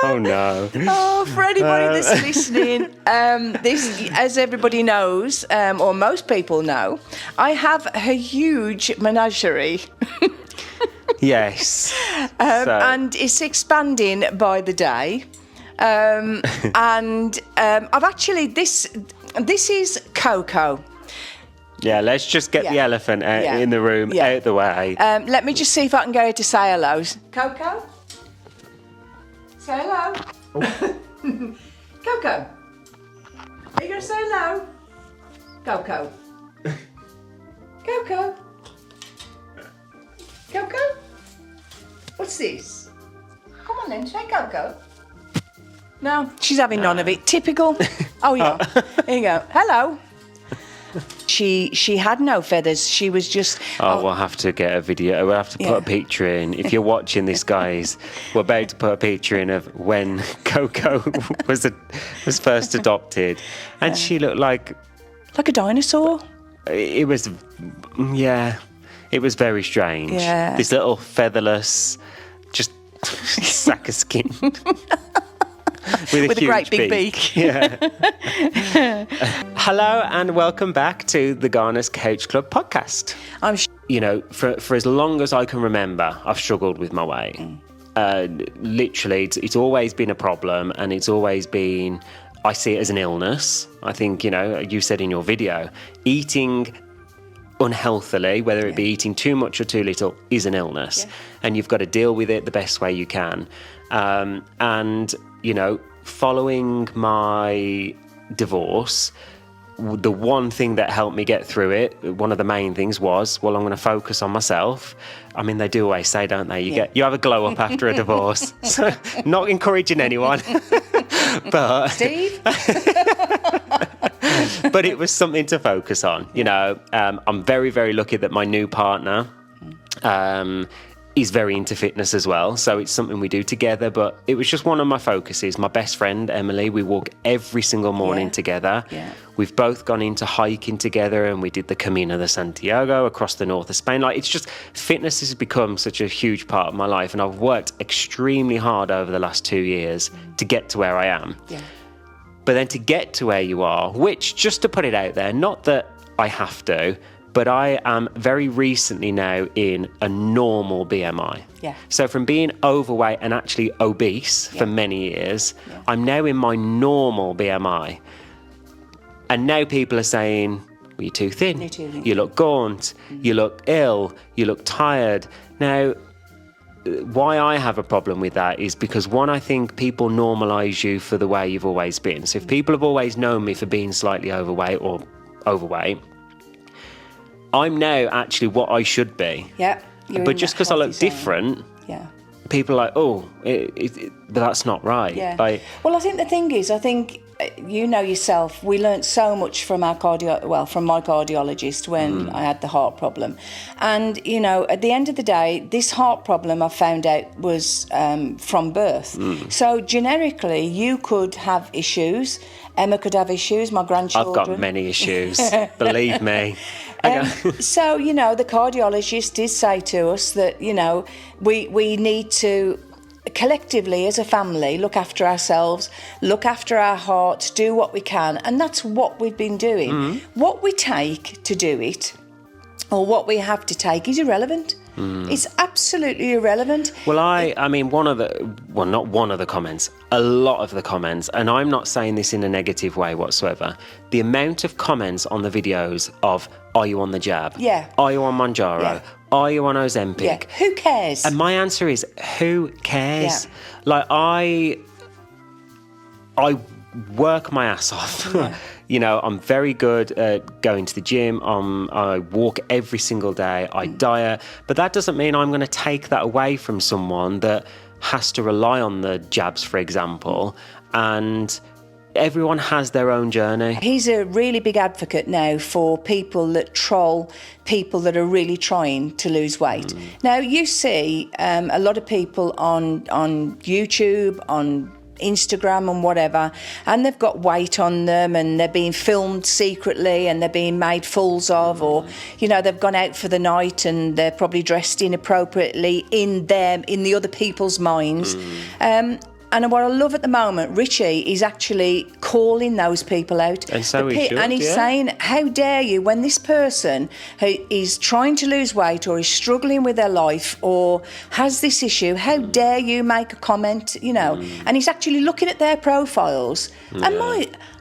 Oh, no. Oh, for anybody that's listening, this, as everybody knows, or most people know, I have a huge menagerie. Yes. And it's expanding by the day. And I've actually, this is Coco. Yeah, let's just get the elephant out in the room, out the way. Let me just see if I can get her to say hello. Coco? Say hello. Coco. Are you going to say hello? Coco. Coco. Coco? What's this? Come on then, say Coco. No, she's having none of it. Typical. Oh, yeah. Here you go. Hello. She had no feathers. She was just... We'll have to get a video. We'll have to put a picture in. If you're watching this, guys, we're about to put a picture in of when Coco was first adopted. And she looked like... Like a dinosaur? It was... Yeah. It was very strange. Yeah. This little featherless, just sack of skin. With a great big beak. Yeah. Hello and welcome back to the Garners Couch Club Podcast. You know, for as long as I can remember, I've struggled with my weight. Literally, it's always been a problem, and it's always been, I see it as an illness. I think, you know, you said in your video, eating unhealthily, whether it be eating too much or too little, is an illness. And you've got to deal with it the best way you can. And, you know, following my divorce, the one thing that helped me get through it, one of the main things was, well, I'm going to focus on myself. I mean, they do always say, don't they? You have a glow up after a divorce. So, not encouraging anyone. But Steve? But it was something to focus on. You know, I'm very, very lucky that my new partner is very into fitness as well. So it's something we do together, but it was just one of my focuses. My best friend, Emily, we walk every single morning together. Yeah. We've both gone into hiking together, and we did the Camino de Santiago across the north of Spain. Like, it's just, fitness has become such a huge part of my life, and I've worked extremely hard over the last 2 years to get to where I am. Yeah. But then to get to where you are, which, just to put it out there, not that I have to, but I am very recently now in a normal BMI. Yeah. So from being overweight and actually obese for many years, I'm now in my normal BMI. And now people are saying, well, you're too thin. You're too thin. You look gaunt. You look ill. You look tired. Now, why I have a problem with that is because, one, I think people normalise you for the way you've always been. So if people have always known me for being slightly overweight or overweight, I'm now actually what I should be. Yeah. But just because I look different, people are like, oh, but that's not right. Yeah. Well, I think the thing is, you know yourself, we learnt so much from my cardiologist when I had the heart problem. And, you know, at the end of the day, this heart problem I found out was from birth. So generically, you could have issues. Emma could have issues, my grandchildren. I've got many issues, believe me. So, you know, the cardiologist did say to us that, you know, we need to collectively as a family look after ourselves, look after our heart, do what we can, and that's what we've been doing. What we take to do it, or what we have to take, is irrelevant. It's absolutely irrelevant. Well, I mean, not one of the comments, a lot of the comments, and I'm not saying this in a negative way whatsoever, the amount of comments on the videos of, are you on the jab? Yeah. Are you on Mounjaro? Yeah. Are you on Ozempic? Yeah. Who cares? And my answer is, who cares? Yeah. Like, I work my ass off. Yeah. You know, I'm very good at going to the gym. I walk every single day. I diet. But that doesn't mean I'm going to take that away from someone that has to rely on the jabs, for example. And everyone has their own journey. He's a really big advocate now for people that troll people that are really trying to lose weight. Now, you see a lot of people on YouTube, on Instagram and whatever, and they've got weight on them and they're being filmed secretly and they're being made fools of, or, you know, they've gone out for the night and they're probably dressed inappropriately in the other people's minds. And what I love at the moment, Richie is actually calling those people out. And so he should, and he's saying, how dare you, when this person who is trying to lose weight or is struggling with their life or has this issue, how dare you make a comment, you know? And he's actually looking at their profiles. And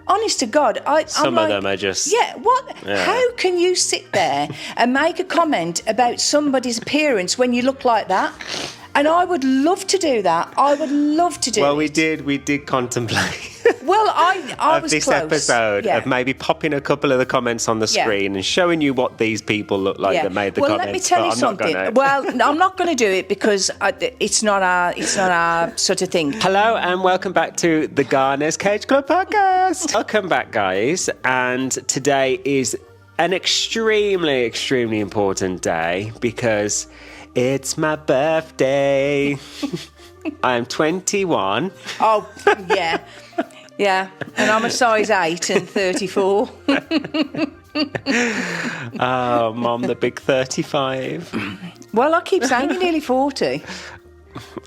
honest to God, Some I'm of like, them are just... Yeah, what? Yeah. How can you sit there and make a comment about somebody's appearance when you look like that? And I would love to do that. I would love to do Well, it. we did contemplate Well, I of was this close. episode Yeah. of maybe popping a couple of the comments on the Yeah. screen and showing you what these people look like that made the well, comments. let me tell but you I'm not something. gonna. Well, I'm not going to do it because it's not our sort of thing. Hello and welcome back to the Garners Couch Club Podcast. Welcome back, guys. And today is an extremely, extremely important day because it's my birthday. I am 21. Oh, yeah. Yeah. And I'm a size 8 and 34. Oh, Mum, the big 35. Well, I keep saying you're nearly 40.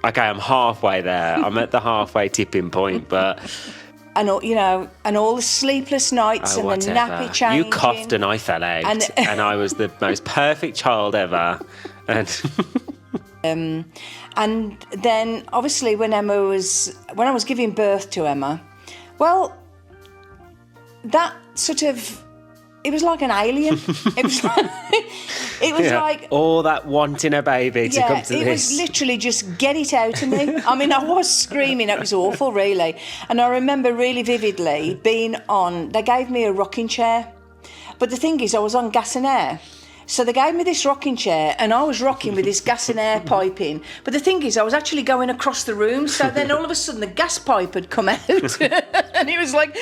Okay, I'm halfway there. I'm at the halfway tipping point, but... And all, you know, and all the sleepless nights and whatever. the nappy changing. You coughed and I fell out, and I was the most perfect child ever. And and then obviously when I was giving birth to Emma, well, that sort of, it was like an alien. It was like all that wanting a baby to come to this. it was literally just get it out of me. I mean, I was screaming. It was awful, really. And I remember really vividly being on, they gave me a rocking chair. But the thing is, I was on gas and air. So they gave me this rocking chair and I was rocking with this gas and air pipe in. But the thing is, I was actually going across the room. So then all of a sudden the gas pipe had come out. And it was like,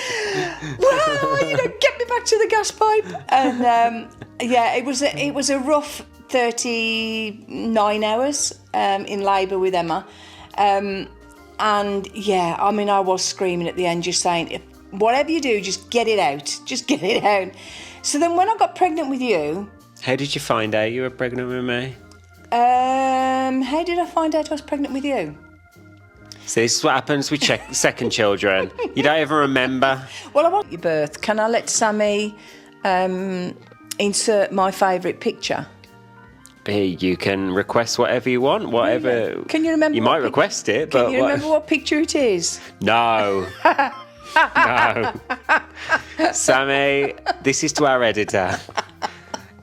well, you know, get me back to the gas pipe. And it was a rough 39 hours in labour with Emma. And yeah, I mean, I was screaming at the end, just saying, whatever you do, just get it out. Just get it out. So then when I got pregnant with you... How did you find out you were pregnant with me? How did I find out I was pregnant with you? So this is what happens with second children. You don't even remember. Well, I want your birth. Can I let Sammy insert my favourite picture? You can request whatever you want, whatever. Can you remember? You might request it, but can you remember what picture it is? No. No. Sammy, this is to our editor.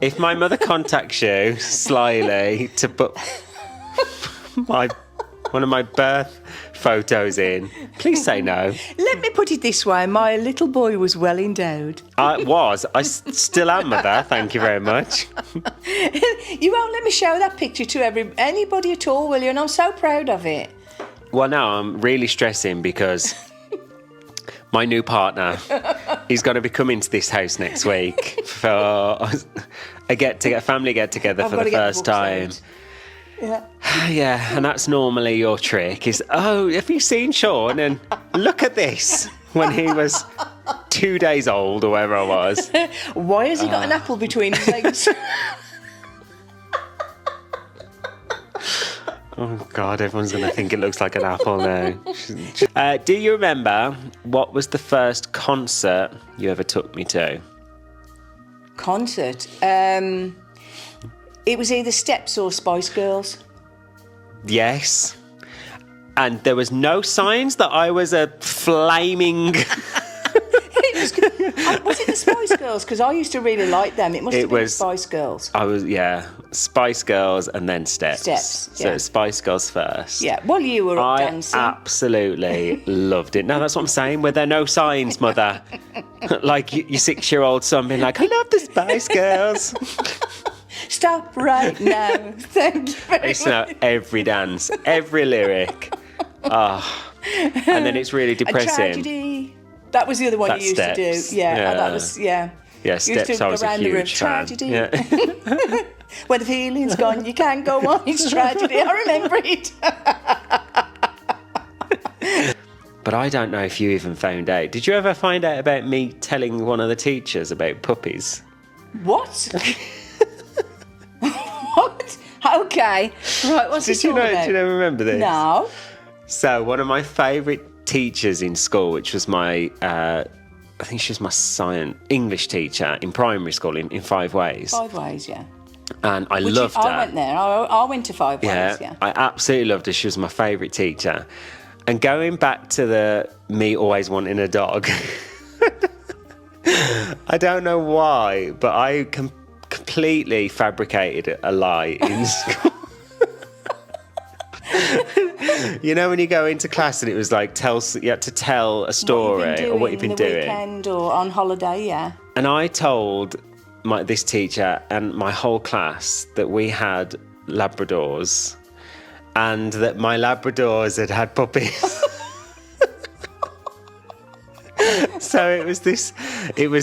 If my mother contacts you slyly to put one of my birth photos in, please say no. Let me put it this way, my little boy was well endowed. I still am, mother, thank you very much. You won't let me show that picture to anybody at all, will you? And I'm so proud of it. Well, no, I'm really stressing because my new partner, he's going to be coming to this house next week for a family get-together for the first time. Yeah. Yeah, and that's normally your trick is, have you seen Sean? And look at this, when he was 2 days old or wherever I was. Why has he got an apple between his legs? Oh, God, everyone's going to think it looks like an apple now. Do you remember what was the first concert you ever took me to? Concert? It was either Steps or Spice Girls. Yes. And there was no signs that I was a flaming... Was it the Spice Girls? Because I used to really like them. It must have been Spice Girls. Spice Girls and then Steps. Steps, So yeah. Spice Girls first. Yeah, well, you were up dancing. I absolutely loved it. No, that's what I'm saying. Were there no signs, Mother? Like your 6-year-old son being like, I love the Spice Girls. Stop right now. Thank you very much. I used to know every dance, every lyric. And then it's really A depressing. tragedy. That was the other one That's you used Steps. to do. Yeah, Yeah. that was, yeah. Yeah, You used Steps to I was go a around the room. huge fan. Tragedy. Yeah. When the feeling's gone, you can't go on. It's tragedy. I remember it. But I don't know if you even found out. Did you ever find out about me telling one of the teachers about puppies? What? What? Okay. Right, what's this all about? Did you ever remember this? No. So one of my favourite teachers in school, which was my, I think she was my English teacher in primary school in 5 Ways. 5 Ways, yeah. And I loved her. I went there. I went to 5 Ways, yeah. I absolutely loved her. She was my favourite teacher. And going back to me always wanting a dog, I don't know why, but I completely fabricated a lie in school. You know when you go into class and it was like you had to tell a story or what you've been doing. Weekend or on holiday, yeah. And I told this teacher and my whole class that we had Labradors and that my Labradors had puppies. So it was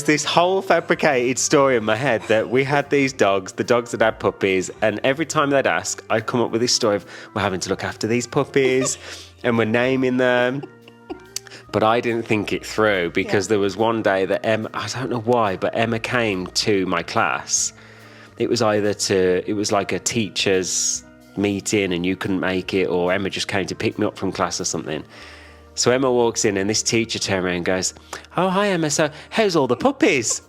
this whole fabricated story in my head that we had these dogs, the dogs that had puppies, and every time they'd ask, I'd come up with this story of we're having to look after these puppies and we're naming them. But I didn't think it through because there was one day that Emma, I don't know why, but Emma came to my class. It was like a teacher's meeting and you couldn't make it, or Emma just came to pick me up from class or something. So Emma walks in and this teacher turned around and goes, "Oh, hi Emma, so how's all the puppies?"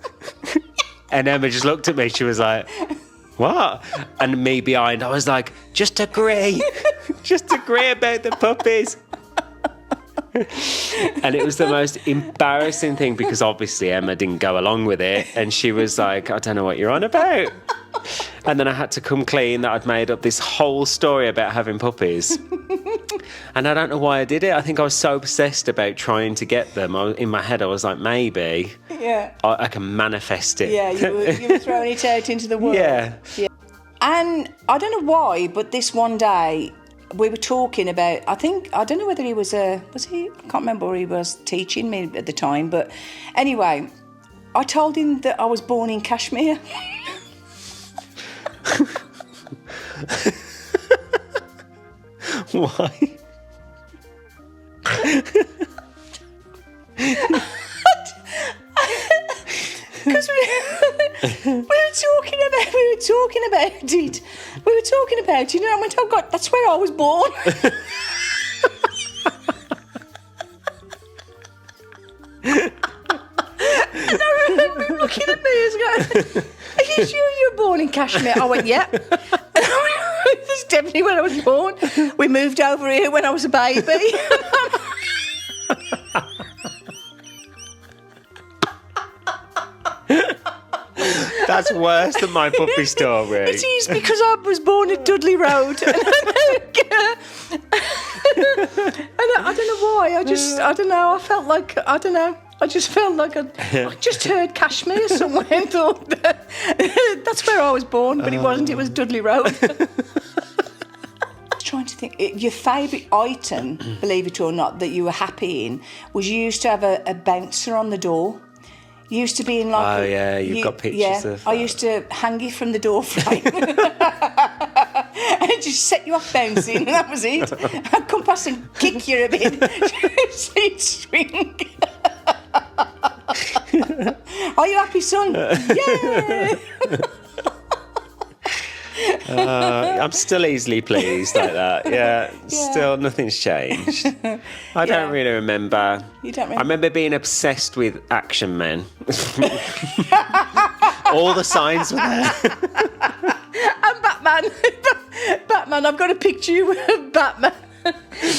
And Emma just looked at me, she was like, "What?" And me behind, I was like, just agree about the puppies. And it was the most embarrassing thing because obviously Emma didn't go along with it and she was like, "I don't know what you're on about." And then I had to come clean that I'd made up this whole story about having puppies. And I don't know why I did it. I think I was so obsessed about trying to get them. In my head I was like, maybe I can manifest it. Yeah, you were throwing it out into the world. Yeah. And I don't know why, but this one day we were talking about, I don't know whether he was I can't remember where he was teaching me at the time, but anyway, I told him that I was born in Kashmir. Why? Because we were talking about it. We were talking about, and I went, "Oh God, that's where I was born." And I remember him looking at me and going, "Are you sure you were born in Kashmir?" I went, "Yeah." This is definitely when I was born. We moved over here when I was a baby. That's worse than my puppy story. It is because I was born at Dudley Road. And I don't know why. I don't know. I felt like, I just felt like I just heard Kashmir somewhere and thought that's where I was born, but it wasn't. It was Dudley Road. trying to think. Your favourite item, believe it or not, that you were happy in was you used to have a bouncer on the door. You used to be in like. Oh yeah, you've got pictures of. I used to hang you from the door frame and just set you off bouncing, and that was it. I'd come past and kick you a bit so you'd swing. Are you happy, son? Yeah. I'm still easily pleased like that. Yeah, still nothing's changed. I don't really remember. You don't remember? I remember being obsessed with Action Men. All the signs were there. And Batman. Batman, I've got a picture of Batman.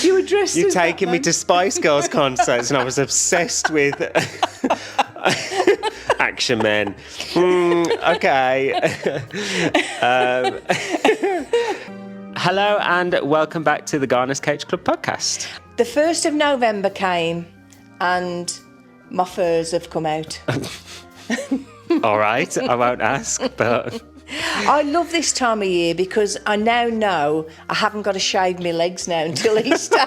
You were dressed You'd as taken me Batman. to Spice Girls concerts and I was obsessed with Action Men. Okay. Hello and welcome back to the Garners Couch Club Podcast. The 1st of November came and my furs have come out. All right, I won't ask, but... I love this time of year because I now know I haven't got to shave my legs now until Easter.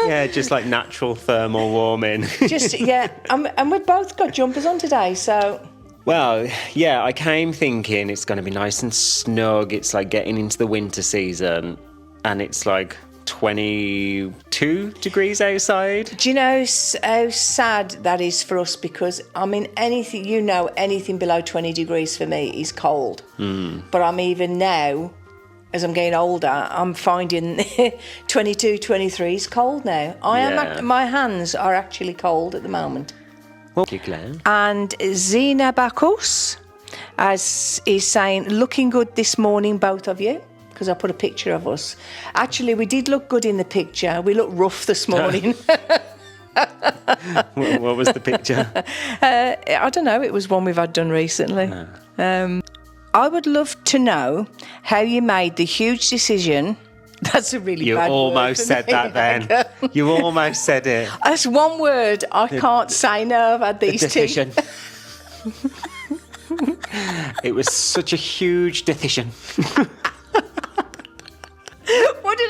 Yeah, just like natural thermal warming. And we've both got jumpers on today, so... Well, yeah, I came thinking it's going to be nice and snug. It's like getting into the winter season and it's like 22 degrees outside. Do you know how sad that is for us? Because, I mean, anything below 20 degrees for me is cold. But I'm even now, as I'm getting older, I'm finding 22, 23 is cold now. My hands are actually cold at the moment. Well, you're glad. And Zena Bacchus is saying, looking good this morning, both of you. Because I put a picture of us. Actually, we did look good in the picture. We looked rough this morning. What was the picture? I don't know. It was one we've had done recently. I would love to know how you made the huge decision. That's a really You bad word almost for said me. that then. You almost said it. That's one word I can't say now. I've had these Decision. two. It was such a huge decision. What did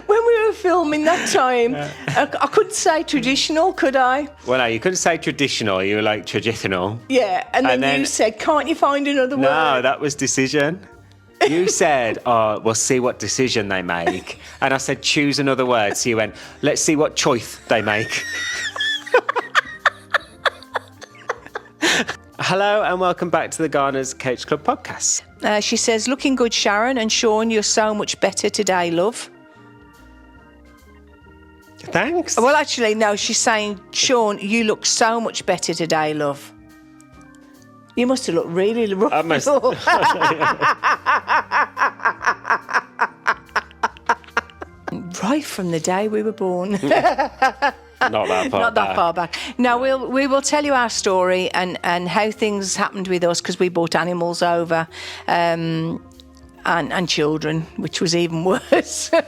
when we were filming that time, I couldn't say traditional, could I? Well, no, you couldn't say traditional. You were like traditional. Yeah, and then you said, can't you find another word? No, that was decision. You said, oh, we'll see what decision they make. And I said, choose another word. So you went, let's see what choice they make. Hello and welcome back to the Garners Couch Club Podcast. She says, looking good, Sharon, and Sean, you're so much better today, love. Thanks. Well, actually, no, she's saying, Sean, you look so much better today, love. You must have looked really rough. I must. Right from the day we were born. Not that far Not that far back. No, we will tell you our story and how things happened with us because we brought animals over and children, which was even worse. The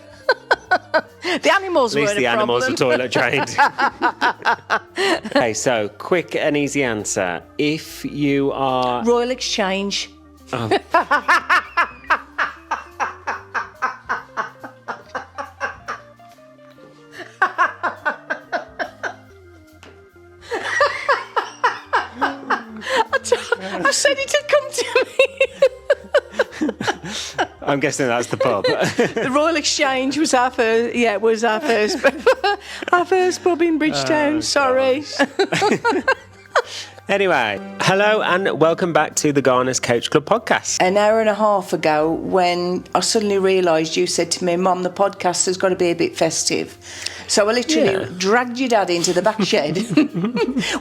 animals At least weren't the a problem. animals are toilet trained. Okay, so quick and easy answer. If you are... Royal Exchange. Oh. I said it had come to me. I'm guessing that's the pub. The Royal Exchange was our first. Yeah, it was our first. Our first pub in Bridgetown. Sorry. Anyway, hello and welcome back to the Garners Couch Club Podcast. An hour and a half ago, when I suddenly realised you said to me, Mum, the podcast has got to be a bit festive. So I literally dragged your dad into the back shed.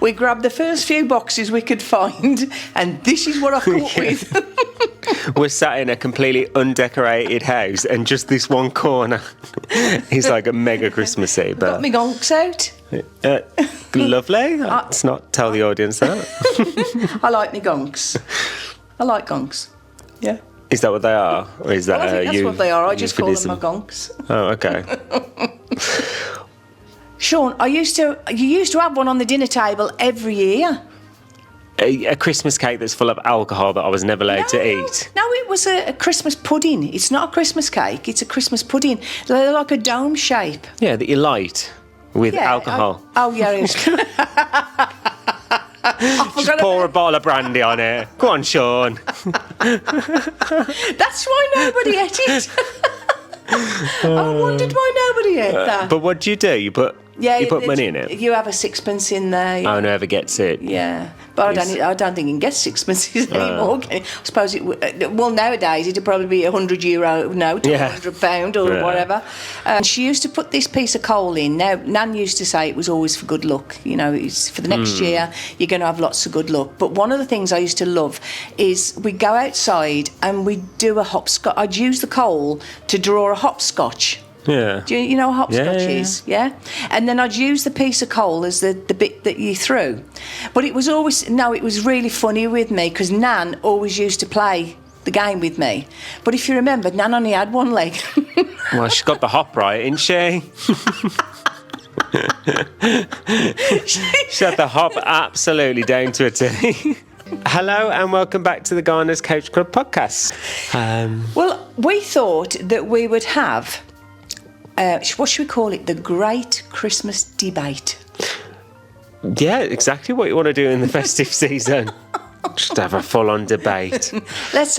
We grabbed the first few boxes we could find, and this is what I come up with. We're sat in a completely undecorated house, and just this one corner is like a mega Christmassy. But Got me gonks out. Lovely. Let's not tell the audience that. I like me gonks. I like gonks. Yeah. Is that what they are? Or is that I think that's you? what they are. I just call them my euphemism? gonks. Oh, okay. Sean, you used to have one on the dinner table every year. A Christmas cake that's full of alcohol that I was never allowed to eat. No, it it was a Christmas pudding. It's not a Christmas cake. It's a Christmas pudding. They're like a dome shape. Yeah, that you light with Yeah, alcohol. Yeah. It was, Just pour a bottle of brandy on it. Go on, Sean. that's why nobody ate it. I wondered why nobody ate that. But what do? You put money in it. You have a sixpence in there. Oh, no, ever gets it. Yeah, but I don't think you can get sixpences anymore. Can you? I suppose well, nowadays it'd probably be €100 note or £100 or whatever. She used to put this piece of coal in. Now, Nan used to say it was always for good luck. You know, it's for the next year you're going to have lots of good luck. But one of the things I used to love is we'd go outside and we'd do a hopscotch. I'd use the coal to draw a hopscotch. Yeah. Do you know what hopscotch Yeah. is? Yeah. And then I'd use the piece of coal as the bit that you threw. But it was really funny with me because Nan always used to play the game with me. But if you remember, Nan only had one leg. Well, she's got the hop right, ain't she? She had the hop absolutely down to a T. Hello and welcome back to the Garners Couch Club Podcast. Well, we thought that we would have, what should we call it? The Great Christmas Debate. Yeah, exactly what you want to do in the festive season. Just have a full-on debate. Let's.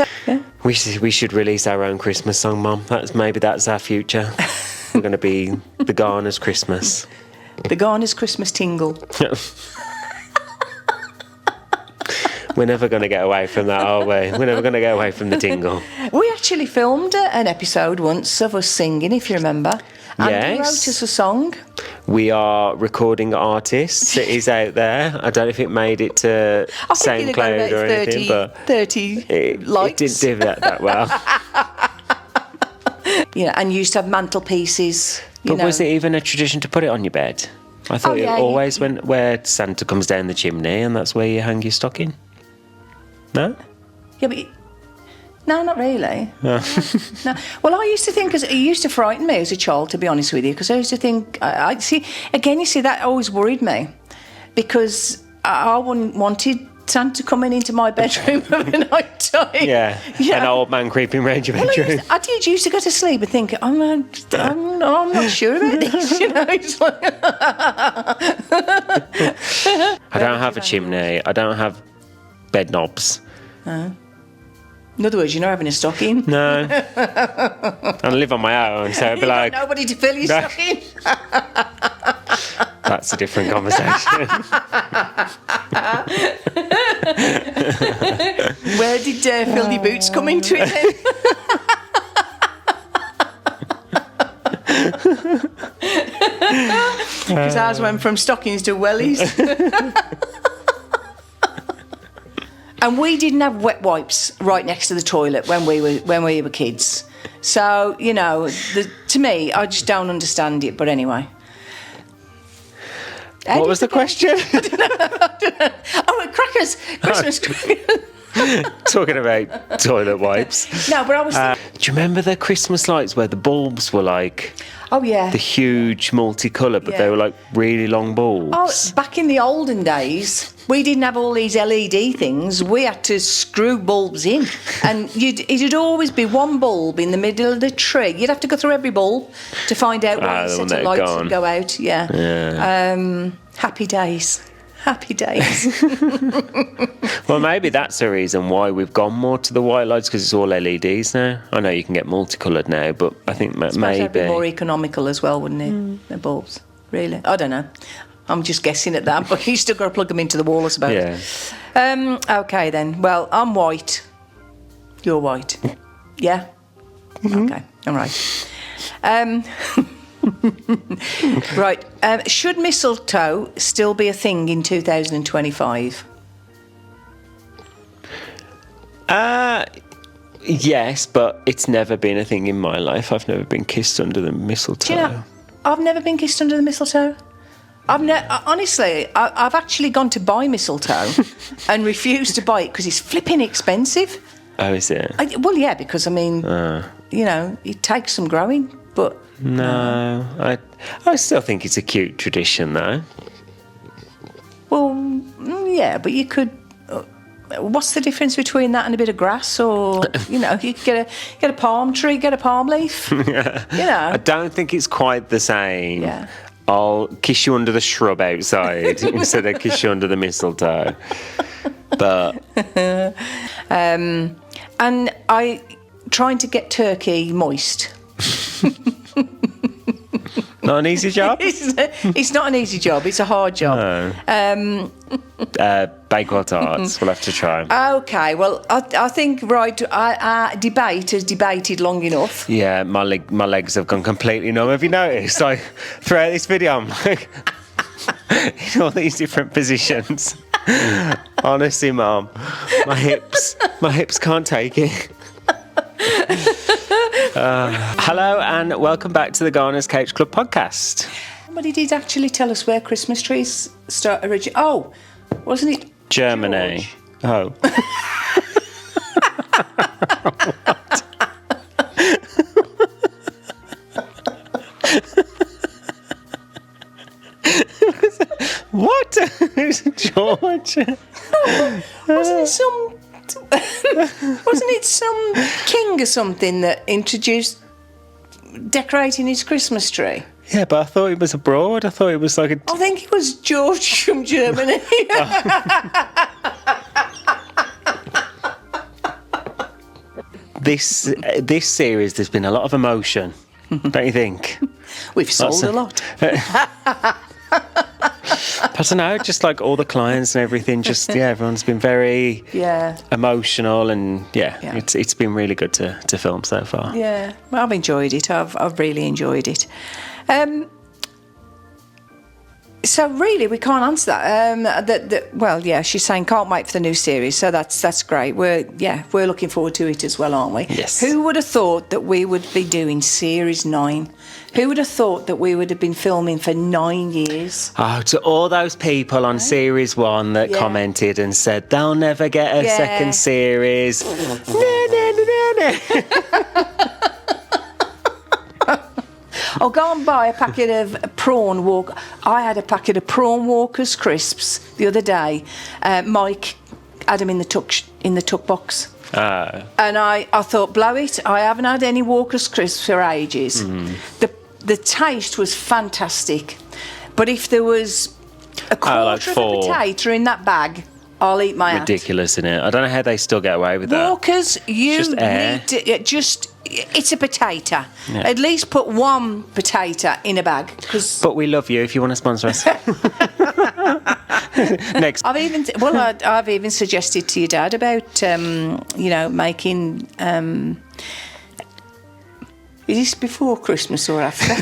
We should release our own Christmas song, Mum. That's our future. We're going to be the Garners Christmas. The Garners Christmas Tingle. We're never going to get away from that, are we? We're never going to get away from the tingle. We actually filmed an episode once of us singing, if you remember. And Yes. he wrote us a song. We are recording artists. It is out there. I don't know if it made it to I think it got SoundCloud about or anything, but 30 it likes. didn't do that well. You know, and you used to have mantelpieces. But was it even a tradition to put it on your bed? I thought it always went where Santa comes down the chimney and that's where you hang your stocking. No? Yeah, but no, not really. No. Well, I used to think, because it used to frighten me as a child, to be honest with you, because I used to think, I see, again, you see, that always worried me, because I wouldn't wanted Santa coming into my bedroom at night time. Yeah, an old man creeping round your bedroom. I did used to go to sleep and think, I'm not sure about this, you know. It's like I don't have a chimney. I don't have bed knobs. in other words, you're not having a stocking. No. I live on my own, so it'd be You've got like, nobody to fill your No. stocking. that's a different conversation. Where did filthy boots come into it then? Because ours went from stockings to wellies. And we didn't have wet wipes right next to the toilet when we were kids. So, you know, to me, I just don't understand it. But anyway. What was the question? Oh, crackers! Christmas crackers. Talking about toilet wipes. No, but I was Do you remember the Christmas lights where the bulbs were like oh, yeah. the huge multicolour, but they Yeah. were like really long bulbs? Oh, back in the olden days, we didn't have all these LED things. We had to screw bulbs in, and it'd always be one bulb in the middle of the tree. You'd have to go through every bulb to find out the when one set that of had lights gone. would go out. Yeah. Happy days. Happy days. Well, maybe that's the reason why we've gone more to the white lights, because it's all LEDs now. I know you can get multicoloured now, but I think That'd be maybe. more economical as well, wouldn't it? The bulbs. Really? I don't know. I'm just guessing at that, but you still got to plug them into the wall, I suppose. Yeah. Okay then. Well, I'm white. You're white. Yeah? Okay. All right. Right. Should mistletoe still be a thing in 2025? Yes, but it's never been a thing in my life. I've never been kissed under the mistletoe. Do you know, I've never been kissed under the mistletoe. Honestly, I've actually gone to buy mistletoe and refused to buy it because it's flipping expensive. Oh, is it? Well, yeah, because I mean, you know, it takes some growing, but No, I still think it's a cute tradition, though. well, yeah, but you could. what's the difference between that and a bit of grass? Or you could get a palm tree, get a palm leaf. I don't think it's quite the same. Yeah. I'll kiss you under the shrub outside instead of kiss you under the mistletoe. But and I trying to get turkey moist. not an easy job. It's not an easy job. It's a hard job. No. Bakewell tarts. We'll have to try. Okay. Well, I think our debate has debated long enough. Yeah, my legs have gone completely numb. Have you noticed? Like throughout this video, I'm like in all these different positions. Honestly, Mum, my hips can't take it. Hello and welcome back to the Garners Couch Club Podcast. Somebody did actually tell us where Christmas trees start originating. Oh, wasn't it Germany? George? Oh. What? Who's George? Wasn't it some king or something that introduced decorating his Christmas tree? Yeah, but I thought it was abroad. I thought it was like a... I think it was George from Germany. This series, there's been a lot of emotion, don't you think? We've sold a lot. I don't know, just like all the clients and everything, everyone's been very emotional and it's been really good to film so far. Yeah, well, I've enjoyed it. I've really enjoyed it. So really, we can't answer that. She's saying can't wait for the new series, so that's great. We're looking forward to it as well, aren't we? Yes. Who would have thought that we would be doing series 9? Who would have thought that we would have been filming for 9 years? Oh, to all those people on series 1 that commented and said they'll never get a second series. I'll go and buy a packet of prawn walk. I had a packet of prawn walkers crisps the other day. Mike had them in the tuck box. And I thought, blow it. I haven't had any walkers crisps for ages. The taste was fantastic. But if there was a quarter of a potato in that bag, I'll eat my hat. Ridiculous, isn't it? I don't know how they still get away with that. Walkers, you Just air. need to it's a potato. Yeah. At least put one potato in a bag. But we love you if you want to sponsor us. Next. I've even suggested to your dad about making. Is this before Christmas or after?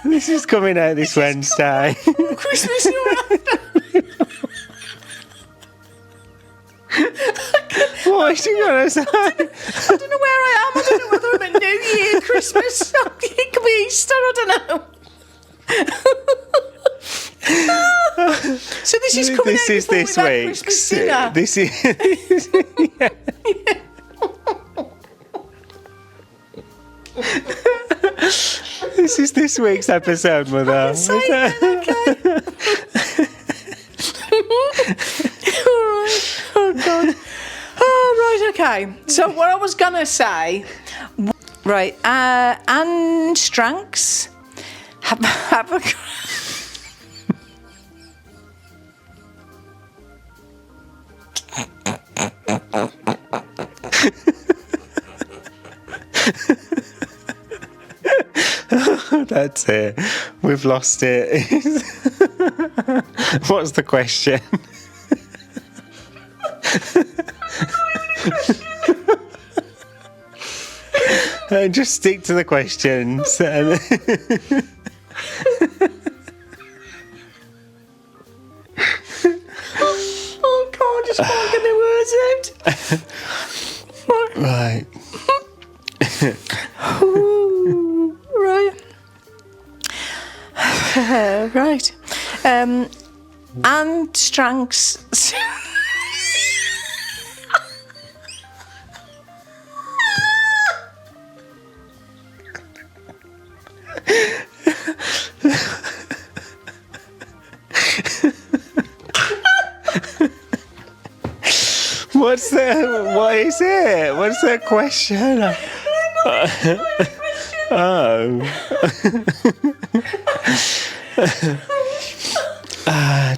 This is coming out this Wednesday. Christmas or after? What is she going to say? I don't know where I am. I don't know whether I'm at New Year, Christmas. It could be Easter. I don't know. So this is coming out This is before this we've had week's. Christmas dinner. This is. This is this week's episode, Mother. Okay. All right. Oh God. Oh right. Okay. So what I was gonna say, right? Anne Stranks have a. That's it. We've lost it. What's the question? Just stick to the questions. Oh God! I just can't get my words out. Right. Ooh, right. Right. Anne Stranks. What is it? What's the question?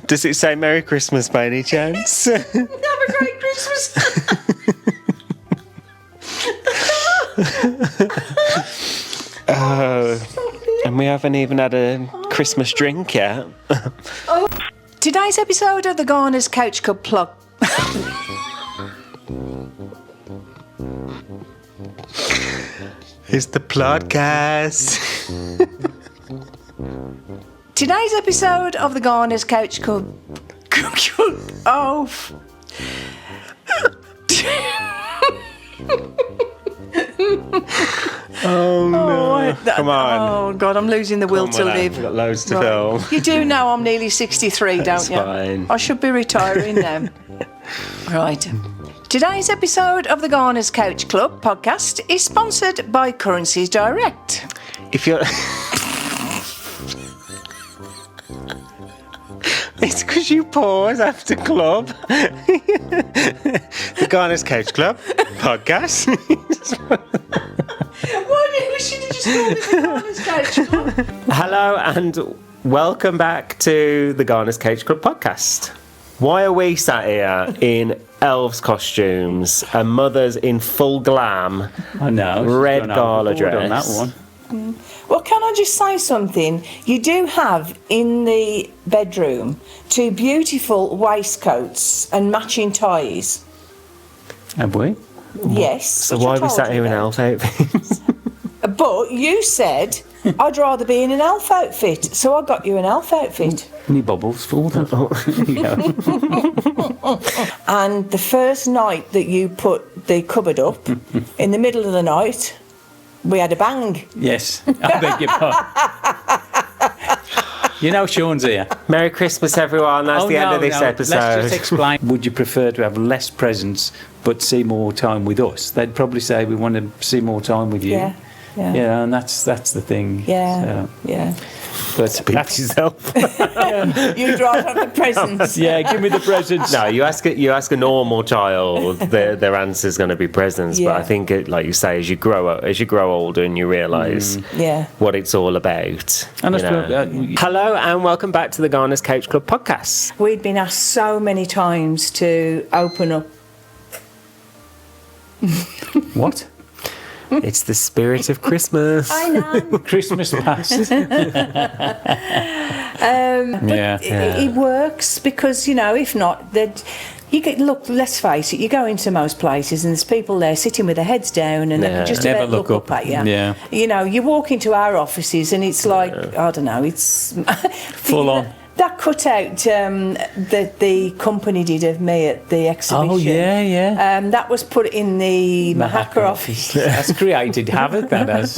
Does it say Merry Christmas by any chance? Have a great Christmas. And we haven't even had a Christmas drink yet. Today's episode of the Garners Couch Club It's the podcast. Today's episode of the Garners Couch Club. Oh. Oh no! Come on! Oh God, I'm losing the will to live. We've got loads to film. You do know I'm nearly 63, don't That's you? fine. I should be retiring now. Right. Today's episode of the Garners Couch Club podcast is sponsored by Currencies Direct. If you're... It's because you pause after club. The Garners Couch Club podcast. Why we should have just called it the Garners Couch Club? Hello and welcome back to the Garners Couch Club podcast. Why are we sat here in elves costumes and mothers in full glam? I know. Red gala dress. On that one. Well, can I just say something? You do have in the bedroom 2 beautiful waistcoats and matching ties. Have we? Yes. So which I why are we told sat you here in about. elf outfits? But you said I'd rather be in an elf outfit, so I got you an elf outfit. Any bubbles for them? And the first night that you put the cupboard up, in the middle of the night, we had a bang. Yes. I beg your pardon. You know Sean's here. Merry Christmas, everyone. That's the end of this episode. Let's just explain. Would you prefer to have less presents but see more time with us? They'd probably say we want to see more time with you. Yeah. Yeah, and that's the thing. Yeah. So, Yeah. but Speak that's for yourself. You'd rather have the presents. yeah. Give me the presents. No, you ask a normal child, their answer's going to be presents. Yeah. But I think, like you say, as you grow older and you realise Yeah. what it's all about. And you know. Hello and welcome back to the Garners Couch Club podcast. We'd been asked so many times to open up. What? It's the spirit of Christmas. I know. Christmas past. It works because, if not, let's face it, you go into most places and there's people there sitting with their heads down and they can just Never about look up at you. Yeah. You walk into our offices and it's like, I don't know, it's... Full on. That cutout that the company did of me at the exhibition. Oh, yeah. That was put in the Mahaka office. That's created havoc, that has.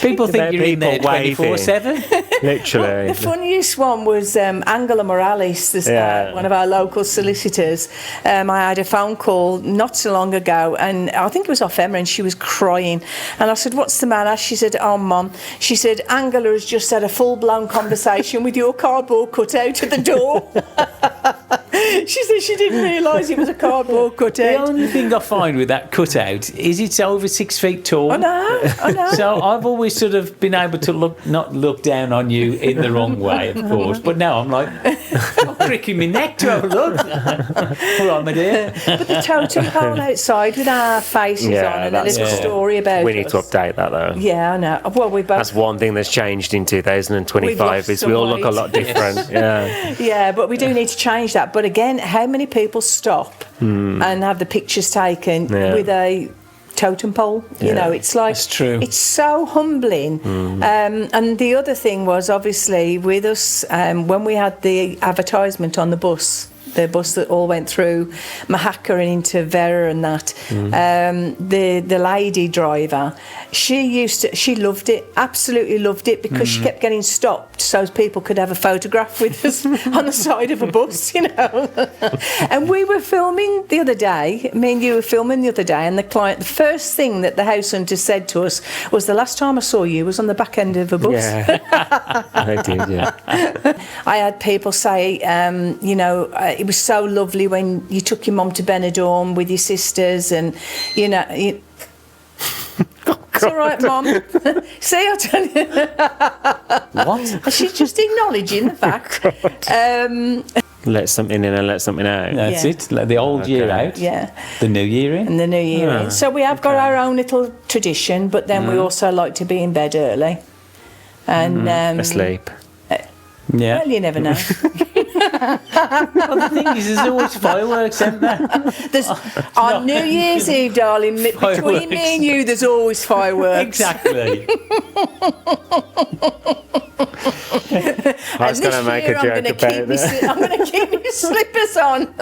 People think you're in there People waving. 24/7. Literally. The funniest one was Angela Morales, one of our local solicitors. I had a phone call not so long ago, and I think it was off Emma, and she was crying. And I said, "What's the matter?" She said, "Oh, Mum." She said, "Angela has just had a full-blown conversation with your cardboard cutout at the door." She said she didn't realise it was a cardboard cutout. The only thing I find with that cutout is it's over 6 feet tall. I know. So I've always sort of been able to not look down on you in the wrong way, of course. But now I'm like, I'm cricking my neck to have a look. All right, my dear. But the totem pole outside with our faces on and a little story about We need us. to update that though. Yeah, I know. Well, we both... That's one thing that's changed in 2025 is some we all look a weight. lot different. Yeah. Yeah, but we do need to change that. But again, how many people stop and have the pictures taken with a totem pole? It's like... That's true. It's so humbling. And the other thing was, obviously, with us, when we had the advertisement on the bus that all went through Mahaka and into Vera and that, the lady driver, she loved it, absolutely loved it, because she kept getting stopped so people could have a photograph with us on the side of a bus, And we were filming the other day, me and you were filming the other day, and the first thing that the house hunter said to us was, "The last time I saw you was on the back end of a bus." Yeah. I did, yeah. I had people say, it was so lovely when you took your mum to Benidorm with your sisters, and it's all right, Mum. See, I tell you. What? She's just acknowledging the fact. Let something in and let something out. That's Yeah. it. Let the old year out. Yeah. The new year in. And the new year in. So we have got our own little tradition, but then we also like to be in bed early. And Asleep. Yeah. well, you never know. Well, the thing is, there's always fireworks, isn't there? There's, on New Year's Eve, darling, between Fireworks. me and you, there's always fireworks. Exactly. I was going to make a joke about that. I'm going to keep my slippers on.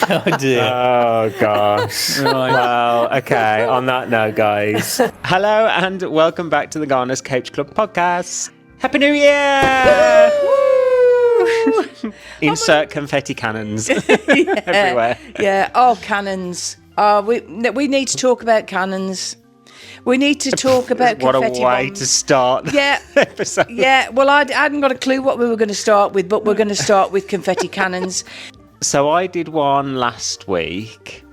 Oh dear. Oh gosh. Right. Well, okay. On that note, guys. Hello and welcome back to the Garners Couch Club Podcast. Happy New Year! Insert confetti cannons everywhere. Yeah. Oh, cannons. We need to talk about cannons. We need to talk about What a confetti way bombs. to start the Yeah. episode. Yeah. Well, I hadn't got a clue what we were going to start with, but we're going to start with confetti cannons. So I did one last week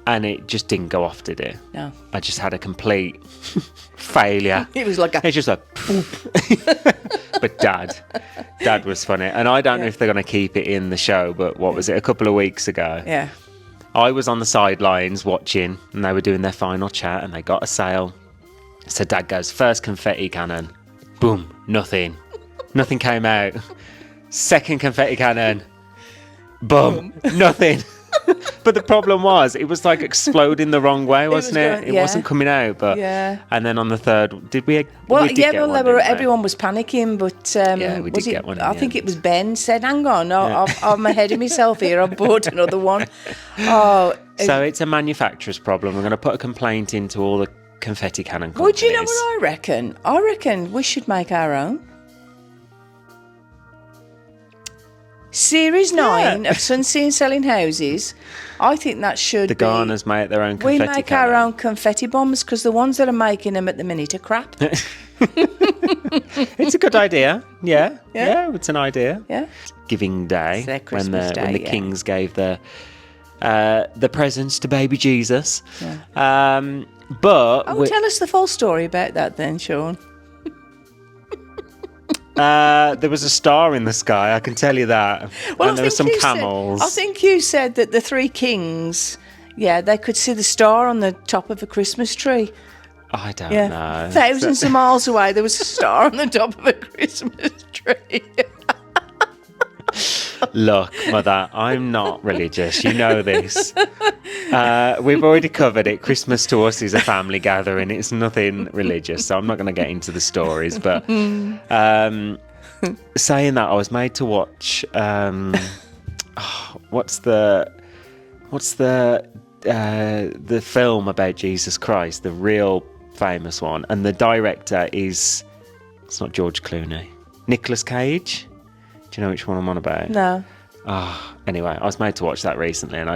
and it just didn't go off, did it? No. I just had a complete failure. It was like a... It's just like, poop. But Dad was funny. And I don't know if they're going to keep it in the show, but what was it, a couple of weeks ago? Yeah. I was on the sidelines watching and they were doing their final chat and they got a sale. So Dad goes, first confetti cannon. Boom, nothing. Nothing came out. Second confetti cannon. Boom, nothing. But the problem was, it was like exploding the wrong way, wasn't it? going- It yeah. wasn't coming out. But Yeah. And then on the third, did we? Well, we did yeah, get well, one, didn't we? everyone was panicking, but Yeah, we was did get one in I the think end. it was Ben said, "Hang on, I'm ahead of myself here. I've bought another one." Oh, So it's a manufacturer's problem. We're going to put a complaint into all the confetti cannon companies. well, do you know what I reckon? I reckon we should make our own. Series 9 of Sunsea and Selling Houses. I think that should The be... Garners make their own We confetti make cannon. our own confetti bombs because the ones that are making them at the minute are crap. It's a good idea. Yeah, it's an idea. Yeah. Giving Day, It's their Christmas when the Day, yeah. kings gave the presents to baby Jesus. But Oh, tell us the full story about that then, Sean. there was a star in the sky, I can tell you that. And there were some camels. I think you said that the three kings, they could see the star on the top of a Christmas tree. I don't Yeah. know. Thousands of miles away, there was a star on the top of a Christmas tree. Look, Mother, I'm not religious. You know this. We've already covered it. Christmas to us is a family gathering. It's nothing religious, so I'm not going to get into the stories. But saying that, I was made to watch. What's the film about Jesus Christ? The real famous one, and the director is. It's not George Clooney. Nicolas Cage. Do you know which one I'm on about? No. Anyway, I was made to watch that recently, and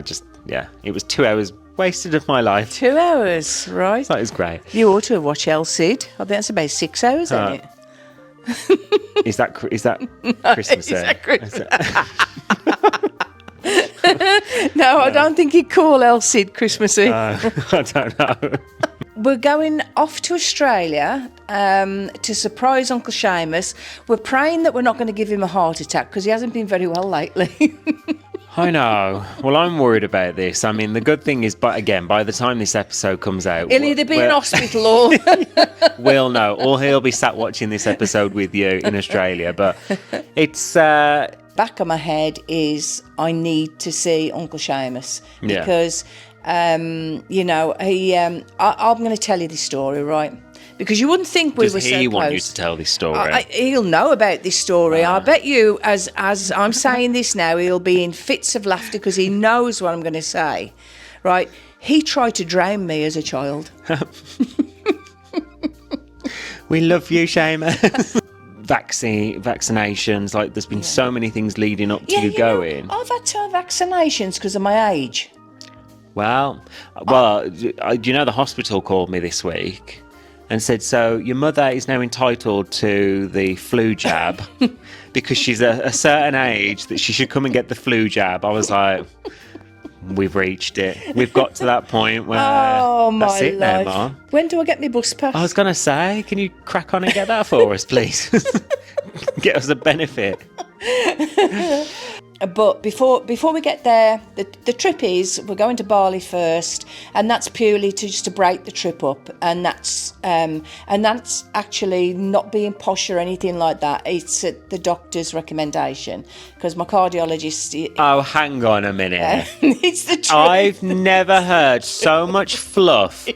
it was 2 hours wasted of my life. 2 hours, right? That was great. You ought to watch El Cid. I think that's about 6 hours, isn't it? Is that Christmas? Is that Christmas? No, I don't think he'd call El Cid Christmassy. I don't know. We're going off to Australia to surprise Uncle Seamus. We're praying that we're not going to give him a heart attack because he hasn't been very well lately. I know. Well, I'm worried about this. I mean, the good thing is, by the time this episode comes out, He'll either be in hospital or... we'll know. Or he'll be sat watching this episode with you in Australia. But it's... Back of my head is I need to see Uncle Seamus because, I'm going to tell you this story, right? Because you wouldn't think we Does were so he want you close. to tell this story? He'll know about this story. I bet you, as I'm saying this now, he'll be in fits of laughter because he knows what I'm going to say, right? He tried to drown me as a child. We love you, Seamus. Vaccinations, like there's been so many things leading up to you going. I've had to have vaccinations because of my age. Well, do you know the hospital called me this week and said, so your mother is now entitled to the flu jab because she's a certain age that she should come and get the flu jab. I was like, we've reached it. We've got to that point where that's it now, Mom. When do I get my bus pass? I was going to say, can you crack on and get that for us, please? Get us a benefit. But before we get there, the trip is we're going to Bali first, and that's purely just to break the trip up, and that's actually not being posh or anything like that. It's at the doctor's recommendation because my cardiologist. Oh, hang on a minute. It's the truth. I've never heard so much fluff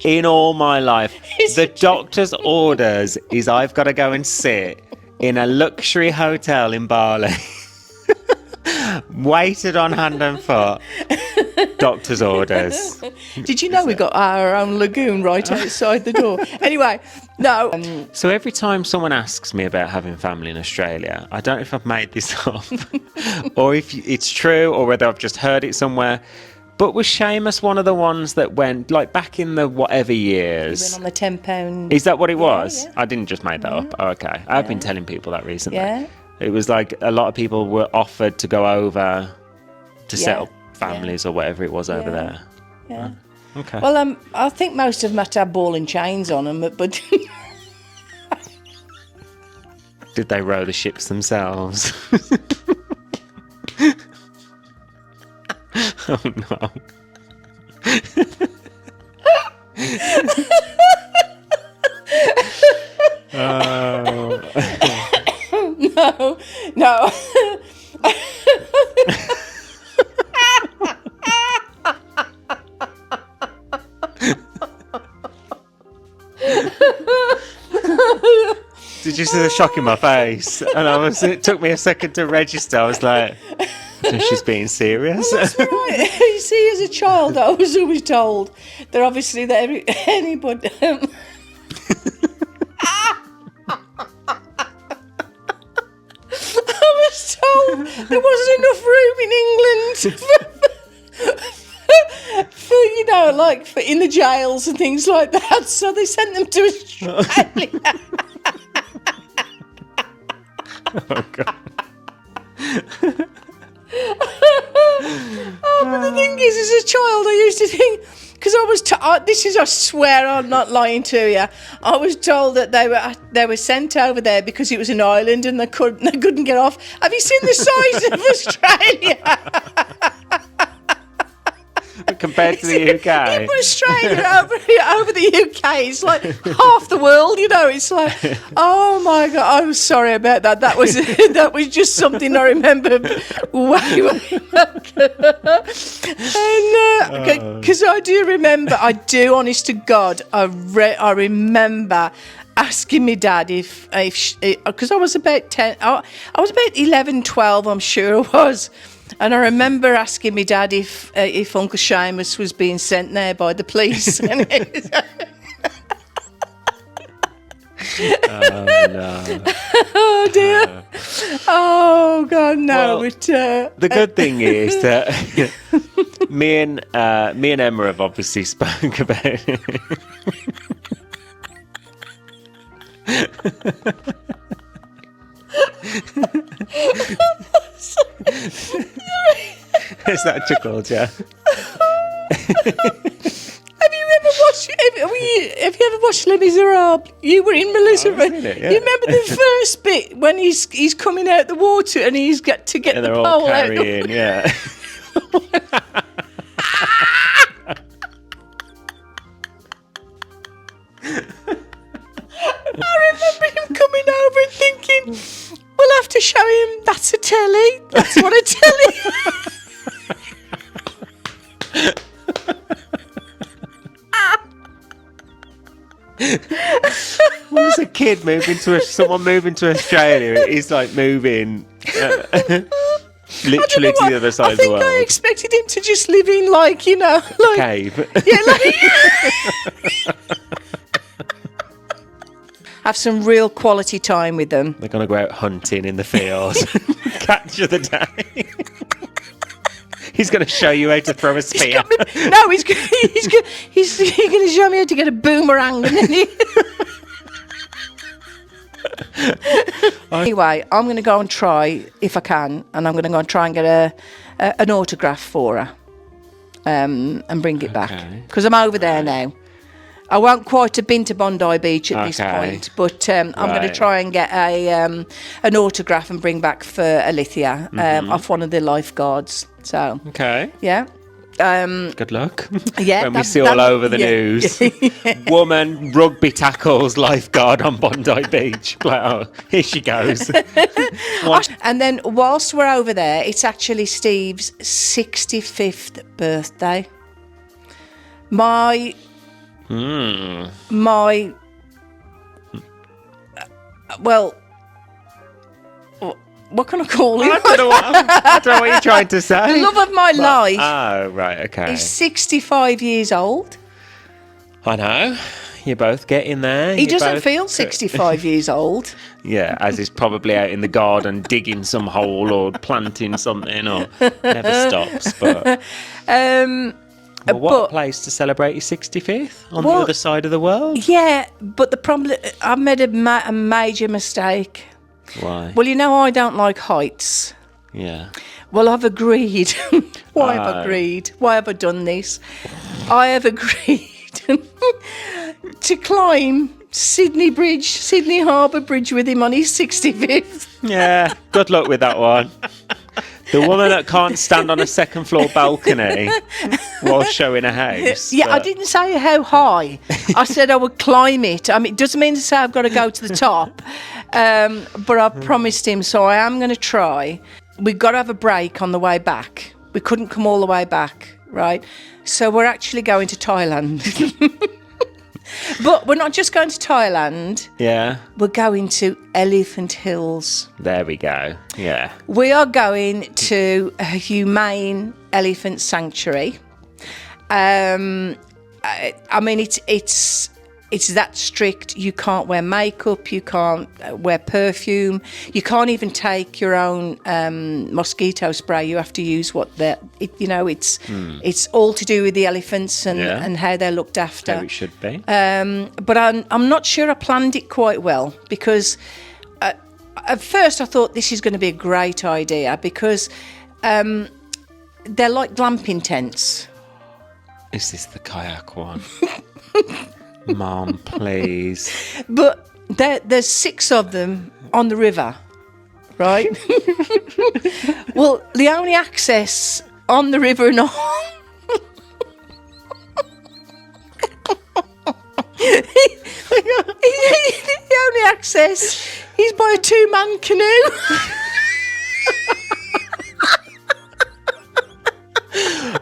in all my life. The doctor's orders is I've got to go and sit in a luxury hotel in Bali. Waited on hand and foot. Doctor's orders. Did you know we got our own lagoon right outside the door? Anyway, no. So every time someone asks me about having family in Australia, I don't know if I've made this up or if it's true or whether I've just heard it somewhere. But was Seamus one of the ones that went, like, back in the whatever years? He went on the £10. Is that what it was? Yeah. I didn't just make that up. Oh, okay. I've been telling people that recently. Yeah. It was like a lot of people were offered to go over to set up families or whatever it was over there. Yeah. Okay. Well, I think most of them had to have ball and chains on them, but Did they row the ships themselves? Oh no. no. Did you see the shock in my face? And it took me a second to register. I was like, she's being serious. That's right. You see, as a child, I was always told that obviously that anybody. I was told there wasn't enough room in England for in the jails and things like that, so they sent them to Australia. Oh God. But the thing is, as a child, I used to think, because I was I swear I'm not lying to you, I was told that they were sent over there because it was an island and they couldn't get off. Have you seen the size of Australia? Compared to the UK. You put Australia over the UK, it's like half the world, It's like, oh my God, I'm sorry about that. That was just something I remember way back. And because I do, honest to God, I remember asking my dad if because I was about 10, I was about 11, 12, I'm sure I was. And I remember asking my dad if Uncle Seamus was being sent there by the police. Oh no! Oh dear! Oh God, no! Well, the good thing is that me and Emma have obviously spoke about it. Is that chuckled, yeah? Have you ever watched Les Miserables? You were in Melissa. I've seen it, yeah. You remember the first bit when he's coming out the water and he's got to get And the they're pole all out. carrying, yeah. I remember him coming over and thinking, we'll have to show him that's a telly. That's what a telly is. When was a kid someone moving to Australia, it's like moving literally to the other side of the world. I think I expected him to just live in Cave. have some real quality time with them. They're going to go out hunting in the fields. Catch of the day. He's going to show you how to throw a spear. No, he's going to show me how to get a boomerang. And then Anyway, I'm going to go and try, if I can, and I'm going to go and try and get an autograph for her and bring it back. Because I'm over there now. I won't quite have been to Bondi Beach at this point, but I'm going to try and get an autograph and bring back for Alithia off one of the lifeguards. So, yeah. Good luck. Yeah, when we see all over the news, woman rugby tackles lifeguard on Bondi Beach. Like, oh, here she goes. And then whilst we're over there, it's actually Steve's 65th birthday. My well, what can I call him? I don't know what you're trying to say. The love of my life. Oh, right, okay. He's 65 years old. I know. You're both getting there. He doesn't feel 65 years old. Yeah, as he's probably out in the garden digging some hole or planting something, or never stops. But what a place to celebrate your 65th on the other side of the world. Yeah, but the problem, I made a major mistake. Why? Well, you know, I don't like heights. Yeah. Well, I've agreed. Why have I agreed? Why have I done this? I have agreed to climb Sydney Harbour Bridge with him on his 65th. Yeah, good luck with that one. The woman that can't stand on a second floor balcony while showing a house. Yeah, I didn't say how high. I said I would climb it. I mean, it doesn't mean to say I've got to go to the top. But I promised him, so I am going to try. We've got to have a break on the way back. We couldn't come all the way back, right? So we're actually going to Thailand. But we're not just going to Thailand. Yeah. We're going to Elephant Hills. There we go. Yeah. We are going to a humane elephant sanctuary. I mean, it's that strict. You can't wear makeup. You can't wear perfume. You can't even take your own mosquito spray. You have to use it's all to do with the elephants and how they're looked after. How it should be. But I'm not sure I planned it quite well because at first I thought this is going to be a great idea because they're like glamping tents. Is this the kayak one? Mom, please. But there's 6 of them on the river, right? Well, the only access on the river and all... the only access is by a 2-man canoe.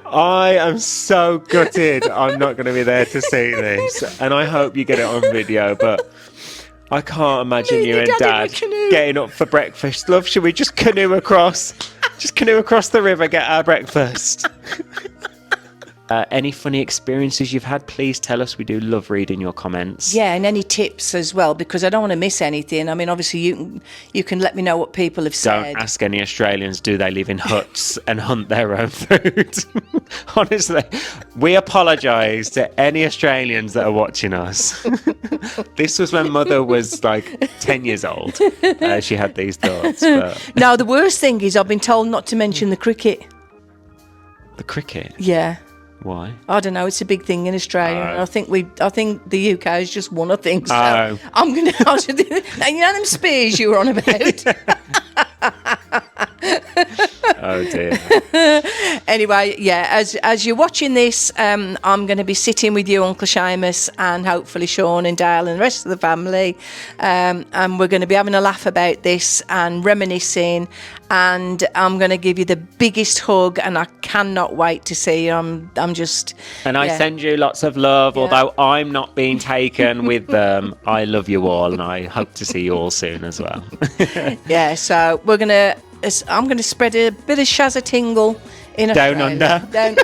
I am so gutted I'm not going to be there to see this, and I hope you get it on video, but I can't imagine you and Dad getting up for breakfast. Love, should we just canoe across? Just canoe across the river, get our breakfast. Any funny experiences you've had, please tell us. We do love reading your comments. Yeah, and any tips as well, because I don't want to miss anything. I mean, obviously, you can let me know what people have said. Don't ask any Australians, do they live in huts and hunt their own food? Honestly, we apologise to any Australians that are watching us. This was when Mother was like 10 years old. She had these thoughts. But... No, the worst thing is I've been told not to mention the cricket. The cricket? Yeah. Why? I don't know. It's a big thing in Australia. I think the UK is just one of things. So Oh. I'm going to. You know them spears you were on about. Oh dear. Anyway, yeah. As you're watching this, I'm going to be sitting with you, Uncle Seamus, and hopefully Sean and Dale and the rest of the family, and we're going to be having a laugh about this and reminiscing. And I'm going to give you the biggest hug, and I cannot wait to see you. I'm just. And I send you lots of love, although I'm not being taken with them. I love you all, and I hope to see you all soon as well. Yeah, so I'm going to spread a bit of Shazza tingle in Down Australia. under. Down.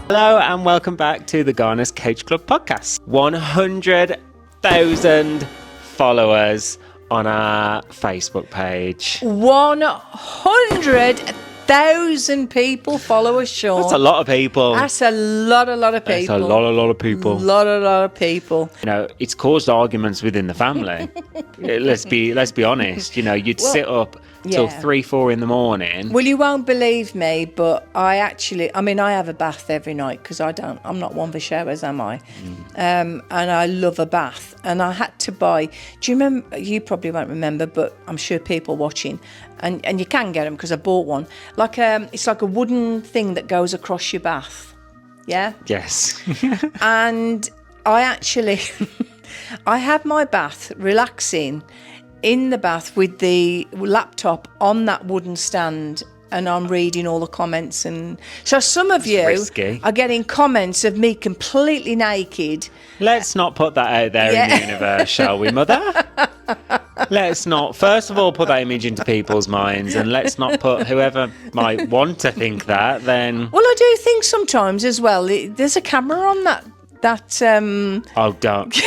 Hello and welcome back to the Garners Couch Club Podcast. 100,000 followers on our Facebook page. 100,000 people follow us, Sean. That's a lot of people. That's a lot of people. That's a lot of people. Lot of people. You know, it's caused arguments within the family. let's be honest. You know, you'd sit up till 3-4 in the morning. Well, you won't believe me, but I have a bath every night because I'm not one for showers, am I? And I love a bath. And I had to buy, do you remember, you probably won't remember, but I'm sure people watching, and you can get them because I bought one. It's like a wooden thing that goes across your bath. Yeah? Yes. And I had my bath relaxing in the bath with the laptop on that wooden stand, and I'm reading all the comments. And so some of you are getting comments of me completely naked. Let's not put that out there in the universe, shall we, Mother? Let's not, first of all, put that image into people's minds, and let's not put whoever might want to think that, then... Well, I do think sometimes as well, there's a camera on that... Oh, don't.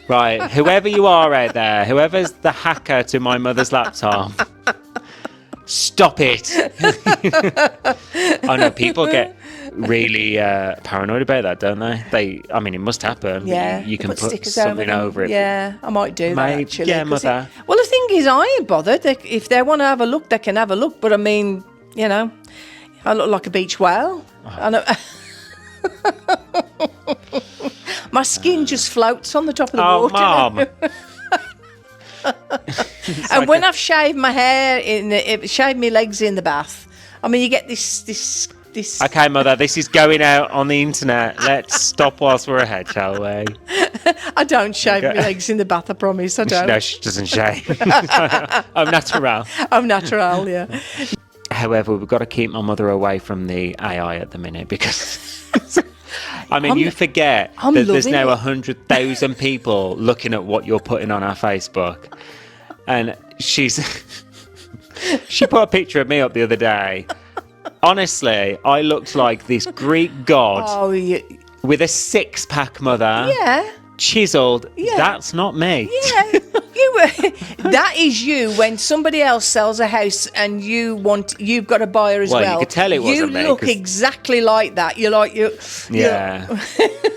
Right, whoever you are out there, whoever's the hacker to my mother's laptop, stop it. I know people get really paranoid about that, don't they? It must happen. Yeah, you can put something over it. Yeah, I might do that actually. Yeah, Mother. Well, the thing is, I ain't bothered. If they want to have a look, they can have a look. But I mean, you know, I look like a beach whale. I know. My skin just floats on the top of the water. Mom. And when I've shaved my hair, shaved my legs in the bath, I mean, you get this. Okay, Mother, this is going out on the internet. Let's stop whilst we're ahead, shall we? I don't shave my legs in the bath, I promise. I don't. No, she doesn't shave. I'm natural. I'm natural, yeah. However, we've got to keep my mother away from the AI at the minute because... you forget that there's now 100,000 people looking at what you're putting on our Facebook. And she put a picture of me up the other day. Honestly, I looked like this Greek god with a six-pack, Mother. Yeah. Chiseled. Yeah. That's not me. Yeah. That is you when somebody else sells a house and you've got a buyer as well. Well, you could tell it wasn't me. You look exactly like that. You're like you. Yeah.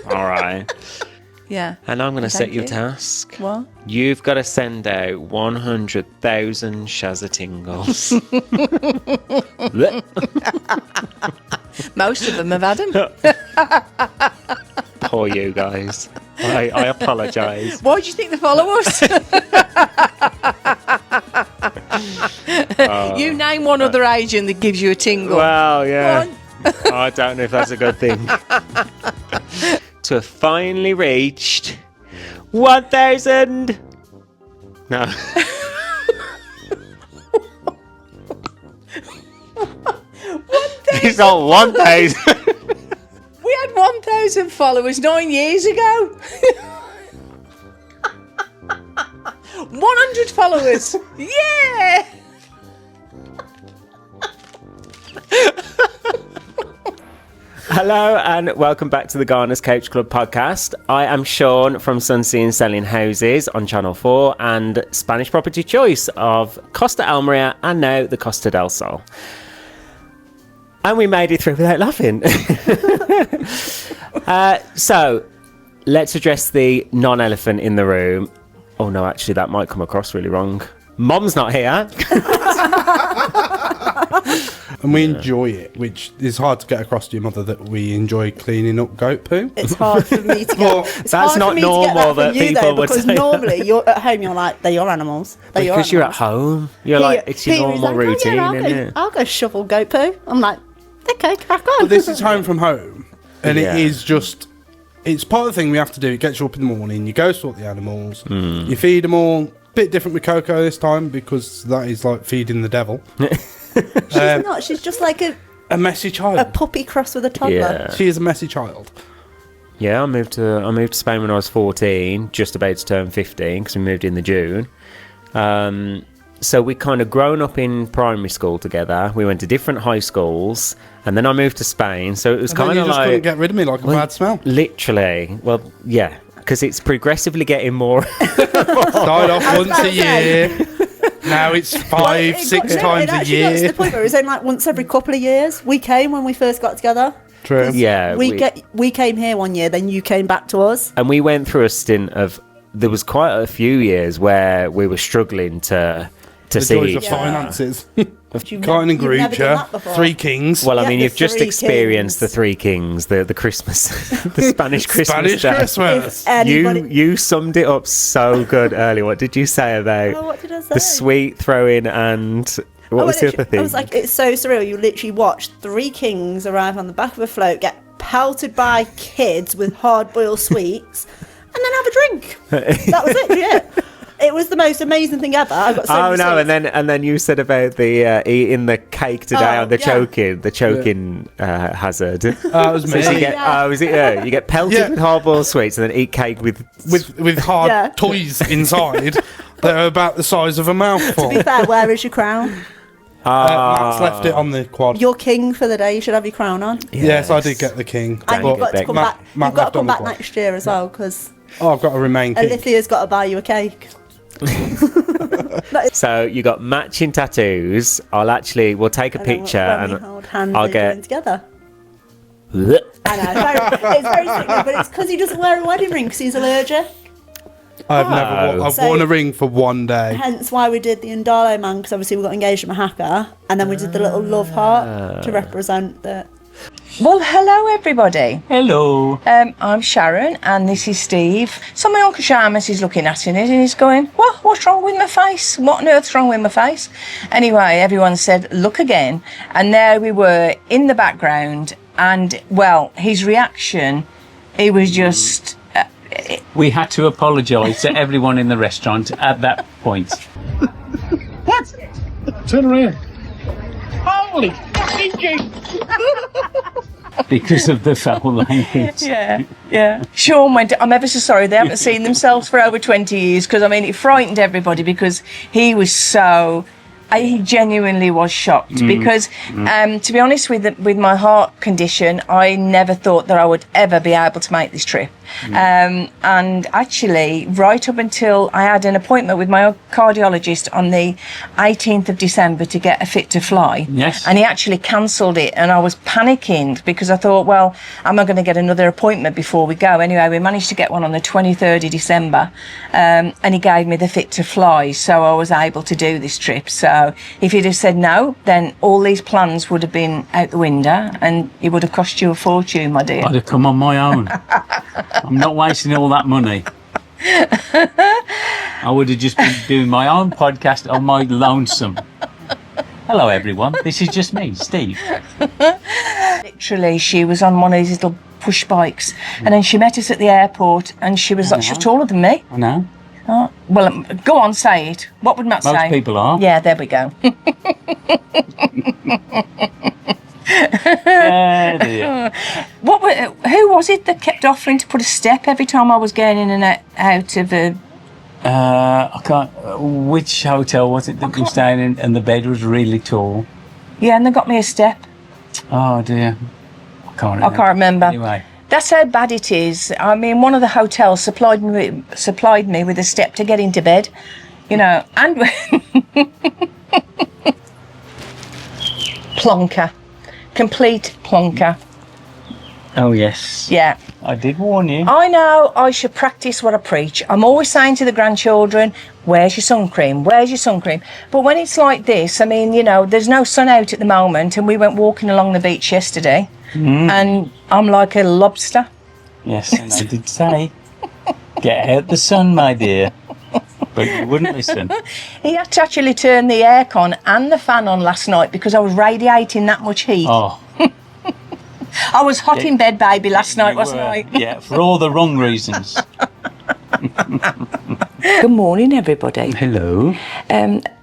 All right. Yeah. And I'm going to set you a task. What? You've got to send out 100,000 Shazza tingles. Most of them have had them. Poor you guys. I apologise. Why do you think they follow us? You name one other agent that gives you a tingle. Well, yeah. I don't know if that's a good thing. To have finally reached 1,000. No. It's not 1,000. We had 1,000 followers 9 years ago. 100 followers. Yeah. Hello and welcome back to the Garners Couch Club Podcast. I am Sean from Sunsea and Selling Houses on Channel 4 and Spanish Property Choice of Costa Almeria and now the Costa del Sol. And we made it through without laughing. So, let's address the non-elephant in the room. Oh no, actually that might come across really wrong. Mom's not here. And we enjoy it, which is hard to get across to your mother that we enjoy cleaning up goat poo. It's hard for me to Well, get. that's not normal that people would because say normally you're at home. You're like, they're your animals. They're your Because you're at animals. home. You're like, it's your Peter is normal like, routine, oh, yeah, isn't it? I'll go shovel goat poo. I'm like, okay, crack on. But this is home from home, and Yeah. it is just... It's part of the thing we have to do. It gets you up in the morning, you go sort the animals, you feed them all. Bit different with Coco this time, because that is like feeding the devil. She's not. She's just like A messy a child. puppy cross with a toddler. Yeah. She is a messy child. Yeah, I moved to Spain when I was 14, just about to turn 15, because we moved in the June. So we kind of grown up in primary school together. We went to different high schools, and then I moved to Spain. So it was And then kind you of just like couldn't get rid of me like a bad smell. literally. Well, yeah. because it's progressively getting more. Started off once a year. Now it's 5, 6 times a It got to Oh, the year. point where it was only like once every couple of years. We came when we first got together. True. Yeah, We came here one year, then you came back to us. and we went through a stint of. There was quite a few years where we were struggling to The see joys each of finances. You've Carton and you've never done that Gruger, before. 3 Kings. Well, I Yeah, mean, the you've just Three experienced Kings. the Three Kings, the Christmas, the Spanish Christmas. Spanish Day. Christmas. Anybody- You summed it up so good earlier. What did you say about Oh, what did I say? the sweet throwing and what was the other thing? I was like, it's so surreal. You literally watched 3 kings arrive on the back of a float, get pelted by kids with hard-boiled sweets, and then have a drink. That was it. Yeah. It was the most amazing thing ever. I got so Oh many no! sweets. And then you said about the eating the cake today Oh, on the yeah. choking hazard. That was me. So you get Yeah. you get pelted Yeah. with hard-boiled sweets and then eat cake with with hard Yeah. toys inside that are about the size of a mouthful. To be fair, where is your crown? Matt's left it on the quad. You're king for the day. You should have your crown on. Yes, I did get the king. And Don't you've got get to come Matt- back. Matt You've got left to on come the back quad. next year as well, because Oh, I've got to remain king. Alicia's got to buy you a cake. So you got matching tattoos. We'll take a And then picture when we and hold hands, I'll they join get. together. I know, it's very sickening, but it's because he doesn't wear a wedding ring because he's allergic. I've never. I've So- worn a ring for one day. Hence why we did the Indalo man, because obviously we got engaged at Mahaka, and then we did the little love heart to represent that. Well, hello everybody. Hello. I'm Sharon and this is Steve. So my Uncle Seamus is looking at it and he's going, what's wrong with my face? What on earth's wrong with my face? Anyway, everyone said, look again. And there we were in the background and, well, his reaction, he was just... We had to apologise to everyone in the restaurant at that point. What? Turn around. Holy fucking Jesus! Because of the foul language. Yeah. Sean went, I'm ever so sorry, they haven't seen themselves for over 20 years, because, I mean, it frightened everybody because he was so... He genuinely was shocked because, to be honest, with my heart condition, I never thought that I would ever be able to make this trip. And actually, right up until I had an appointment with my cardiologist on the 18th of December to get a fit to fly. Yes. And he actually cancelled it, and I was panicking because I thought, well, am I going to get another appointment before we go? Anyway, we managed to get one on the 23rd of December, and he gave me the fit to fly, so I was able to do this trip. So if he'd have said no, then all these plans would have been out the window, and it would have cost you a fortune, my dear. I'd have come on my own. I'm not wasting all that money. I would have just been doing my own podcast on my lonesome. Hello, everyone. This is just me, Steve. Literally, she was on one of these little push bikes, and then she met us at the airport, and she was like, she's taller than me. I know. Oh, well, go on, say it. What would Matt say? Most people are. Yeah, there we go. Dear. Who was it that kept offering to put a step every time I was getting in and out of a... I can't. Which hotel was it that we stayed in? And the bed was really tall. Yeah, and they got me a step. Oh dear. I can't remember. Anyway. That's how bad it is. I mean, one of the hotels supplied me with a step to get into bed, you know, and plonker, complete plonker. Oh yes. Yeah. I did warn you. I know I should practice what I preach. I'm always saying to the grandchildren, where's your sun cream? Where's your sun cream? But when it's like this, I mean, you know, there's no sun out at the moment, and we went walking along the beach yesterday, and I'm like a lobster. Yes, and I did say, get out the sun, my dear. But you wouldn't listen. He had to actually turn the aircon and the fan on last night because I was radiating that much heat. Oh. I was hot in bed, baby, last night, wasn't I? Yeah, for all the wrong reasons. Good morning, everybody. Hello.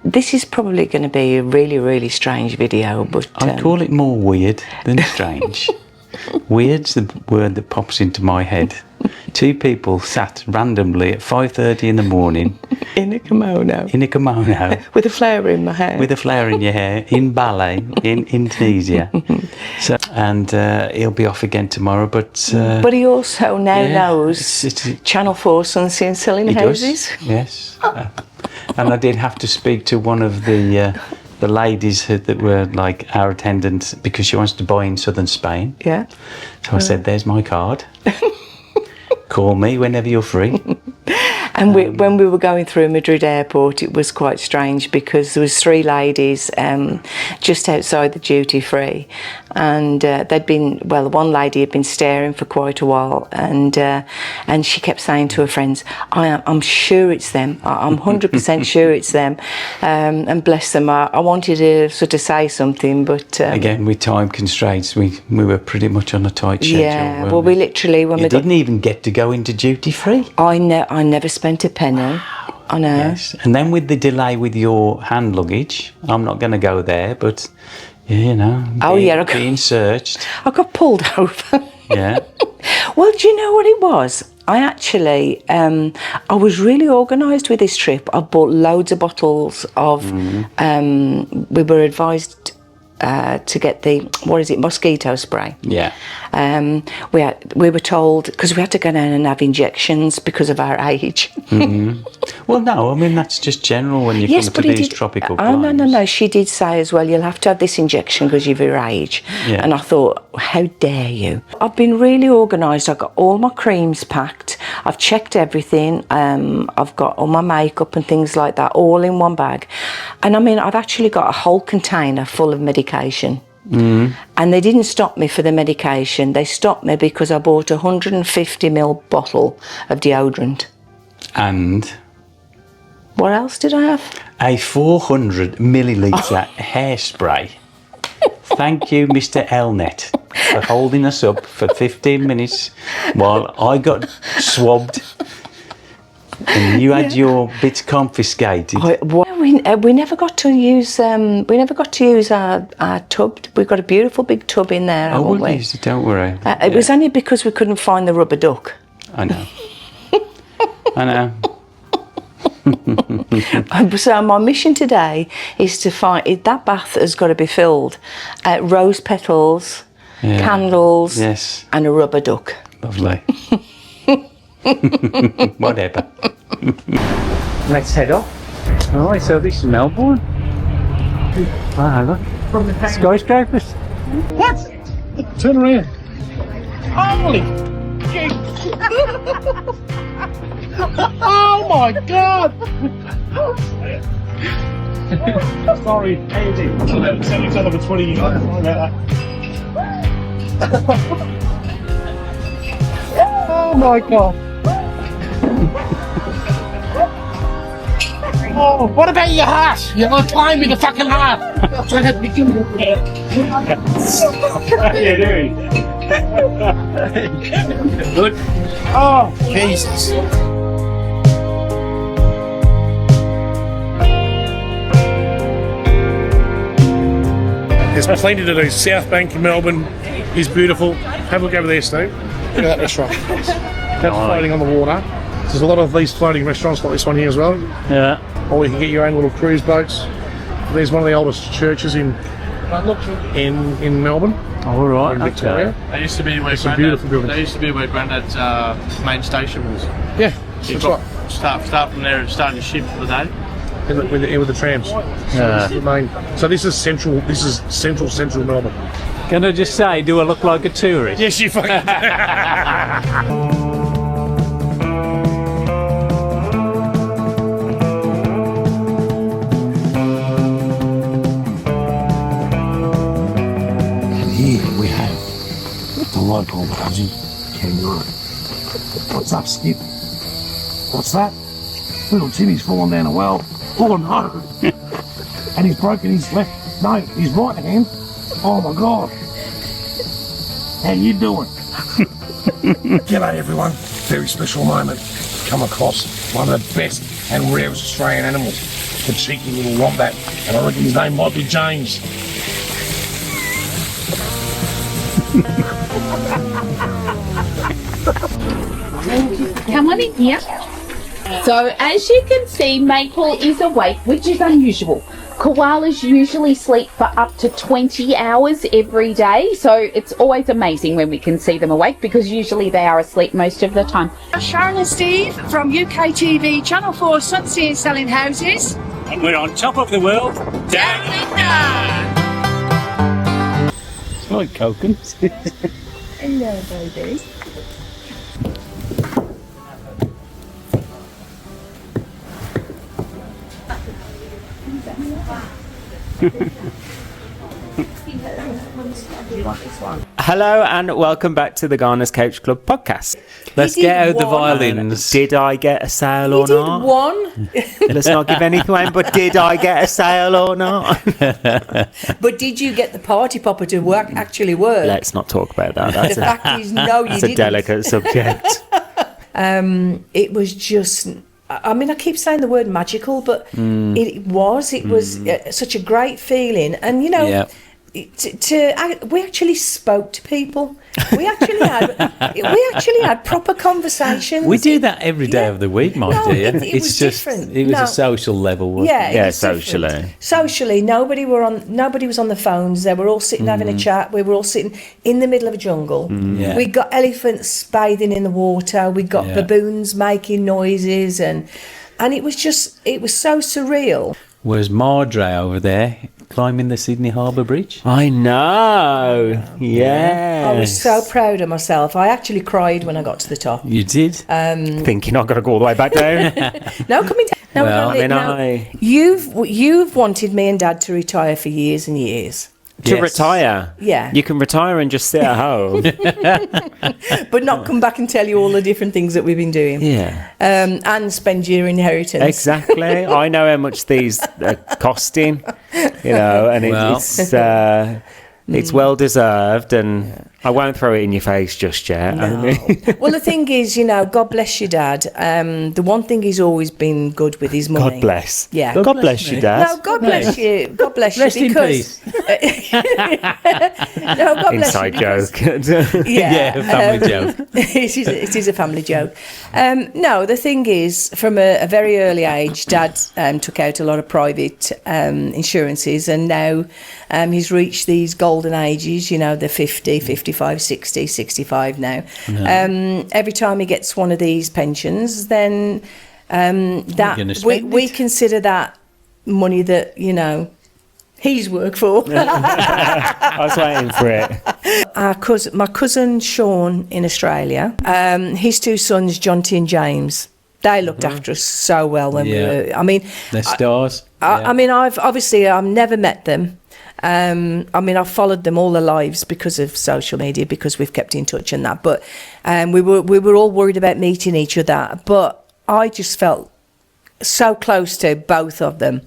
This is probably going to be a really, really strange video, but... I'd call it more weird than strange. Weird's the word that pops into my head. Two people sat randomly at 5:30 in the morning in a kimono. With a flower in my hair. With a flower in your hair, in Bali, in Tunisia. So and he'll be off again tomorrow. But he also now yeah, knows Channel 4 Sunset and Selling Houses. Does, yes. And I did have to speak to one of the ladies that were like our attendants because she wants to buy in southern Spain. Yeah. So I said, "There's my card. Call me whenever you're free." And when we were going through Madrid airport, it was quite strange because there was 3 ladies just outside the duty free, and one lady had been staring for quite a while, and she kept saying to her friends, I'm sure it's them. I'm 100% sure it's them. And bless them, I wanted to sort of say something, but again with time constraints, we were pretty much on a tight schedule. Yeah, well, we literally when you didn't even get to go into duty free. I never spent a penny. Wow. I know. Yes. And then with the delay with your hand luggage, I'm not going to go there, but being searched. I got pulled over. Yeah. Well, do you know what it was? I actually, I was really organised with this trip. I bought loads of bottles of, we were advised to get the mosquito spray. Yeah. We were told because we had to go down and have injections because of our age. Well, no, I mean that's just general when you come to these tropical climes. No. She did say as well, you'll have to have this injection because of your age. Yeah. And I thought, how dare you? I've been really organised. I've got all my creams packed. I've checked everything. I've got all my makeup and things like that all in one bag. And I mean, I've actually got a whole container full of medication. And they didn't stop me for the medication. They stopped me because I bought a 150ml bottle of deodorant. And what else did I have? A 400 millilitre hairspray. Thank you, Mr. Elnet, for holding us up for 15 minutes while I got swabbed and you had your bits confiscated. We never got to use our tub. We've got a beautiful big tub in there, haven't we? Use it, don't worry. It was only because we couldn't find the rubber duck. I know. I know. So my mission today is to find that bath has got to be filled. Rose petals, candles, yes, and a rubber duck. Lovely. Whatever. Let's head off. All right, so this is Melbourne. Wow, look. Skyscrapers. What? Turn around. Holy shit. Oh my god. Sorry. How you doing? We've known each other for 20 years. Sorry about that. Oh my god. Oh, what about your hat? You're not playing with the fucking hat. How you doing? Good. Oh, Jesus. There's plenty to do. South Bank in Melbourne is beautiful. Have a look over there, Steve. Look at that restaurant. That's floating on the water. There's a lot of these floating restaurants like this one here as well. Yeah. Or you can get your own little cruise boats. There's one of the oldest churches in Melbourne. All right. In Victoria. They used to be where Grandad's main station was. Yeah, that's right. Start from there and start your ship for the day. With the trams. So this is central. This is central Melbourne. Can I just say, do I look like a tourist? Yes, you fucking. Here we have the local fuzzy kangaroo. What's up, Skip? What's that? Little Timmy's fallen down a well. Oh no! And he's broken his his right hand. Oh my god! How you doing? G'day everyone. Very special moment. Come across one of the best and rarest Australian animals. The cheeky little wombat. And I reckon his name might be James. Come on in here. So as you can see, Maple is awake, which is unusual Koalas usually sleep for up to 20 hours every day, so it's always amazing when we can see them awake because usually they are asleep most of the time. Sharon and Steve from UK TV Channel 4 Sunseeing Selling Houses. And we're on top of the world, down under! It's like Cokens. Hello, babies. Hello and welcome back to the Garners Couch Club Podcast. Let's get out the violins. Did I get a sale or not? One. Let's not give anything away, but did I get a sale or not? But did you get the party popper to actually work? Let's not talk about that. That's The fact is, no, you that's didn't. a delicate subject. It was just, I mean, I keep saying the word magical, but it was such a great feeling. And, you know, we actually spoke to people. We actually had proper conversations. We do that every day of the week, my dear. It was just different. it was a social level, wasn't it? It was different. Socially, nobody was on the phones. They were all sitting having a chat. We were all sitting in the middle of a jungle. We got elephants bathing in the water. We got baboons making noises, and it was so surreal. Whereas Mardre over there climbing the Sydney Harbour Bridge. I know. Yeah. I was so proud of myself. I actually cried when I got to the top. You did? Thinking I've got to go all the way back down. No, coming down. No, well, you've wanted me and Dad to retire for years and years. To retire? Yeah. You can retire and just sit at home. But not come back and tell you all the different things that we've been doing. Yeah. And spend your inheritance. Exactly. I know how much these are costing, you know, and it's well deserved, and I won't throw it in your face just yet. No. Well, the thing is, you know, God bless your dad. The one thing he's always been good with is money. God bless. Yeah. God bless you, Dad. No, God bless you. God bless you. Rest in peace. No, God bless Inside you. joke. Yeah, family joke. It is a family joke. No, the thing is, from a very early age, Dad took out a lot of private insurances, and now he's reached these golden ages, you know, the 50, 55, 60, 65 now. Every time he gets one of these pensions, then we consider that money that, you know, he's worked for. I was waiting for it. My cousin Sean in Australia, his two sons, Jonty and James, they looked after us so well when we were. I mean, they're stars. I mean, I've never met them. I mean, I've followed them all their lives because of social media, because we've kept in touch and that. But we were all worried about meeting each other. But I just felt so close to both of them.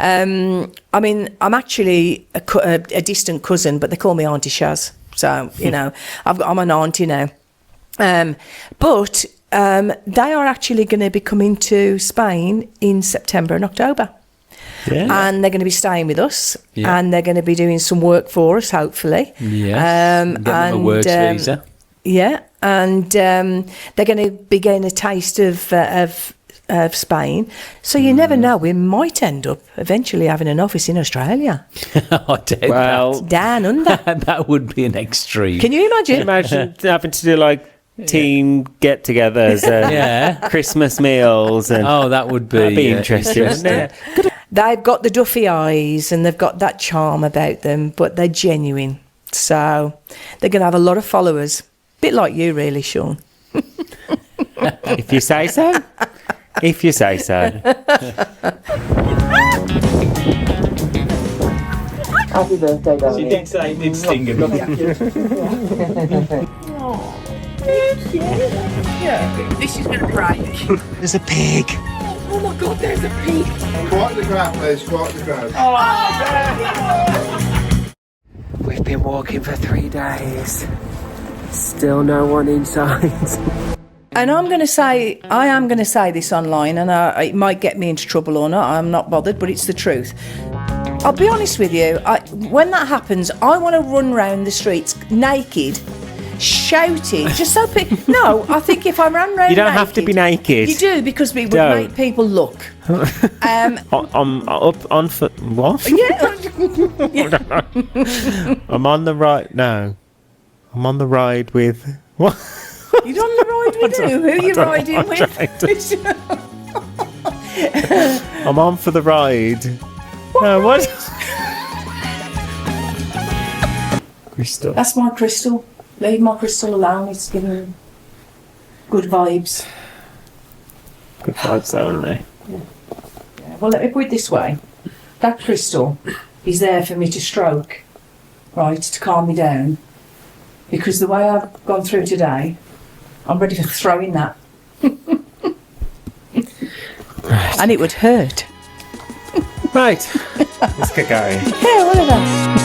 I mean, I'm actually a distant cousin, but they call me Auntie Shaz. So, you know, I'm an auntie now. But they are actually going to be coming to Spain in September and October. Yeah. And they're going to be staying with us, and they're going to be doing some work for us, hopefully. Yes. Get them a works visa. Yeah, and they're going to be getting a taste of Spain. So you never know, we might end up eventually having an office in Australia. I doubt that. Down under. That would be an extreme. Can you imagine? Imagine having to do like team get-togethers, Christmas meals, and that would be interesting, wouldn't it? They've got the Duffy eyes and they've got that charm about them, but they're genuine. So they're going to have a lot of followers. A bit like you, really, Sean. If you say so. If you say so. Happy birthday, darling. She did say it did sting a bit. Yeah, this is going to break. There's a pig. Oh my God, there's a pig. Quiet the ground, please. Quiet the ground. We've been walking for 3 days. Still no one inside. And I am going to say this online, and it might get me into trouble or not. I'm not bothered, but it's the truth. I'll be honest with you. When that happens, I want to run round the streets naked, shouting, just so people. No, I think if I ran round You don't naked, have to be naked. You do, because we would Don't. make people look. I'm up on foot. What? Yeah. I'm on the ride. No, I'm on the ride with. What? You're on the ride with who? Who are you riding with? I'm on for the ride. No, what? Crystal. That's my crystal. Leave my crystal alone. It's giving good vibes. Good vibes only. Yeah, well, let me put it this way. That crystal is there for me to stroke, right, to calm me down. Because the way I've gone through today, I'm ready for throwing that. And it would hurt. Right. Let's get going. Yeah, whatever.